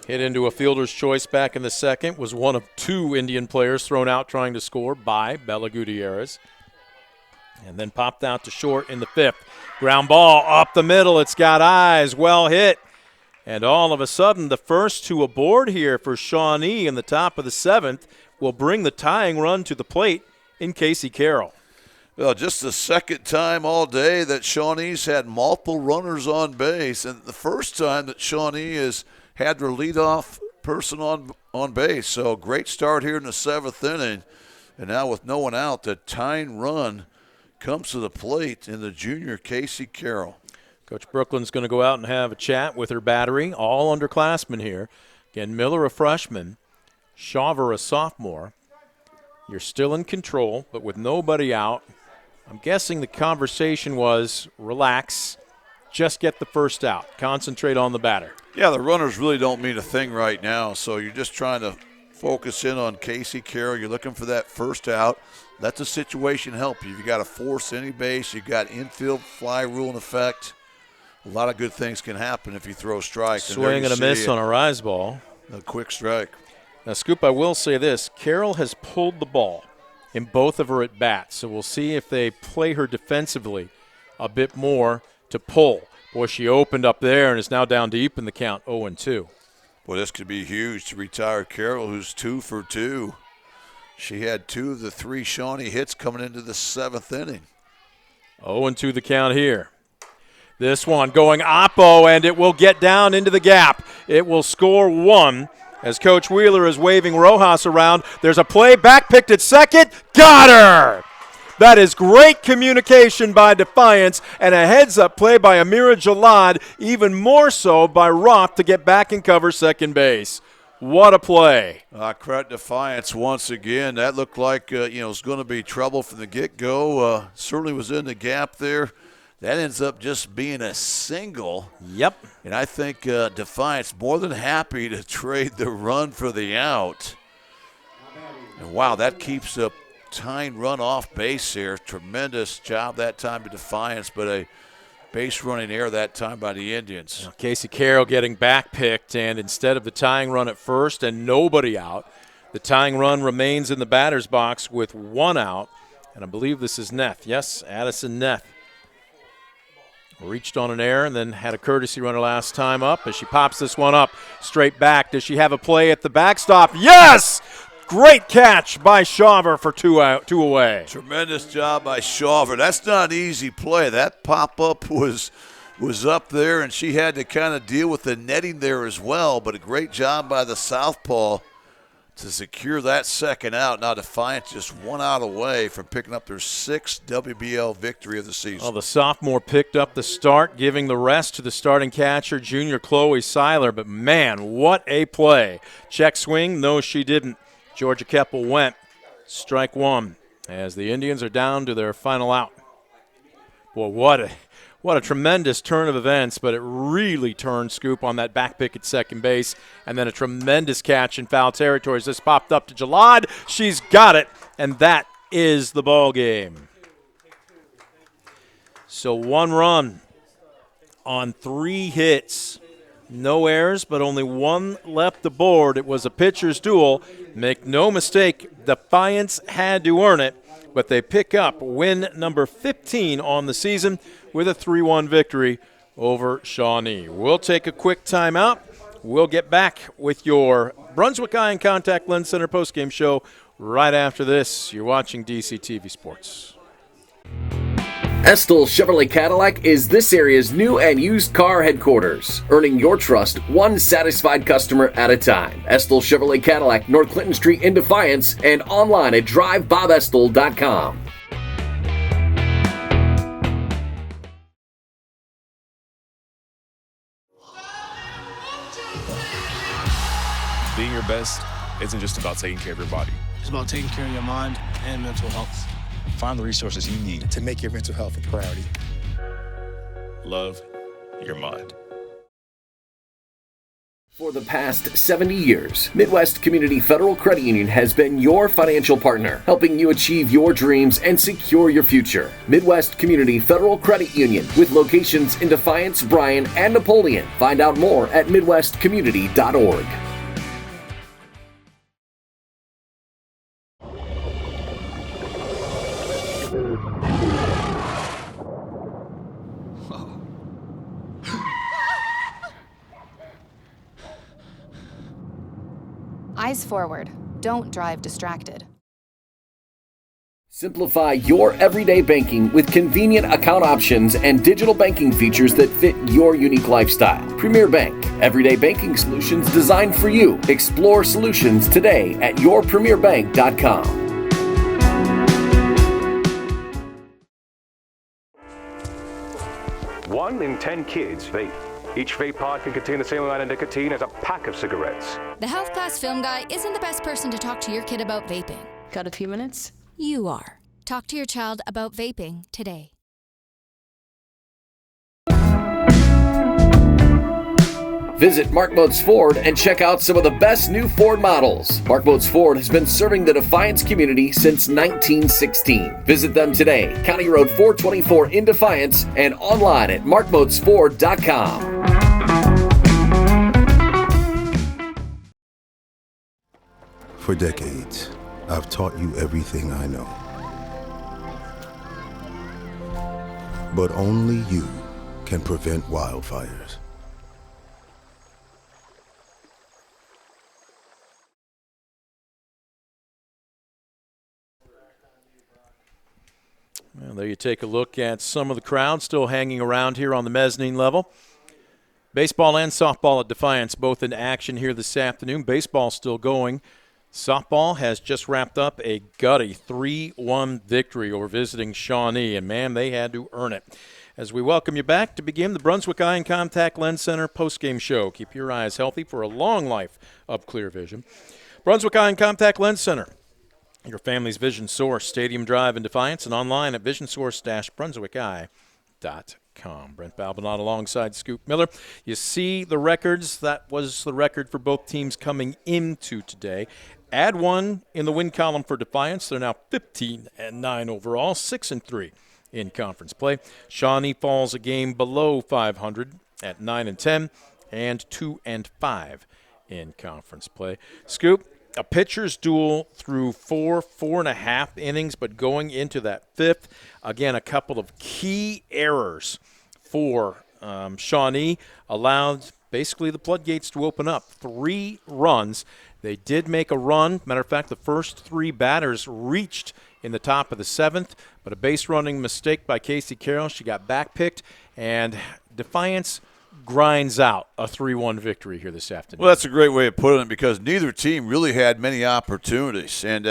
Hit into a fielder's choice back in the second. Was one of 2 Indian players thrown out trying to score by Bella Gutierrez. And then popped out to short in the 5th. Ground ball up the middle. It's got eyes. Well hit. And all of a sudden, the first 2 aboard here for Shawnee in the top of the 7th will bring the tying run to the plate in Casey Carroll. Well, just the second time all day that Shawnee's had multiple runners on base. And the first time that Shawnee has had their leadoff person on base. So great start here in the 7th inning. And now with no one out, the tying run comes to the plate in the junior Casey Carroll. Coach Brooklyn's going to go out and have a chat with her battery, all underclassmen here. Again, Miller a freshman, Shaver a sophomore. You're still in control, but with nobody out, I'm guessing the conversation was relax, just get the first out, concentrate on the batter. Yeah, the runners really don't mean a thing right now, so you're just trying to focus in on Casey Carroll. You're looking for that first out. Let the situation help you. You've got to force any base. You've got infield fly rule in effect. A lot of good things can happen if you throw strikes. Swing and a miss on a rise ball. A quick strike. Now, Scoop, I will say this. Carroll has pulled the ball in both of her at-bats, so we'll see if they play her defensively a bit more to pull. Boy, she opened up there and is now down deep in the count, 0-2. Well, this could be huge to retire Carroll, who's 2 for 2. She had 2 of the 3 Shawnee hits coming into the 7th inning. 0-2 the count here. This one going oppo, and it will get down into the gap. It will score 1 as Coach Wheeler is waving Rojas around. There's a play, back picked at second. Got her! That is great communication by Defiance and a heads-up play by Amira Jalad, even more so by Roth to get back and cover second base. What a play. Credit Defiance once again. That looked like it was going to be trouble from the get-go. Certainly was in the gap there. That ends up just being a single. Yep. And I think Defiance more than happy to trade the run for the out. And wow, that keeps a tying run off base here. Tremendous job that time to Defiance, but a base running error that time by the Indians. Casey Carroll getting back picked, and instead of the tying run at first and nobody out, the tying run remains in the batter's box with 1 out. And I believe this is Neff. Yes, Addison Neff. Reached on an error and then had a courtesy runner last time up as she pops this one up straight back. Does she have a play at the backstop? Yes! Great catch by Shaver for 2 away. Tremendous job by Shaver. That's not an easy play. That pop-up was up there, and she had to kind of deal with the netting there as well. But a great job by the southpaw to secure that second out. Now Defiance just 1 out away from picking up their 6th WBL victory of the season. Well, the sophomore picked up the start, giving the rest to the starting catcher, junior Chloe Seiler. But, man, what a play. Check swing. No, she didn't. Georgia Keppel went. Strike 1 as the Indians are down to their final out. Boy, what a tremendous turn of events, but it really turned Scoop on that back pick at second base, and then a tremendous catch in foul territory as this popped up to Jalad. She's got it, and that is the ball game. So 1 run on 3 hits. No errors, but only 1 left aboard. It was a pitcher's duel. Make no mistake, Defiance had to earn it. but they pick up win number 15 on the season with a 3-1 victory over Shawnee. We'll take a quick timeout. We'll get back with your Brunswick Eye and Contact Lens Center postgame show right after this. You're watching DCTV Sports. Estill Chevrolet Cadillac is this area's new and used car headquarters, earning your trust one satisfied customer at a time. Estill Chevrolet Cadillac, North Clinton Street in Defiance, and online at drivebobestill.com. Being your best isn't just about taking care of your body. It's about taking care of your mind and mental health. Find the resources you need to make your mental health a priority. Love your mind. For the past 70 years, Midwest Community Federal Credit Union has been your financial partner, helping you achieve your dreams and secure your future. Midwest Community Federal Credit Union, with locations in Defiance, Bryan, and Napoleon. Find out more at midwestcommunity.org. Eyes forward. Don't drive distracted. Simplify your everyday banking with convenient account options and digital banking features that fit your unique lifestyle. Premier Bank, everyday banking solutions designed for you. Explore solutions today at yourpremierbank.com. One in 10 kids vape. Each vape pod can contain the same amount of nicotine as a pack of cigarettes. The health class film guy isn't the best person to talk to your kid about vaping. Got a few minutes? You are. Talk to your child about vaping today. Visit Mark Moats Ford and check out some of the best new Ford models. Mark Moats Ford has been serving the Defiance community since 1916. Visit them today, County Road 424 in Defiance, and online at markmoatsford.com. For decades, I've taught you everything I know. But only you can prevent wildfires. Well, there you take a look at some of the crowd still hanging around here on the mezzanine level. Baseball and softball at Defiance both in action here this afternoon. Baseball still going. Softball has just wrapped up a gutty 3-1 victory over visiting Shawnee, and man, they had to earn it. As we welcome you back to begin the Brunswick Eye and Contact Lens Center postgame show. Keep your eyes healthy for a long life of clear vision. Brunswick Eye and Contact Lens Center, your family's vision source. Stadium Drive in Defiance and online at visionsource-brunswickeye.com. Brent Balbinot alongside Scoop Miller. You see the records. That was the record for both teams coming into today. Add one in the win column for Defiance. They're now 15-9 overall, 6-3 in conference play. Shawnee falls a game below 500 at 9-10 and 2-5 in conference play. Scoop, a pitcher's duel through 4.5 innings, but going into that fifth, again, a couple of key errors for Shawnee allowed basically the floodgates to open up. 3 runs. They did make a run. Matter of fact, the first 3 batters reached in the top of the 7th, but a base running mistake by Casey Carroll. She got backpicked, and Defiance grinds out a 3-1 victory here this afternoon. Well, that's a great way of putting it because neither team really had many opportunities. And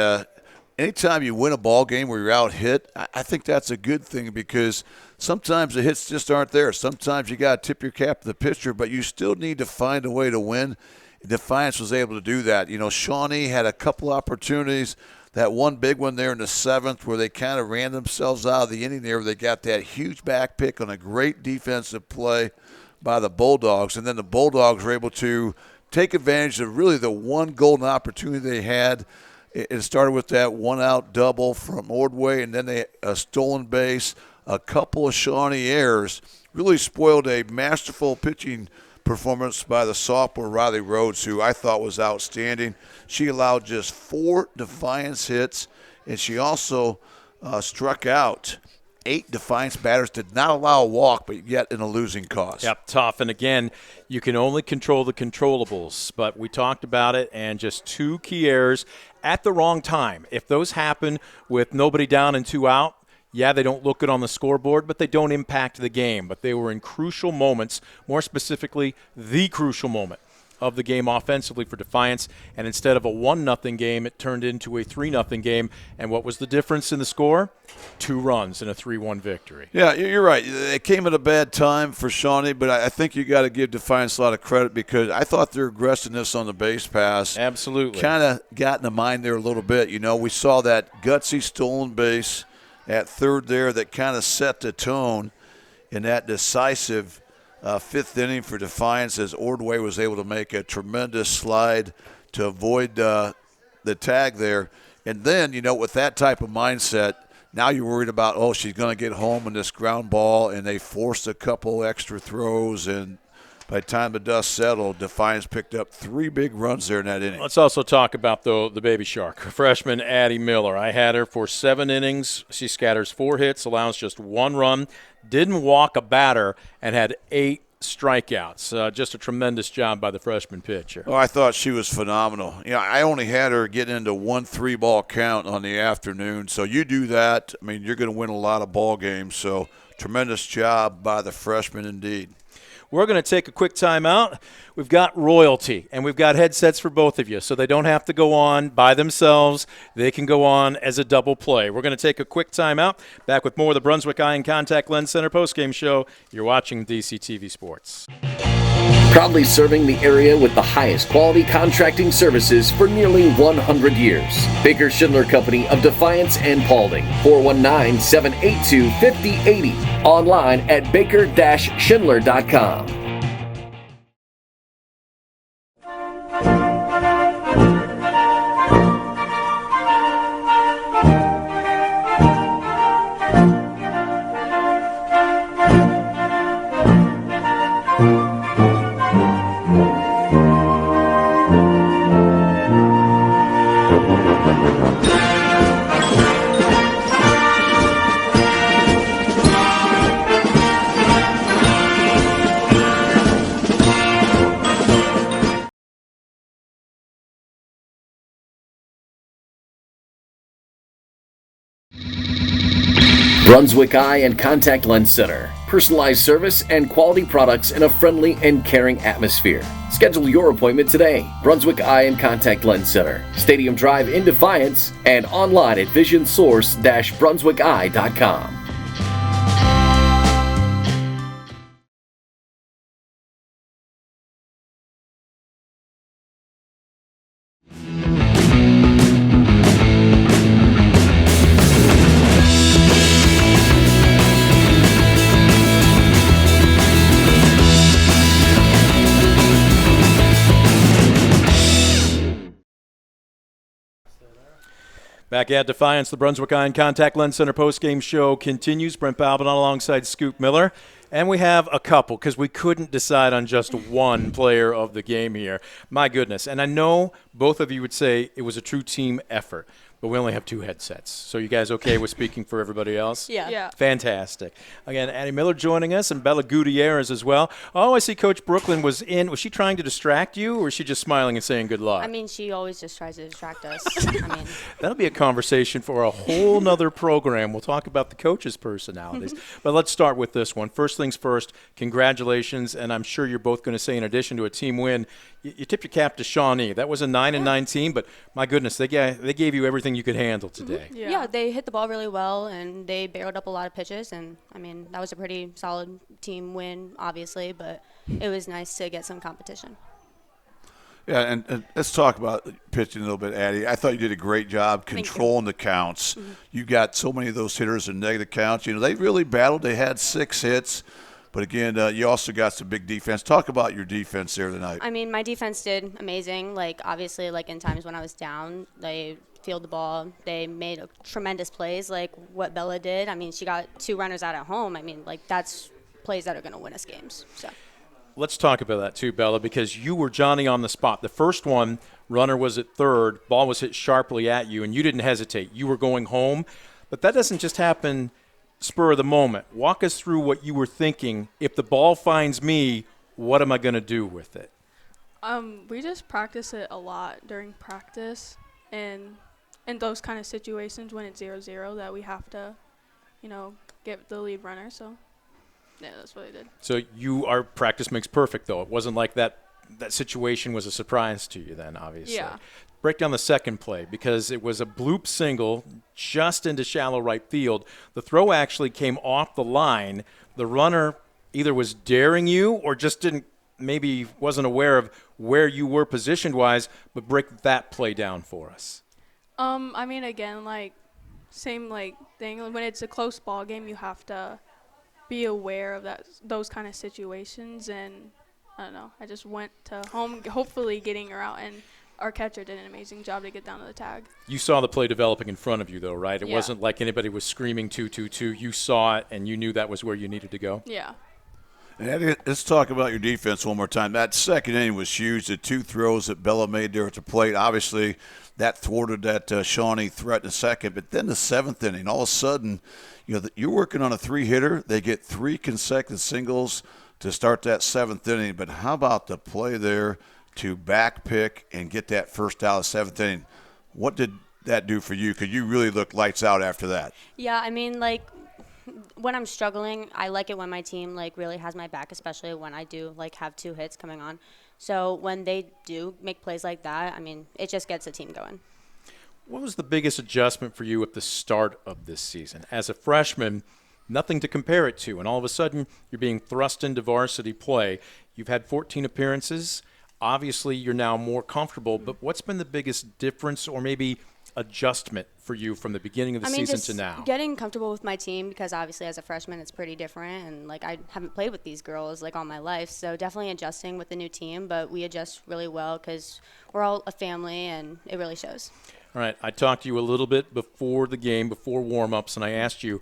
anytime you win a ball game where you're out hit, I think that's a good thing because sometimes the hits just aren't there. Sometimes you got to tip your cap to the pitcher, but you still need to find a way to win. Defiance was able to do that. You know, Shawnee had a couple opportunities. That one big one there in the 7th where they kind of ran themselves out of the inning there where they got that huge back pick on a great defensive play by the Bulldogs. And then the Bulldogs were able to take advantage of really the one golden opportunity they had. It started with that one-out double from Ordway, and then a stolen base, a couple of Shawnee errors. Really spoiled a masterful pitching performance by the sophomore Riley Rhodes, who I thought was outstanding. She allowed just 4 Defiance hits, and she also struck out 8 Defiance batters, did not allow a walk, but yet in a losing cause. Yep, tough. And again, you can only control the controllables. But we talked about it, and just 2 key errors at the wrong time. If those happen with nobody down and 2 out, yeah, they don't look good on the scoreboard, but they don't impact the game. But they were in crucial moments, more specifically, the crucial moment of the game offensively for Defiance. And instead of a 1-0 game, it turned into a 3-0 game. And what was the difference in the score? 2 runs in a 3-1 victory. Yeah, you're right. It came at a bad time for Shawnee, but I think you got to give Defiance a lot of credit because I thought their aggressiveness on the base pass absolutely kind of got in the mind there a little bit. You know, we saw that gutsy stolen base at third there that kind of set the tone in that decisive 5th inning for Defiance as Ordway was able to make a tremendous slide to avoid the tag there. And then, you know, with that type of mindset, now you're worried about, oh, she's going to get home in this ground ball, and they forced a couple extra throws, and by the time the dust settled, Defiance picked up 3 big runs there in that inning. Let's also talk about, though, the baby shark, freshman Addie Miller. I had her for 7 innings. She scatters 4 hits, allows just 1 run, didn't walk a batter, and had 8 strikeouts. Just a tremendous job by the freshman pitcher. Oh, I thought she was phenomenal. You know, I only had her get into 1 3-ball count on the afternoon. So you do that, I mean, you're going to win a lot of ball games. So tremendous job by the freshman indeed. We're going to take a quick timeout. We've got royalty, and we've got headsets for both of you, so they don't have to go on by themselves. They can go on as a double play. We're going to take a quick timeout. Back with more of the Brunswick Eye and Contact Lens Center postgame show. You're watching DCTV Sports. Proudly serving the area with the highest quality contracting services for nearly 100 years. Baker Schindler Company of Defiance and Paulding. 419-782-5080. Online at baker-schindler.com. Brunswick Eye and Contact Lens Center. Personalized service and quality products in a friendly and caring atmosphere. Schedule your appointment today. Brunswick Eye and Contact Lens Center. Stadium Drive in Defiance and online at visionsource-brunswickeye.com. Back at Defiance, the Brunswick Eye and Contact Lens Center postgame show continues. Brent Balbin alongside Scoop Miller. And we have a couple because we couldn't decide on just one player of the game here. My goodness. And I know both of you would say it was a true team effort, but we only have 2 headsets. So you guys okay with speaking for everybody else? Yeah. Fantastic. Again, Addie Miller joining us and Bella Gutierrez as well. Oh, I see Coach Brooklyn was in. Was she trying to distract you, or was she just smiling and saying good luck? I mean, she always just tries to distract us. That'll be a conversation for a whole nother program. We'll talk about the coaches' personalities. But let's start with this one. First things first, congratulations. And I'm sure you're both going to say, in addition to a team win, you tipped your cap to Shawnee. That was a 9-9 team, but my goodness, they gave you everything you could handle today. Yeah, they hit the ball really well, and they barreled up a lot of pitches. And, I mean, that was a pretty solid team win, obviously, but it was nice to get some competition. Yeah, and let's talk about pitching a little bit, Addie. I thought you did a great job controlling the counts. You got so many of those hitters in negative counts. You know, they really battled. They had 6 hits. But, again, you also got some big defense. Talk about your defense there tonight. I mean, my defense did amazing. Like, obviously, like, in times when I was down, they fielded the ball. They made tremendous plays like what Bella did. I mean, she got 2 runners out at home. I mean, like, that's plays that are going to win us games. So. Let's talk about that too, Bella, because you were Johnny on the spot. The first one, runner was at third, ball was hit sharply at you, and you didn't hesitate. You were going home. But that doesn't just happen spur of the moment. Walk us through what you were thinking. If the ball finds me, what am I going to do with it? We just practice it a lot during practice, and in those kind of situations when it's 0-0 that we have to, get the lead runner. So, yeah, that's what I did. So our practice makes perfect, though. It wasn't like that situation was a surprise to you then, obviously. Yeah. Break down the second play, because it was a bloop single just into shallow right field. The throw actually came off the line. The runner either was daring you or just maybe wasn't aware of where you were positioned-wise, but break that play down for us. Again, same thing. When it's a close ball game, you have to be aware of those kind of situations. And I don't know. I just went to home, hopefully getting her out, and our catcher did an amazing job to get down to the tag. You saw the play developing in front of you, though, right? It Yeah. wasn't like anybody was screaming 2-2-2. You saw it, and you knew that was where you needed to go? Yeah. And let's talk about your defense one more time. That second inning was huge. The 2 throws that Bella made there at the plate, obviously that thwarted that Shawnee threat in the second. But then the 7th inning, all of a sudden, you're working on a 3-hitter. They get 3 consecutive singles to start that 7th inning. But how about the play there to back pick and get that first out of the 7th inning? What did that do for you? Because you really looked lights out after that. Yeah, when I'm struggling, I like it when my team really has my back, especially when I do have 2 hits coming on. So when they do make plays like that, it just gets the team going. What was the biggest adjustment for you at the start of this season? As a freshman, nothing to compare it to, and all of a sudden you're being thrust into varsity play. You've had 14 appearances. Obviously, you're now more comfortable, but what's been the biggest difference or maybe adjustment for you from the beginning of the season to now? Getting comfortable with my team, because obviously as a freshman it's pretty different, and I haven't played with these girls all my life, so definitely adjusting with the new team, but we adjust really well because we're all a family and it really shows. All right, I talked to you a little bit before the game, before warm-ups, and I asked you,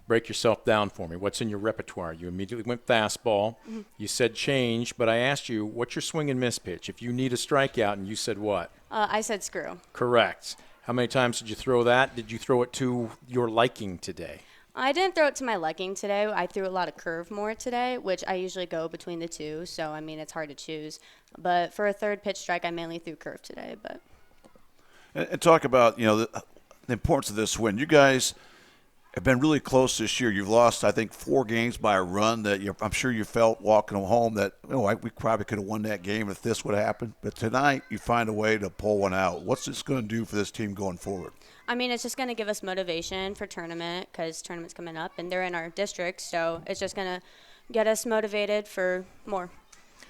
break yourself down for me. What's in your repertoire? You immediately went fastball. Mm-hmm. You said change, but I asked you, what's your swing and miss pitch? If you need a strikeout, and you said what? I said screw. Correct. How many times did you throw that? Did you throw it to your liking today? I didn't throw it to my liking today. I threw a lot of curve more today, which I usually go between the two, so, it's hard to choose. But for a third pitch strike, I mainly threw curve today. But And talk about, the importance of this win. You guys have been really close this year. You've lost, I think, 4 games by a run that I'm sure you felt walking home that, we probably could have won that game if this would have happened. But tonight you find a way to pull one out. What's this going to do for this team going forward? It's just going to give us motivation for tournament, because tournament's coming up and they're in our district. So it's just going to get us motivated for more.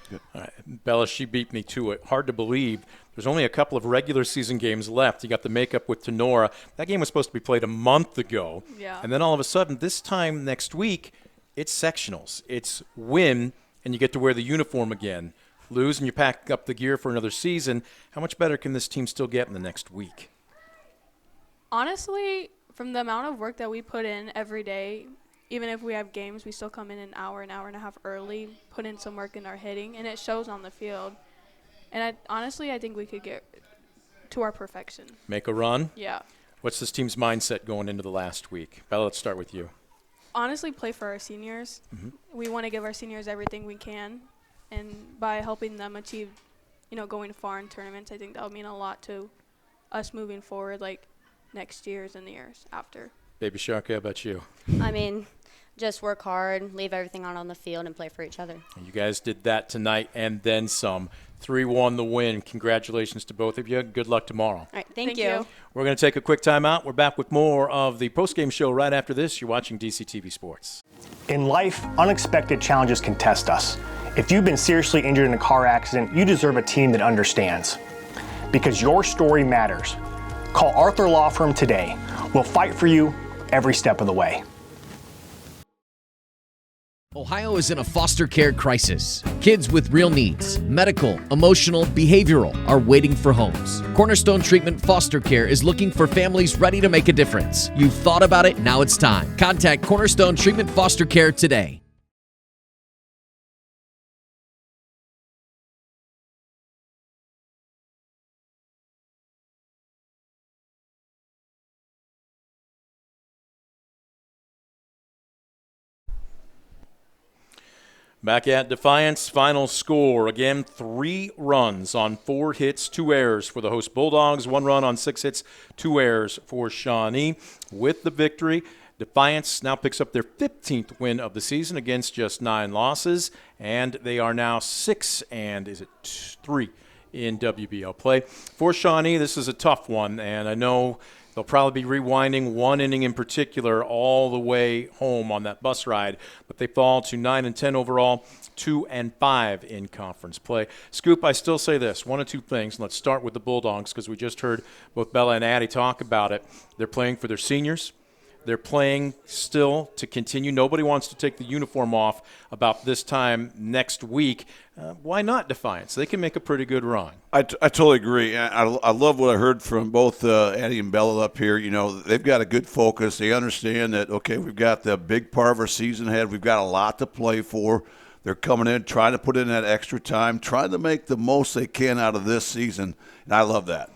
Good. All right. Bella, she beat me to it. Hard to believe. There's only a couple of regular season games left. You got the makeup with Tenora. That game was supposed to be played a month ago. Yeah. And then all of a sudden, this time next week, it's sectionals. It's win, and you get to wear the uniform again. Lose, and you pack up the gear for another season. How much better can this team still get in the next week? Honestly, from the amount of work that we put in every day, even if we have games, we still come in an hour and a half early, put in some work in our hitting, and it shows on the field. And I think we could get to our perfection. Make a run? Yeah. What's this team's mindset going into the last week? Bella, let's start with you. Honestly, play for our seniors. Mm-hmm. We want to give our seniors everything we can. And by helping them achieve, going far in tournaments, I think that would mean a lot to us moving forward, next year's and the years after. Baby Shark, how about you? Just work hard, leave everything out on the field, and play for each other. You guys did that tonight and then some. 3-1 the win. Congratulations to both of you. Good luck tomorrow. All right, thank you. We're going to take a quick timeout. We're back with more of the postgame show right after this. You're watching DCTV Sports. In life, unexpected challenges can test us. If you've been seriously injured in a car accident, you deserve a team that understands. Because your story matters. Call Arthur Law Firm today. We'll fight for you every step of the way. Ohio is in a foster care crisis. Kids with real needs, medical, emotional, behavioral, are waiting for homes. Cornerstone Treatment Foster Care is looking for families ready to make a difference. You've thought about it, now it's time. Contact Cornerstone Treatment Foster Care today. Back at Defiance, final score. Again, 3 runs on 4 hits, 2 errors for the host Bulldogs, 1 run on 6 hits, 2 errors for Shawnee. With the victory, Defiance now picks up their 15th win of the season against just 9 losses, and they are now 6 and 3 in WBL play. For Shawnee, this is a tough one, and I know they'll probably be rewinding one inning in particular all the way home on that bus ride, but they fall to 9-10 overall, 2-5 in conference play. Scoop, I still say this, 1 or 2 things. Let's start with the Bulldogs because we just heard both Bella and Addie talk about it. They're playing for their seniors. They're playing still to continue. Nobody wants to take the uniform off about this time next week. Why not Defiance? They can make a pretty good run. I totally agree. I love what I heard from both Addie and Bella up here. You know, they've got a good focus. They understand that, okay, we've got the big part of our season ahead. We've got a lot to play for. They're coming in, trying to put in that extra time, trying to make the most they can out of this season, and I love that.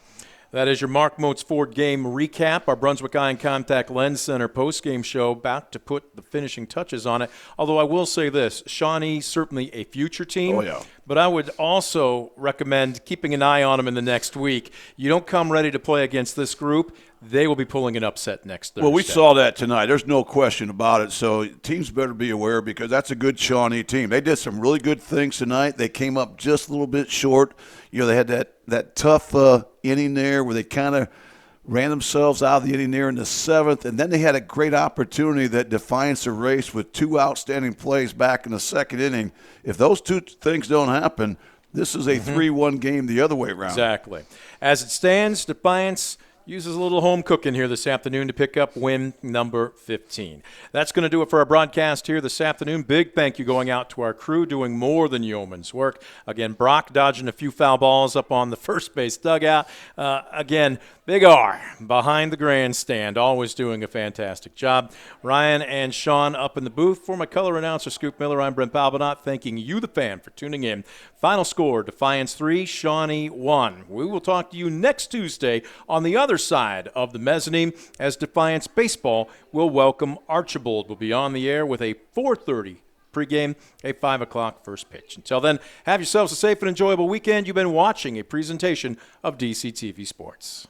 That is your Mark Moats Ford game recap. Our Brunswick Eye and Contact Lens Center postgame show about to put the finishing touches on it. Although I will say this, Shawnee certainly a future team. Oh, yeah. But I would also recommend keeping an eye on them in the next week. You don't come ready to play against this group, they will be pulling an upset next Thursday. Well, we saw that tonight. There's no question about it. So teams better be aware because that's a good Shawnee team. They did some really good things tonight. They came up just a little bit short. You know, they had that tough inning there where they kind of ran themselves out of the inning there in the 7th, and then they had a great opportunity that Defiance erased with 2 outstanding plays back in the 2nd inning. If those 2 things don't happen, this is a 3-1 game the other way around. Exactly. As it stands, Defiance uses a little home cooking here this afternoon to pick up win number 15. That's going to do it for our broadcast here this afternoon. Big thank you going out to our crew doing more than yeoman's work. Again, Brock dodging a few foul balls up on the first base dugout. Again, Big R behind the grandstand, always doing a fantastic job. Ryan and Sean up in the booth. For my color announcer, Scoop Miller, I'm Brent Palbinot, thanking you, the fan, for tuning in. Final score, Defiance 3, Shawnee 1. We will talk to you next Tuesday on the other side of the mezzanine as Defiance Baseball will welcome Archibald. We'll be on the air with a 4:30 pregame, a 5 o'clock first pitch. Until then, have yourselves a safe and enjoyable weekend. You've been watching a presentation of DCTV Sports.